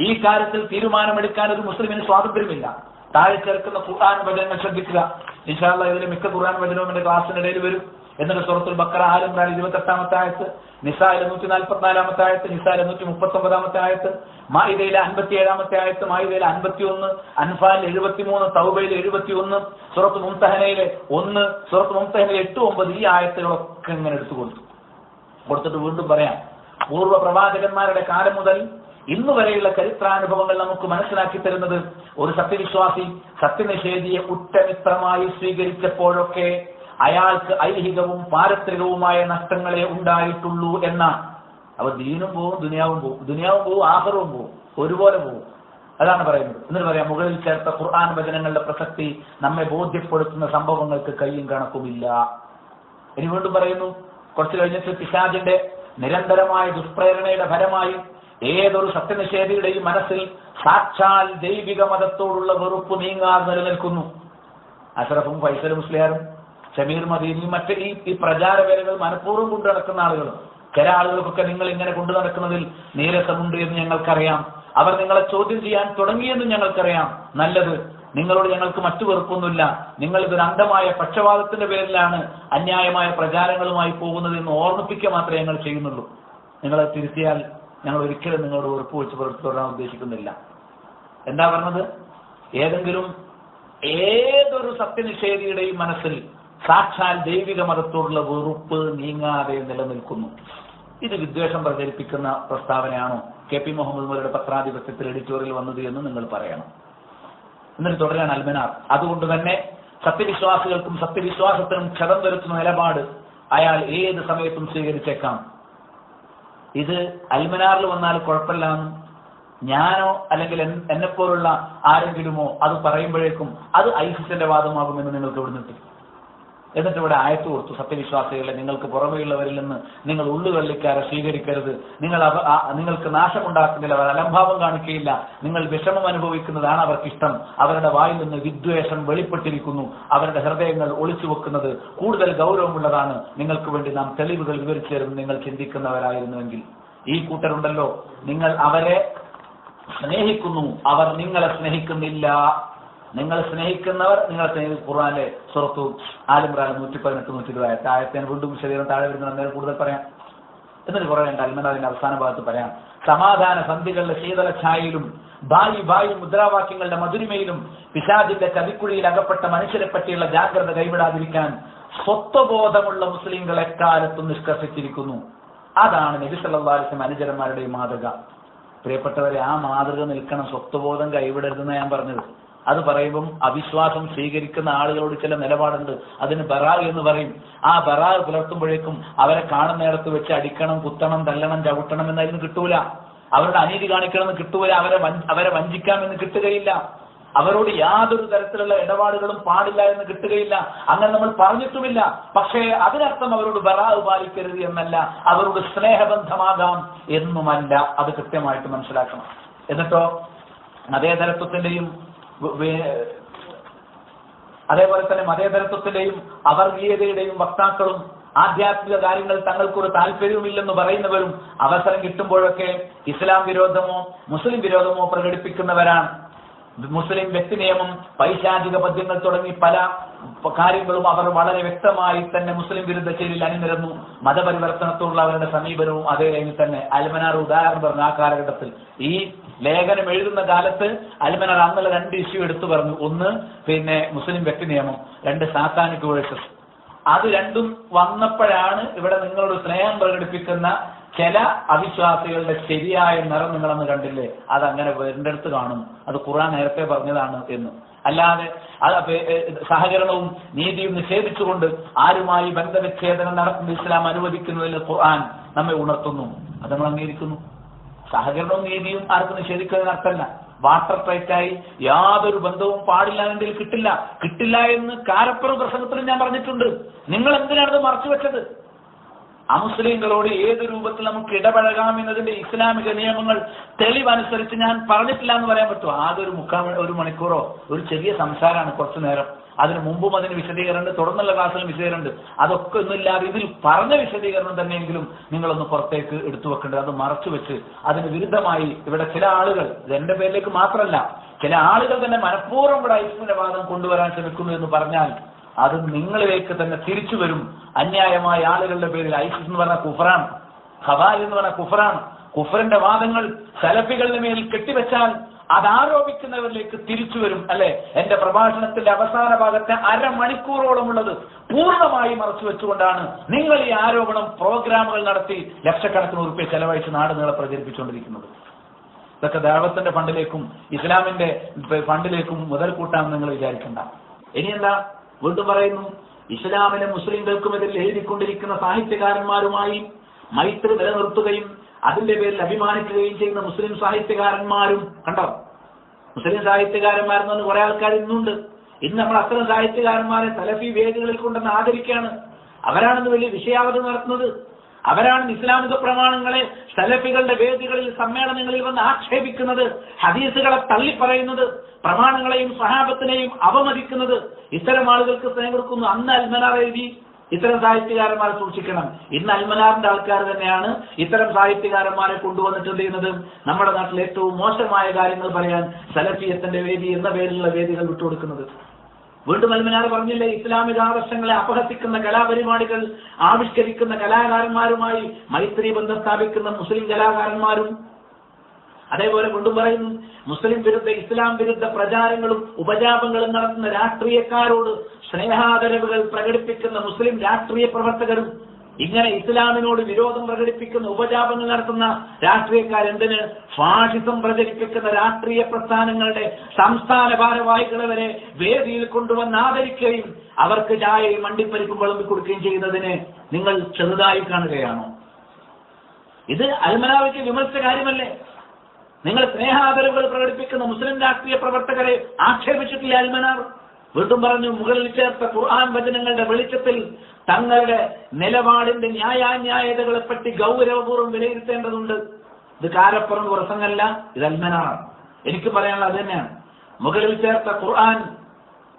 ഈ കാര്യത്തിൽ തീരുമാനമെടുക്കാൻ ഒരു മുസ്ലിമിന് സ്വാതന്ത്ര്യമില്ല. താഴെ ചേർക്കുന്ന ഖുർആൻ വചനങ്ങൾ ശ്രദ്ധിക്കുക. ഇൻഷാ അല്ലാഹ് ഇതിലെ മിക്ക ഖുർആൻ വചനവും എന്റെ ക്ലാസ്സിനിടയിൽ വരും. എന്നിട്ട് സൂറത്തുൽ ബഖറ, ആൽ ഇംറാൻ 28-ാമത്തെ ആയത്ത്, നിസായിലെ 144-ാമത്തെ ആയത്ത്, നിസായിലെ 139-ാമത്തെ ആയത്ത്, മാഇദയിലെ 57-ാമത്തെ ആയത്ത്, മാഇദയിലെ 51, അൻഫാലിൽ 73, തൗബയിൽ 71, സൂറത്ത് മുംതഹനയിലെ 1, സൂറത്ത് മുംതഹനയിലെ 8-9 ഈ ആയത്തുകളൊക്കെ ഇങ്ങനെ എടുത്തു കൊടുത്തിട്ട് വീണ്ടും പറയാം, പൂർവ്വ പ്രവാചകന്മാരുടെ കാലം മുതൽ ഇന്നു വരെയുള്ള ചരിത്രാനുഭവങ്ങൾ നമുക്ക് മനസ്സിലാക്കി തരുന്നത് ഒരു സത്യവിശ്വാസി സത്യനിഷേധിയെ ഉറ്റമിത്രമായി സ്വീകരിച്ചപ്പോഴൊക്കെ അയാൾക്ക് ഐഹികവും പാരത്രികവുമായ നഷ്ടങ്ങളെ ഉണ്ടായിട്ടുള്ളൂ എന്നാണ്. അവ ദീനും പോവും, ദുനിയാവും പോവും, ആഖിറവും പോവും, ഒരുപോലെ പോവും. അതാണ് പറയുന്നത്. എന്നിട്ട് പറയാം, മുകളിൽ ചേർത്ത ഖുർആൻ വചനങ്ങളുടെ പ്രസക്തി നമ്മെ ബോധ്യപ്പെടുത്തുന്ന സംഭവങ്ങൾക്ക് കയ്യും കണക്കുമില്ല. ഇനി വീണ്ടും പറയുന്നു, കുറച്ചു കഴിഞ്ഞിട്ട് പിശാചിന്റെ നിരന്തരമായ ദുഷ്പ്രേരണയുടെ ഫലമായി ഏതൊരു സത്യനിഷേധിയുടെയും മനസ്സിൽ സാക്ഷാൽ ദൈവിക മതത്തോടുള്ള വെറുപ്പ് നീങ്ങാതെ നിലനിൽക്കുന്നു. അഷ്റഫും ഫൈസൽ മുസ്ലിയാരും ഷമീർ മദീനിയും മറ്റ് ഈ പ്രചാരവേലകൾ മനഃപൂർവ്വം കൊണ്ടു നടക്കുന്ന ആളുകളും, ചില ആളുകൾക്കൊക്കെ നിങ്ങൾ ഇങ്ങനെ കൊണ്ടു നടക്കുന്നതിൽ നീരസമുണ്ട് എന്ന് ഞങ്ങൾക്കറിയാം. അവർ നിങ്ങളെ ചോദ്യം ചെയ്യാൻ തുടങ്ങിയെന്ന് ഞങ്ങൾക്കറിയാം. നല്ലത്, നിങ്ങളോട് ഞങ്ങൾക്ക് മറ്റു വെറുപ്പൊന്നുമില്ല. നിങ്ങൾ ഇതൊരു അന്ധമായ പക്ഷപാതത്തിന്റെ പേരിലാണ് അന്യായമായ പ്രചാരങ്ങളുമായി പോകുന്നത് എന്ന് ഓർമ്മിപ്പിക്കുക മാത്രമേ ഞങ്ങൾ ചെയ്യുന്നുള്ളൂ. നിങ്ങളെ തിരുത്തിയാൽ ഞങ്ങൾ ഒരിക്കലും നിങ്ങളോട് വെറുപ്പ് വെച്ച് പുറത്തുവിടാൻ ഉദ്ദേശിക്കുന്നില്ല. എന്താ പറഞ്ഞത്? ഏതൊരു സത്യനിഷേധിയുടെയും മനസ്സിൽ സാക്ഷാൽ ദൈവിക മതത്തോടുള്ള വെറുപ്പ് നീങ്ങാതെ നിലനിൽക്കുന്നു. ഇത് വിദ്വേഷം പ്രചരിപ്പിക്കുന്ന പ്രസ്താവനയാണോ KP മുഹമ്മദ് മൗലവിയുടെ പത്രാധിപത്യത്തിൽ എഡിറ്റോറിയൽ വന്നത് എന്ന് നിങ്ങൾ പറയണം. എന്നിട്ട് തുടരാൻ അൽമനാർ. അതുകൊണ്ട് തന്നെ സത്യവിശ്വാസികൾക്കും സത്യവിശ്വാസത്തിനും ക്ഷതം വരുത്തുന്ന നിലപാട് അയാൾ ഏത് സമയത്തും സ്വീകരിച്ചേക്കാം. ഇത് അൽമനാറിൽ വന്നാൽ കുഴപ്പമില്ലാന്ന് ഞാനോ അല്ലെങ്കിൽ എന്നെപ്പോലുള്ള ആരെങ്കിലുമോ അത് പറയുമ്പോഴേക്കും അത് ഐസിസിന്റെ വാദമാകുമെന്ന് നിങ്ങൾക്ക് ഇവിടുന്ന്. എന്നിട്ട് ഇവിടെ ആയത്ത് കൊടുത്തു, സത്യവിശ്വാസികളെ, നിങ്ങൾക്ക് പുറമെയുള്ളവരിൽ നിന്ന് നിങ്ങൾ ഉള്ളുകള്ളിക്കാരെ സ്വീകരിക്കരുത്, നിങ്ങൾക്ക് നാശമുണ്ടാക്കുന്നില്ല, അവർ അലംഭാവം കാണിക്കുകയില്ല, നിങ്ങൾ വിഷമം അനുഭവിക്കുന്നതാണ് അവർക്കിഷ്ടം, അവരുടെ വായിൽ നിന്ന് വിദ്വേഷം വെളിപ്പെട്ടിരിക്കുന്നു, അവരുടെ ഹൃദയങ്ങൾ ഒളിച്ചു വെക്കുന്നത് കൂടുതൽ ഗൗരവമുള്ളതാണ്, നിങ്ങൾക്ക് വേണ്ടി നാം തെളിവുകൾ വിവരിച്ചു തരുന്നു നിങ്ങൾ ചിന്തിക്കുന്നവരായിരുന്നുവെങ്കിൽ. ഈ കൂട്ടരുണ്ടല്ലോ, നിങ്ങൾ അവരെ സ്നേഹിക്കുന്നു, അവർ നിങ്ങളെ സ്നേഹിക്കുന്നില്ല. നിങ്ങൾ സ്നേഹിക്കുന്നവർ നിങ്ങളെ സ്നേഹിക്കും. ഖുർആനിലെ സൂറത്തു ആൽ ഇംറാൻ 118-120 ആയത്തെ വീണ്ടും ശരീരം താഴെ വരുന്ന നേരം കൂടുതൽ പറയാം. എന്നിട്ട് പറയേണ്ട അൽമനാറിന്റെ അവസാന ഭാഗത്ത് പറയാം, സമാധാന സന്ധികളുടെ ശീതള ഛായയിലും ബായി മുദ്രാവാക്യങ്ങളുടെ മധുരിമയിലും പിശാചിന്റെ ചതിക്കുഴിയിൽ അകപ്പെട്ട മനുഷ്യരെ പറ്റിയുള്ള ജാഗ്രത കൈവിടാതിരിക്കാൻ സ്വത്വബോധമുള്ള മുസ്ലിങ്ങൾ എക്കാലത്തും നിഷ്കർഷിച്ചിരിക്കുന്നു. അതാണ് നബി സല്ലല്ലാഹു അലൈഹി വസല്ലം അനുചരന്മാരുടെ മാതൃക. പ്രിയപ്പെട്ടവരെ, ആ മാതൃക നിൽക്കണം. സ്വത്വബോധം കൈവിടരുതെന്ന് ഞാൻ പറഞ്ഞത്. അത് പറയുമ്പം അവിശ്വാസം സ്വീകരിക്കുന്ന ആളുകളോട് ചില നിലപാടുണ്ട്, അതിന് ബറാ എന്ന് പറയും. ആ ബറാ പുലർത്തുമ്പോഴേക്കും അവരെ കാണുന്നിടത്ത് വെച്ച് അടിക്കണം, കുത്തണം, തല്ലണം, ചവിട്ടണം എന്നതിന് കിട്ടൂല. അവരുടെ അനീതി കാണിക്കണമെന്ന് കിട്ടൂല. അവരെ വഞ്ചിക്കാമെന്ന് കിട്ടുകയില്ല. അവരോട് യാതൊരു തരത്തിലുള്ള ഇടപാടുകളും പാടില്ല എന്ന് കിട്ടുകയില്ല. അങ്ങനെ നമ്മൾ പറഞ്ഞിട്ടുമില്ല. പക്ഷേ അതിനർത്ഥം അവരോട് ബറാ പാലിക്കരുത് എന്നല്ല, അവരോട് സ്നേഹബന്ധമാകാം എന്നുമല്ല. അത് കൃത്യമായിട്ട് മനസ്സിലാക്കണം. എന്നിട്ടോ മതേതരത്വത്തിന്റെയും അതേപോലെ തന്നെ മതേതരത്വത്തിന്റെയും അവർഗീയതയുടെയും വക്താക്കളും ആധ്യാത്മിക കാര്യങ്ങൾ തങ്ങൾക്കൊരു താല്പര്യവുമില്ലെന്ന് പറയുന്നവരും അവസരം കിട്ടുമ്പോഴൊക്കെ ഇസ്ലാം വിരോധമോ മുസ്ലിം വിരോധമോ പ്രകടിപ്പിക്കുന്നവരാണ്. മുസ്ലിം വ്യക്തി നിയമം, പൈശാചിക പദ്യങ്ങൾ തുടങ്ങി പല കാര്യങ്ങളും അവർ വളരെ വ്യക്തമായി തന്നെ മുസ്ലിം വിരുദ്ധ ചേരിയിൽ അണിനിരന്നു. മതപരിവർത്തനത്തോടുള്ള അവരുടെ സമീപനവും അതേ കഴിഞ്ഞ് തന്നെ. അൽമനാർ ഉദാഹരണം പറഞ്ഞു. ആ കാലഘട്ടത്തിൽ ഈ ലേഖനം എഴുതുന്ന കാലത്ത് അൽമനാർ അന്നുള്ള 2 ഇഷ്യൂ എടുത്തു പറഞ്ഞു. ഒന്ന് മുസ്ലിം വ്യക്തി നിയമം, 2 സാത്താനിക് വേഴ്സസ്. അത് രണ്ടും വന്നപ്പോഴാണ് ഇവിടെ നിങ്ങളോട് സ്നേഹം പ്രകടിപ്പിക്കുന്ന ചില അവിശ്വാസികളുടെ ശരിയായ നിറം നിങ്ങളന്ന് കണ്ടില്ലേ, അതങ്ങനെ വേണ്ടടുത്ത് കാണും. അത് ഖുർആൻ നേരത്തെ പറഞ്ഞതാണ് എന്ന്. അല്ലാതെ സഹകരണവും നീതിയും നിഷേധിച്ചുകൊണ്ട് ആരുമായി ബന്ധവിച്ഛേദനം നടത്തുന്ന ഇസ്ലാം അനുവദിക്കുന്നതിൽ ഖുർആൻ നമ്മെ ഉണർത്തുന്നു. അത് നമ്മൾ അംഗീകരിക്കുന്നു. സഹകരണവും നീതിയും ആർക്കും നിഷേധിക്കുന്നതിന് അർത്ഥമല്ല. വാട്ടർ ടൈറ്റായി യാതൊരു ബന്ധവും പാടില്ല എങ്കിൽ കിട്ടില്ല എന്ന് കാരപ്പുറം പ്രസംഗത്തിൽ ഞാൻ പറഞ്ഞിട്ടുണ്ട്. നിങ്ങൾ എന്തിനാണത് മറച്ചു വെച്ചത്? അമുസ്ലിങ്ങളോട് ഏത് രൂപത്തിൽ നമുക്ക് ഇടപഴകാം എന്നതിന്റെ ഇസ്ലാമിക നിയമങ്ങൾ തെളിവനുസരിച്ച് ഞാൻ പറഞ്ഞിട്ടില്ല എന്ന് പറയാൻ പറ്റുമോ? ആകെ ഒരു മണിക്കൂറോ ഒരു ചെറിയ സംസാരമാണ്, കുറച്ചു നേരം. അതിന് മുമ്പും അതിന് വിശദീകരണമുണ്ട്, തുടർന്നുള്ള ക്ലാസ്സിലും വിശദീകരണമുണ്ട്. അതൊക്കെ ഒന്നുമില്ലാതെ ഇതിൽ പറഞ്ഞ വിശദീകരണം തന്നെയെങ്കിലും നിങ്ങളൊന്ന് പുറത്തേക്ക് എടുത്തു വെക്കേണ്ടത്. അത് മറച്ചു വെച്ച് അതിന് വിരുദ്ധമായി ഇവിടെ ചില ആളുകൾ, എന്റെ പേരിലേക്ക് മാത്രമല്ല, ചില ആളുകൾ തന്നെ മനഃപൂർവ്വം ഇവിടെ ഐസ്മിന്റെ വാദം കൊണ്ടുവരാൻ ശ്രമിക്കുന്നു എന്ന് പറഞ്ഞാൽ അത് നിങ്ങളിലേക്ക് തന്നെ തിരിച്ചു വരും. അന്യായമായ ആളുകളുടെ പേരിൽ ഐസിസ് എന്ന് പറഞ്ഞ കുഫറാണ്, ഖവാൽ എന്ന് പറഞ്ഞ കുഫറാണ്. കുഫറിന്റെ വാദങ്ങൾ സലഫികളുടെ മേൽ കെട്ടിവെച്ചാൽ അത് ആരോപിക്കുന്നവരിലേക്ക് തിരിച്ചു വരും. അല്ലെ, എന്റെ പ്രഭാഷണത്തിന്റെ അവസാന ഭാഗത്തെ അരമണിക്കൂറോളമുള്ളത് പൂർണ്ണമായി മറച്ചു വെച്ചുകൊണ്ടാണ് നിങ്ങൾ ഈ ആരോപണം പ്രോഗ്രാമുകൾ നടത്തി ലക്ഷക്കണക്കിന് ഉറുപ്പിക ചെലവഴിച്ച് നാട് നീളെ പ്രചരിപ്പിച്ചുകൊണ്ടിരിക്കുന്നത്. ഇതൊക്കെ ദഅവത്തിന്റെ ഫണ്ടിലേക്കും ഇസ്ലാമിന്റെ ഫണ്ടിലേക്കും മുതൽ കൂട്ടാമെന്ന് നിങ്ങൾ വിചാരിക്കണ്ട. ഇനിയെന്താ, വീണ്ടും പറയുന്നു, ഇസ്ലാമിലെ മുസ്ലിംകൾക്കുമെതിരെ എഴുതിക്കൊണ്ടിരിക്കുന്ന സാഹിത്യകാരന്മാരുമായി മൈത്രി നിലനിർത്തുകയും അതിന്റെ പേരിൽ അഭിമാനിക്കുകയും ചെയ്യുന്ന മുസ്ലിം സാഹിത്യകാരന്മാരും കണ്ടോ. മുസ്ലിം സാഹിത്യകാരന്മാരെന്ന് പറഞ്ഞ കുറെ ആൾക്കാർ ഇന്നുണ്ട്. ഇന്ന് നമ്മൾ അത്തരം സാഹിത്യകാരന്മാരെ സലഫി വേദികളിൽ കൊണ്ടെന്ന് ആദരിക്കുകയാണ്. അവരാണെന്ന് വലിയ വിഷയാവതരണം നടത്തുന്നത്. അവരാണ് ഇസ്ലാമിക പ്രമാണങ്ങളെ സലഫികളുടെ വേദികളിൽ സമ്മേളനങ്ങളിൽ വന്ന് ആക്ഷേപിക്കുന്നത്, ഹദീസുകളെ തള്ളിപ്പറയുന്നത്, പ്രമാണങ്ങളെയും സഹാബത്തിനെയും അവമതിക്കുന്നത്. ഇത്തരം ആളുകൾക്ക് സ്നേഹം കൊടുക്കുന്നു. അന്ന് അൽമനാർ എഴുതി ഇത്തരം സാഹിത്യകാരന്മാരെ സൂക്ഷിക്കണം. ഇന്ന് അൽമനാറിന്റെ ആൾക്കാർ തന്നെയാണ് ഇത്തരം സാഹിത്യകാരന്മാരെ കൊണ്ടുവന്നിട്ട് എന്ത് ചെയ്യുന്നത്, നമ്മുടെ നാട്ടിൽ ഏറ്റവും മോശമായ കാര്യങ്ങൾ പറയാൻ സലഫിയത്തിന്റെ വേദി എന്ന പേരിലുള്ള വേദികൾ വിട്ടുകൊടുക്കുന്നത്. വീണ്ടും അൽമനാർ പറഞ്ഞില്ലേ, ഇസ്ലാമിക ആദർശങ്ങളെ അപഹസിക്കുന്ന കലാപരിപാടികൾ ആവിഷ്കരിക്കുന്ന കലാകാരന്മാരുമായി മൈത്രി ബന്ധം സ്ഥാപിക്കുന്ന മുസ്ലിം കലാകാരന്മാരും. അതേപോലെ വീണ്ടും പറയുന്നു, മുസ്ലിം വിരുദ്ധ ഇസ്ലാം വിരുദ്ധ പ്രചാരങ്ങളും ഉപജാപങ്ങളും നടത്തുന്ന രാഷ്ട്രീയക്കാരോട് സ്നേഹാദരവുകൾ പ്രകടിപ്പിക്കുന്ന മുസ്ലിം രാഷ്ട്രീയ പ്രവർത്തകരും. ഇങ്ങനെ ഇസ്ലാമിനോട് വിരോധം പ്രകടിപ്പിക്കുന്ന ഉപജാപങ്ങൾ നടത്തുന്ന രാഷ്ട്രീയക്കാരെന്തിന് ഫാഷിസം പ്രചരിപ്പിക്കുന്ന രാഷ്ട്രീയ പ്രസ്ഥാനങ്ങളുടെ സംസ്ഥാന ഭാരവാഹികളെ വരെ വേദിയിൽ കൊണ്ടുവന്ന് ആദരിക്കുകയും അവർക്ക് ചായയും മണ്ടിപ്പരിപ്പും വിളമ്പി കൊടുക്കുകയും ചെയ്യുന്നതിനെ നിങ്ങൾ ചെറുതായി കാണുകയാണോ? ഇത് അൽമനാവിക്ക് വിമർശിച്ച കാര്യമല്ലേ? നിങ്ങൾ സ്നേഹാദരവുകൾ പ്രകടിപ്പിക്കുന്ന മുസ്ലിം രാഷ്ട്രീയ പ്രവർത്തകരെ ആക്ഷേപിച്ചിട്ടില്ല അൽമനാർ. വീണ്ടും പറഞ്ഞു, മുകളിൽ ചേർത്ത ഖുർആൻ വചനങ്ങളുടെ വെളിച്ചത്തിൽ തങ്ങളുടെ നിലപാടിന്റെ ന്യായാന്യായതകളെപ്പറ്റി ഗൗരവപൂർവ്വം വിലയിരുത്തേണ്ടതുണ്ട്. ഇത് കാരപ്പുറം പ്രസംഗമല്ല, ഇത് അൽമനാറാണ്. എനിക്ക് പറയാനുള്ളത് അത് തന്നെയാണ്. മുകളിൽ ചേർത്ത ഖുർആൻ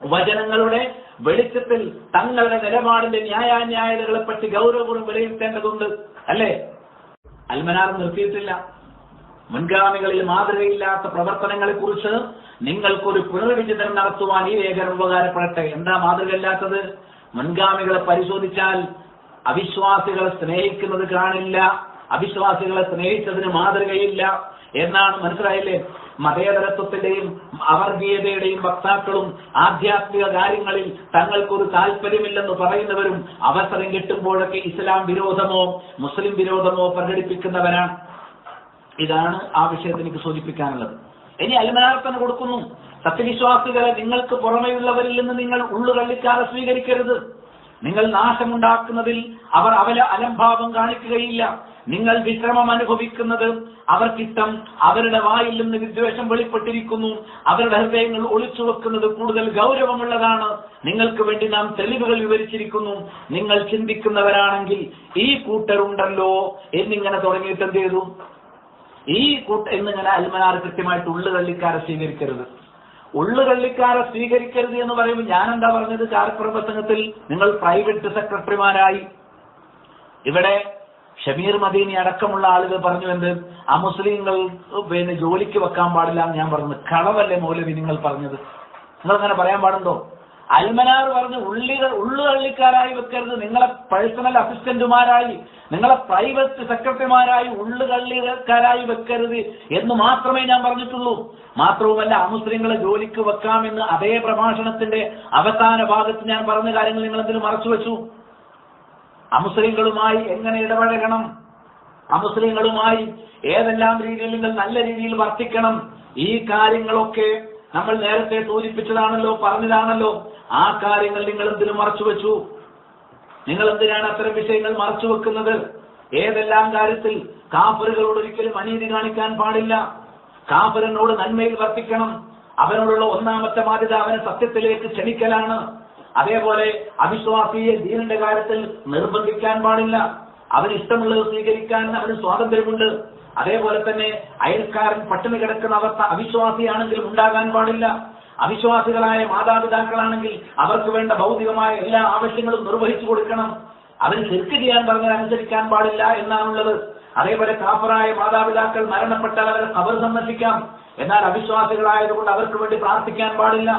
വചനങ്ങളുടെ വെളിച്ചത്തിൽ തങ്ങളുടെ നിലപാടിന്റെ ന്യായാന്യായതകളെപ്പറ്റി ഗൗരവപൂർവ്വം വിലയിരുത്തേണ്ടതുണ്ട്. അല്ലേ? അൽമനാർ നിർത്തിയിട്ടില്ല. മുൻഗാമികളിൽ മാതൃകയില്ലാത്ത പ്രവർത്തനങ്ങളെ കുറിച്ച് നിങ്ങൾക്കൊരു പുനർവിചിന്തനം നടത്തുവാൻ ഈ ലേഖനം ഉപകാരപ്പെടട്ടെ. എന്താ മാതൃകയില്ലാത്തത്? മുൻഗാമികളെ പരിശോധിച്ചാൽ അവിശ്വാസികളെ സ്നേഹിക്കുന്നത് കാണില്ല, അവിശ്വാസികളെ സ്നേഹിച്ചതിന് മാതൃകയില്ല എന്നാണ്. മനസ്സിലായില്ലേ? മതേതരത്വത്തിന്റെയും അവർഗീയതയുടെയും വക്താക്കളും ആധ്യാത്മിക കാര്യങ്ങളിൽ തങ്ങൾക്കൊരു താല്പര്യമില്ലെന്ന് പറയുന്നവരും അവസരം കിട്ടുമ്പോഴൊക്കെ ഇസ്ലാം വിരോധമോ മുസ്ലിം വിരോധമോ പ്രകടിപ്പിക്കുന്നവരാണ്. ഇതാണ് ആ വിഷയത്തിൽ എനിക്ക് സൂചിപ്പിക്കാനുള്ളത്. ഇനി അൽമനാർ തന്നെ കൊടുക്കുന്നു, സത്യവിശ്വാസികളെ നിങ്ങൾക്ക് പുറമെയുള്ളവരിൽ നിന്ന് നിങ്ങൾ ഉള്ളുകള്ളിക്കാതെ സ്വീകരിക്കരുത്. നിങ്ങൾ നാശമുണ്ടാക്കുന്നതിൽ അവർ അലംഭാവം കാണിക്കുകയില്ല. നിങ്ങൾ വിശ്രമം അനുഭവിക്കുന്നത് അവർക്കിഷ്ടം. അവരുടെ വായിൽ നിന്ന് വിദ്വേഷം വെളിപ്പെട്ടിരിക്കുന്നു. അവരുടെ ഹൃദയങ്ങൾ ഒളിച്ചു വെക്കുന്നത് കൂടുതൽ ഗൗരവമുള്ളതാണ്. നിങ്ങൾക്ക് വേണ്ടി നാം തെളിവുകൾ വിവരിച്ചിരിക്കുന്നു. നിങ്ങൾ ചിന്തിക്കുന്നവരാണെങ്കിൽ ഈ കൂട്ടരുണ്ടല്ലോ എന്നിങ്ങനെ തുടങ്ങിയിട്ട് എന്ത് ചെയ്തു? ഈ എന്നിങ്ങനെ അൽമനാർ കൃത്യമായിട്ട് ഉള്ളുകള്ളിക്കാരെ സ്വീകരിക്കരുത്. ഉള്ളുകള്ളിക്കാരെ സ്വീകരിക്കരുത് എന്ന് പറയുമ്പോൾ ഞാൻ എന്താ പറഞ്ഞത്? ചാരപ്രസംഗത്തിൽ നിങ്ങൾ പ്രൈവറ്റ് സെക്രട്ടറിമാരായി, ഇവിടെ ഷമീർ മദീനി അടക്കമുള്ള ആളുകൾ പറഞ്ഞു എന്ത്, അമുസ്ലിങ്ങൾ ജോലിക്ക് വെക്കാൻ പാടില്ല എന്ന് ഞാൻ പറഞ്ഞത്. കളവല്ലേ മൗലവി നിങ്ങൾ പറഞ്ഞത്? നിങ്ങൾ അങ്ങനെ പറയാൻ പാടുണ്ടോ? അൽമനാർ പറഞ്ഞു ഉള്ളുകള്ളിക്കാരായി വെക്കരുത്, നിങ്ങളെ പേഴ്സണൽ അസിസ്റ്റന്റുമാരായി, നിങ്ങളെ പ്രൈവറ്റ് സെക്രട്ടറിമാരായി ഉള്ളുകള്ളിക്കാരായി വെക്കരുത് എന്ന് മാത്രമേ ഞാൻ പറഞ്ഞിട്ടുള്ളൂ. മാത്രവുമല്ല, അമുസ്ലിങ്ങളെ ജോലിക്ക് വെക്കാമെന്ന് അതേ പ്രഭാഷണത്തിന്റെ അവസാന ഭാഗത്ത് ഞാൻ പറഞ്ഞ കാര്യങ്ങൾ നിങ്ങൾ എന്തിനു മറച്ചു വെച്ചു? അമുസ്ലിങ്ങളുമായി എങ്ങനെ ഇടപഴകണം, അമുസ്ലിങ്ങളുമായി ഏതെല്ലാം രീതിയിൽ നിങ്ങൾ നല്ല രീതിയിൽ വർത്തിക്കണം, ഈ കാര്യങ്ങളൊക്കെ നമ്മൾ നേരത്തെ സൂചിപ്പിച്ചതാണല്ലോ, പറഞ്ഞതാണല്ലോ. ആ കാര്യങ്ങൾ നിങ്ങൾ എന്തിനു മറച്ചു വെച്ചു? നിങ്ങൾ എന്തിനാണ് അത്തരം വിഷയങ്ങൾ മറച്ചു വെക്കുന്നത്? ഏതെല്ലാം കാര്യത്തിൽ കാഫിറുകളോട് ഒരിക്കലും അനീതി കാണിക്കാൻ പാടില്ല, കാഫിറിനോട് നന്മയിൽ വർത്തിക്കണം. അവനോടുള്ള ഒന്നാമത്തെ ബാധ്യത അവനെ സത്യത്തിലേക്ക് ക്ഷണിക്കലാണ്. അതേപോലെ അവിശ്വാസിയെ ദീനിന്റെ കാര്യത്തിൽ നിർബന്ധിക്കാൻ പാടില്ല. അവന് ഇഷ്ടമുള്ളത് സ്വീകരിക്കാൻ അവന് സ്വാതന്ത്ര്യമുണ്ട്. അതേപോലെ തന്നെ അയൽക്കാരൻ പട്ടിണി കിടക്കുന്ന അവസ്ഥ അവിശ്വാസിയാണെങ്കിലും ഉണ്ടാകാൻ പാടില്ല. അവിശ്വാസികളായ മാതാപിതാക്കളാണെങ്കിൽ അവർക്ക് വേണ്ട ഭൗതികമായ എല്ലാ ആവശ്യങ്ങളും നിർവഹിച്ചു കൊടുക്കണം. അവന് ശിർക്ക് ചെയ്യാൻ പറഞ്ഞാൽ അനുസരിക്കാൻ പാടില്ല എന്നാണുള്ളത്. അതേപോലെ കാഫറായ മാതാപിതാക്കൾ മരണപ്പെട്ടാൽ അവരെ ഖബർ സന്ദർശിക്കാം, എന്നാൽ അവിശ്വാസികളായതുകൊണ്ട് അവർക്ക് വേണ്ടി പ്രാർത്ഥിക്കാൻ പാടില്ല.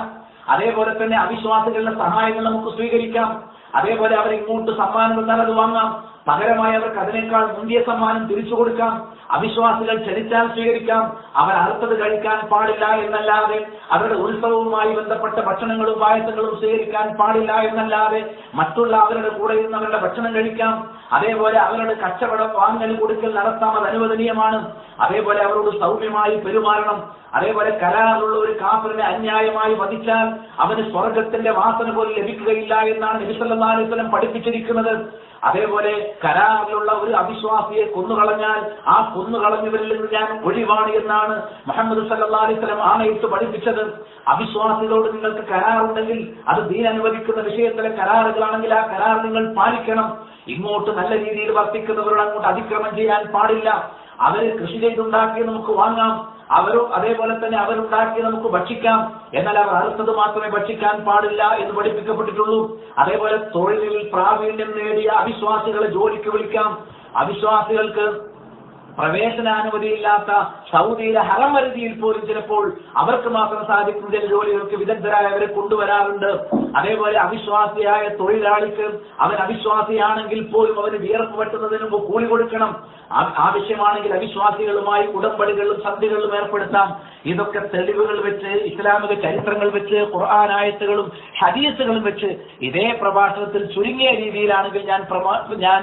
അതേപോലെ തന്നെ അവിശ്വാസികളുടെ സഹായങ്ങൾ നമുക്ക് സ്വീകരിക്കാം. അതേപോലെ അവർ ഇങ്ങോട്ട് സമ്മാനം തന്നാൽ അത് വാങ്ങാം, പകരമായി അവർക്ക് അതിനേക്കാൾ മുന്തിയ സമ്മാനം തിരിച്ചു കൊടുക്കാം. അവിശ്വാസികൾ ക്ഷണിച്ചാൽ സ്വീകരിക്കാം, അവർ അറുത്തത് കഴിക്കാൻ പാടില്ല എന്നല്ലാതെ, അവരുടെ ഉത്സവവുമായി ബന്ധപ്പെട്ട ഭക്ഷണങ്ങളും പായസങ്ങളും സ്വീകരിക്കാൻ പാടില്ല എന്നല്ലാതെ മറ്റുള്ള അവരുടെ കൂടെ നിന്ന് അവരുടെ ഭക്ഷണം കഴിക്കാം. അതേപോലെ അവരുടെ കച്ചവടം വാങ്ങൽ കൊടുക്കൽ നടത്താം, അത് അനുവദനീയമാണ്. അതേപോലെ അവരോട് സൗമ്യമായി പെരുമാറണം. അതേപോലെ കരാറിലുള്ള ഒരു കാഫിറിനെ അന്യായമായി വധിച്ചാൽ അവന് സ്വർഗത്തിന്റെ വാസന പോലും ലഭിക്കുകയില്ല എന്നാണ് നബി സല്ലല്ലാഹു അലൈഹി വസല്ലം പഠിപ്പിച്ചിരിക്കുന്നത്. അതേപോലെ കരാറിലുള്ള ഒരു അവിശ്വാസിയെ കൊന്നുകളഞ്ഞാൽ ആ കൊന്നുകളഞ്ഞവരിൽ നിന്ന് ഞാൻ ഒഴിവാണ് എന്നാണ് മുഹമ്മദ് സല്ലല്ലാഹു അലൈഹി വസല്ലം ആണയിട്ട് പഠിപ്പിച്ചത്. അവിശ്വാസികളോട് നിങ്ങൾക്ക് കരാറുണ്ടെങ്കിൽ അത് ദീൻ അനുവദിക്കുന്ന വിഷയത്തിലെ കരാറുകളാണെങ്കിൽ ആ കരാർ നിങ്ങൾ പാലിക്കണം. ഇങ്ങോട്ട് നല്ല രീതിയിൽ വർത്തിക്കുന്നവരോട് അങ്ങോട്ട് അതിക്രമം ചെയ്യാൻ പാടില്ല. അവര് കൃഷി ചെയ്തുണ്ടാക്കി നമുക്ക് വാങ്ങാം, അതേപോലെ തന്നെ അവരുണ്ടാക്കി നമുക്ക് ഭക്ഷിക്കാം, എന്നാൽ അവർ അറുത്തത് മാത്രമേ ഭക്ഷിക്കാൻ പാടില്ല എന്ന് പഠിപ്പിക്കപ്പെട്ടിട്ടുള്ളൂ. അതേപോലെ തൊഴിലിൽ പ്രാവീണ്യം നേടിയ അവിശ്വാസികളെ ജോലിക്ക് വിളിക്കാം. അവിശ്വാസികൾക്ക് പ്രവേശനാനുമതിയില്ലാത്ത സൗദിയിലെ ഹറം പരിധിയിൽ പോലും ചിലപ്പോൾ അവർക്ക് മാത്രം സാധിക്കുന്ന ചില ജോലികൾക്ക് വിദഗ്ധരായവരെ കൊണ്ടുവരാറുണ്ട്. അതേപോലെ അവിശ്വാസിയായ തൊഴിലാളിക്ക് അവൻ അവിശ്വാസിയാണെങ്കിൽ പോലും അവന് വിയർപ്പ് വെട്ടുന്നതിന് മുമ്പ് കൂലി കൊടുക്കണം. ആവശ്യമാണെങ്കിൽ അവിശ്വാസികളുമായി ഉടമ്പടികളും സന്ധികളും ഏർപ്പെടുത്താം. ഇതൊക്കെ തെളിവുകൾ വെച്ച്, ഇസ്ലാമിക ചരിത്രങ്ങൾ വെച്ച്, ഖുർആൻ ആയത്തുകളും ഹദീസുകളും വെച്ച് ഇതേ പ്രഭാഷണത്തിൽ ചുരുങ്ങിയ രീതിയിലാണെങ്കിൽ ഞാൻ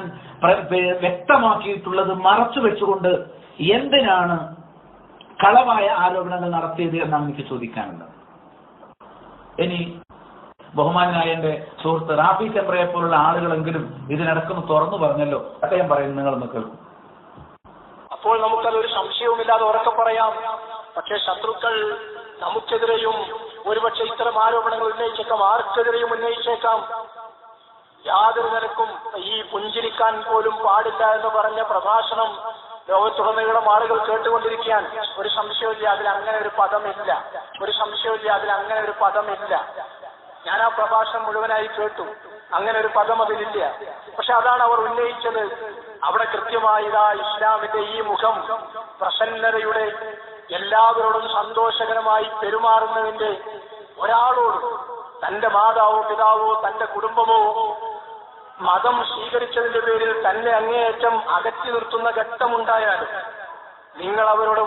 വ്യക്തമാക്കിയിട്ടുള്ളത് മറച്ചു വെച്ചുകൊണ്ട് എന്തിനാണ് കളവായ ആരോപണങ്ങൾ നടത്തിയത് എന്നാണ് എനിക്ക് ചോദിക്കാനുള്ളത്. ഇനി ബഹുമാനായ എന്റെ സുഹൃത്ത് റാഫി ചെമ്പ്രയെ പോലുള്ള ആളുകളെങ്കിലും ഇതിനടക്കൊന്ന് തുറന്നു പറഞ്ഞല്ലോ, അദ്ദേഹം പറയുന്നത് നിങ്ങളൊന്ന് കേൾക്കും. അപ്പോൾ നമുക്കതൊരു സംശയവുമില്ലാതെ ഉറക്കെ പറയാം. പക്ഷേ ശത്രുക്കൾ നമുക്കെതിരെയും ഒരുപക്ഷെ ഇത്തരം ആരോപണങ്ങൾ ഉന്നയിച്ചേക്കാം, ആർക്കെതിരെയും ഉന്നയിച്ചേക്കാം. യാതൊരു നിലക്കും ഈ പുഞ്ചിരിക്കാൻ പോലും പാടില്ല എന്ന് പറഞ്ഞ പ്രഭാഷണം ലോകത്തുടനീളം ആളുകൾ കേട്ടുകൊണ്ടിരിക്കാൻ ഒരു സംശയമില്ല, അതിൽ അങ്ങനെ ഒരു പദമില്ല. ഒരു സംശയമില്ല, അതിൽ അങ്ങനെ ഒരു പദമില്ല. ഞാൻ ആ പ്രഭാഷണം മുഴുവനായി കേട്ടു, അങ്ങനെ ഒരു പദം അതിലില്ല. പക്ഷെ അതാണ് അവർ ഉന്നയിച്ചത്. അവിടെ കൃത്യമായി ഇതാ ഇസ്ലാമിന്റെ ഈ മുഖം പ്രസന്നതയുടെ, എല്ലാവരോടും സന്തോഷകരമായി പെരുമാറുന്നതിന്റെ, ഒരാളോട് തന്റെ മാതാവോ പിതാവോ തന്റെ കുടുംബമോ മതം സ്വീകരിച്ചതിന്റെ പേരിൽ തന്നെ അങ്ങേയറ്റം അകറ്റി നിർത്തുന്ന ഘട്ടമുണ്ടായാൽ നിങ്ങൾ അവരോട്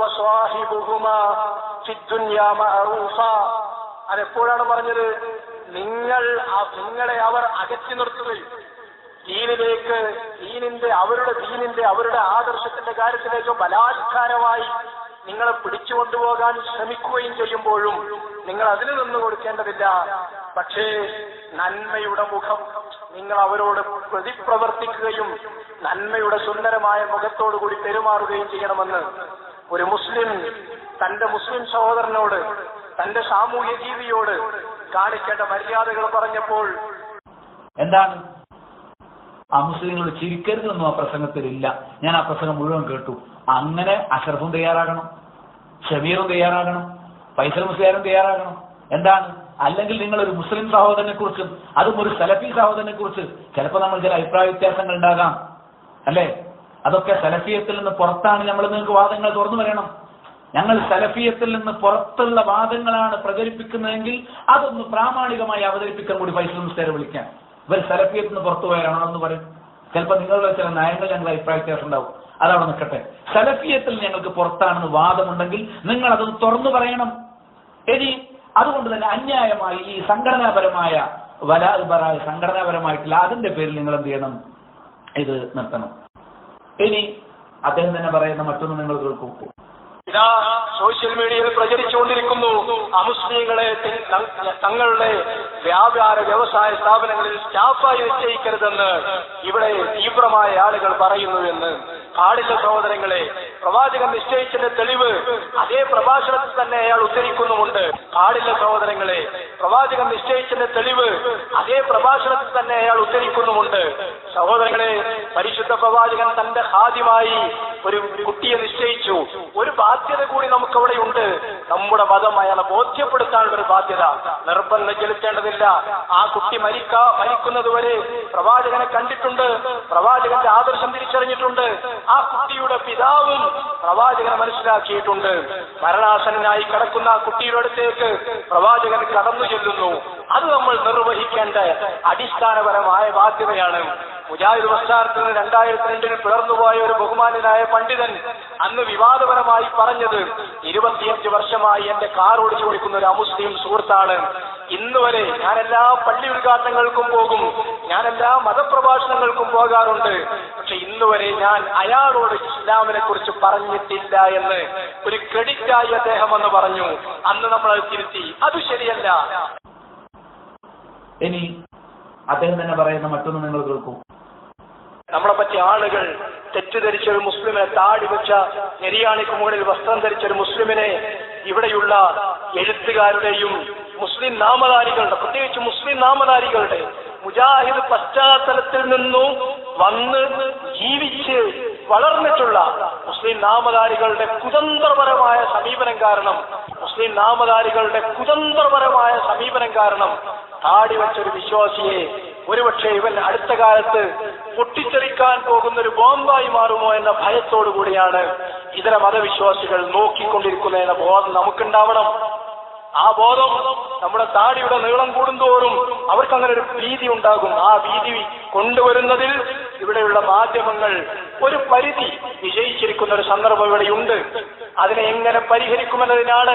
അതെപ്പോഴാണ് പറഞ്ഞത്? നിങ്ങളെ അവർ അകറ്റി നിർത്തുകയും അവരുടെ ആദർശത്തിന്റെ കാര്യത്തിലേക്ക് ബലാത്കാരമായി നിങ്ങളെ പിടിച്ചുകൊണ്ടുപോകാൻ ശ്രമിക്കുകയും ചെയ്യുമ്പോഴും നിങ്ങൾ അതിന് നിന്ന് കൊടുക്കേണ്ടതില്ല. പക്ഷേ നന്മയുടെ മുഖം നിങ്ങൾ അവരോട് പ്രതിപ്രവർത്തിക്കുകയും നന്മയുടെ സുന്ദരമായ മുഖത്തോടുകൂടി പെരുമാറുകയും ചെയ്യണമെന്ന് ഒരു മുസ്ലിം തന്റെ മുസ്ലിം സഹോദരനോട്, തന്റെ സാമൂഹ്യ ജീവിയോട് കാണിക്കേണ്ട മര്യാദകൾ പറഞ്ഞപ്പോൾ എന്താണ് ആ മുസ്ലിങ്ങൾ ചിരിക്കരുതെന്നും ആ പ്രസംഗത്തിലില്ല. ഞാൻ ആ പ്രസംഗം മുഴുവൻ കേട്ടു. അങ്ങനെ അഷറഫും തയ്യാറാകണം, ഷമീറും തയ്യാറാകണം, ഫൈസൽ മുസ്ലിയാരും തയ്യാറാകണം. എന്താണ്? അല്ലെങ്കിൽ നിങ്ങളൊരു മുസ്ലിം സഹോദരനെ കുറിച്ചും അതും ഒരു സലഫി സഹോദരനെ കുറിച്ച് ചിലപ്പോൾ നമ്മൾ ചില അഭിപ്രായ വ്യത്യാസങ്ങൾ ഉണ്ടാകാം, അല്ലെ? അതൊക്കെ സലഫിയത്തിൽ നിന്ന് പുറത്താണ്. നമ്മൾ നിങ്ങൾക്ക് വാദങ്ങൾ തുറന്നു വരണം. ഞങ്ങൾ സലഫിയത്തിൽ നിന്ന് പുറത്തുള്ള വാദങ്ങളാണ് പ്രചരിപ്പിക്കുന്നതെങ്കിൽ അതൊന്ന് പ്രാമാണികമായി അവതരിപ്പിക്കാൻ കൂടി ഫൈസൽ മുസ്ലിയാരെ വിളിക്കാൻ. ഇവർ സലഫിയത്തിൽ നിന്ന് പുറത്തു പോയാണെന്ന് പറയും. ചിലപ്പോൾ നിങ്ങളുടെ ചില നയങ്ങൾ ഞങ്ങൾ അഭിപ്രായ വ്യത്യാസം ഉണ്ടാവും, അതവിടെ നിൽക്കട്ടെ. സലഫിയത്തിൽ ഞങ്ങൾക്ക് പുറത്താണെന്ന് വാദമുണ്ടെങ്കിൽ നിങ്ങൾ അതൊന്ന് തുറന്നു പറയണം. ഇനി അതുകൊണ്ട് തന്നെ അന്യായമായി ഈ സംഘടനാപരമായ സംഘടനാപരമായിട്ടില്ല അതിന്റെ പേരിൽ നിങ്ങൾ എന്ത് ചെയ്യണം? ഇത് നിർത്തണം. ഇനി അദ്ദേഹം തന്നെ പറയുന്ന മറ്റൊന്ന് നിങ്ങൾ കേൾക്കൂ. ഇതാ സോഷ്യൽ മീഡിയയിൽ പ്രചരിച്ചുകൊണ്ടിരിക്കുന്നു, അമുസ്ലിങ്ങളെ തങ്ങളുടെ വ്യാപാര വ്യവസായ സ്ഥാപനങ്ങളിൽ സ്റ്റാഫായി നിശ്ചയിക്കരുതെന്ന് ഇവിടെ തീവ്രമായ ആളുകൾ പറയുന്നു എന്ന്. പാടില്ല സഹോദരങ്ങളെ. പ്രവാചകൻ നിശ്ചയിച്ചതിന്റെ തെളിവ് അതേ പ്രഭാഷണത്തിൽ തന്നെ അയാൾ ഉദ്ധരിക്കുന്നുമുണ്ട്. പാടില്ല സഹോദരങ്ങളെ. പ്രവാചകൻ നിശ്ചയിച്ചതിന്റെ തെളിവ് അതേ പ്രഭാഷണത്തിൽ തന്നെ അയാൾ ഉദ്ധരിക്കുന്നുമുണ്ട്. സഹോദരങ്ങളെ, പരിശുദ്ധ പ്രവാചകൻ തന്റെ ഹാദ്യമായി ഒരു കുട്ടിയെ നിശ്ചയിച്ചു. ഒരു ബാധ്യത കൂടി നമുക്കവിടെയുണ്ട്. നമ്മുടെ മതം അയാളെ ബോധ്യപ്പെടുത്താനുള്ള ഒരു ബാധ്യത. നിർബന്ധം ചെലുത്തേണ്ടതില്ല. ആ കുട്ടി മരിക്കുന്നതുവരെ പ്രവാചകനെ കണ്ടിട്ടുണ്ട്, പ്രവാചകന്റെ ആദർശം തിരിച്ചറിഞ്ഞിട്ടുണ്ട്. ആ കുട്ടിയുടെ പിതാവും പ്രവാചകനെ മനസ്സിലാക്കിയിട്ടുണ്ട്. മരണാസന്നനായി കിടക്കുന്ന ആ കുട്ടിയുടെ അടുത്തേക്ക് പ്രവാചകൻ കടന്നു ചെല്ലുന്നു. അത് നമ്മൾ നിർവഹിക്കേണ്ട അടിസ്ഥാനപരമായ ബാധ്യതയാണ്. മുജാഹിദ് പ്രസ്ഥാനത്തിൽ നിന്ന് 2002 പിളർന്നുപോയ ഒരു ബഹുമാന്യനായ പണ്ഡിതൻ അന്ന് വിവാദപരമായി പറഞ്ഞത്, 25 വർഷമായി എന്റെ കാർ ഓടിച്ചു കൊടുക്കുന്ന ഒരു അമുസ്ലിം സുഹൃത്താണ്. ഇന്ന് വരെ ഞാൻ എല്ലാ പള്ളി ഉദ്ഘാടനങ്ങൾക്കും പോകും, ഞാൻ എല്ലാ മതപ്രഭാഷണങ്ങൾക്കും പോകാറുണ്ട്. പക്ഷെ ഇന്ന് വരെ ഞാൻ അയാളോട് ഇസ്ലാമിനെ കുറിച്ച് പറഞ്ഞിട്ടില്ല എന്ന് ഒരു ക്രെഡിറ്റായി അദ്ദേഹം എന്ന് പറഞ്ഞു. അന്ന് നമ്മൾ അത് തിരുത്തി. അത് ശരിയല്ല. ഇനി അദ്ദേഹം തന്നെ പറയുന്ന മറ്റൊന്ന് നിങ്ങൾ കേൾക്കൂ. നമ്മളെ പറ്റി ആളുകൾ തെറ്റിദ്ധരിച്ച ഒരു മുസ്ലിമിനെ, താടി വെച്ച നെരിയാണിക്ക് മുകളിൽ വസ്ത്രം ധരിച്ച ഒരു മുസ്ലിമിനെ ഇവിടെയുള്ള എഴുത്തുകാരുടെയും മുസ്ലിം നാമധാരികളുടെ, പ്രത്യേകിച്ച് മുസ്ലിം നാമധാരികളുടെ മുജാഹിദ് പശ്ചാത്തലത്തിൽ നിന്നും വന്ന് ജീവിച്ച് വളർന്നിട്ടുള്ള മുസ്ലിം നാമധാരികളുടെ കുതന്ത്രപരമായ സമീപനം കാരണം താടി വെച്ചൊരു വിശ്വാസിയെ ഒരുപക്ഷെ ഇവൻ അടുത്ത കാലത്ത് പൊട്ടിത്തെറിക്കാൻ പോകുന്ന ഒരു ബോംബായി മാറുമോ എന്ന ഭയത്തോടു കൂടിയാണ് ഇതര മതവിശ്വാസികൾ നോക്കിക്കൊണ്ടിരിക്കുന്ന എന്ന ബോധം നമുക്കുണ്ടാവണം. ആ ബോധം നമ്മുടെ താടിയുടെ നീളം കൂടുന്തോറും അവർക്ക് അങ്ങനെ ഒരു ഭീതി ഉണ്ടാകും. ആ ഭീതി കൊണ്ടുവരുന്നതിൽ ഇവിടെയുള്ള മാധ്യമങ്ങൾ ഒരു പരിധി വിജയിച്ചിരിക്കുന്ന ഒരു സന്ദർഭം ഇവിടെയുണ്ട്. അതിനെ എങ്ങനെ പരിഹരിക്കുമെന്നതിനാണ്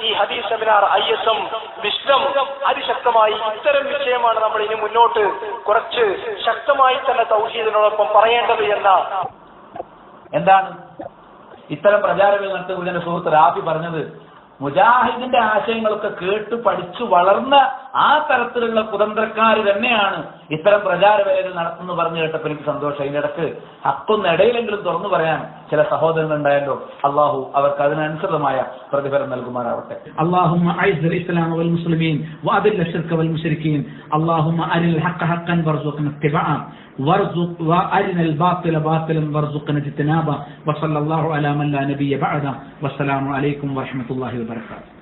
ഈ ഹദീസ് സെമിനാർ ISM വിസ്ഡം അതിശക്തമായി ഇത്തരം വിഷയമാണ് നമ്മൾ ഇനി മുന്നോട്ട് കുറച്ച് ശക്തമായി തന്നെ തൗഹീദിനോടൊപ്പം പറയേണ്ടത് എന്താണ് ഇത്തരം പ്രചാരങ്ങൾ നടത്തുന്ന സുഹൃത്ത് റാഫി പറഞ്ഞത്, മുജാഹിദിന്റെ ആശയങ്ങളൊക്കെ കേട്ട് പഠിച്ചു വളർന്ന ആ തരത്തിലുള്ള കുതന്ത്രക്കാർ തന്നെയാണ് ഇത്തരം പ്രചാരവേലകൾ നടത്തുന്നു പറഞ്ഞു കേട്ടപ്പോൾ എനിക്ക് സന്തോഷം. ഇതിനിടക്ക് ഹക്കൊന്നിടയിലെങ്കിലും തുറന്നു പറയാൻ ചില സഹോദരങ്ങൾ ഉണ്ടായല്ലോ. അള്ളാഹു അവർക്ക് അതിനനുസൃതമായ പ്രതിഫലം നൽകുമാറാവട്ടെ. اللهم اعز الاسلام والمسلمين واذل الشرك والمشركين اللهم ارنا الحق حقا وارزقنا اتباعه وارنا الباطل باطلا وارزقنا اجتنابه وصلى الله على من لا نبي بعده والسلام عليكم ورحمة الله وبركاته.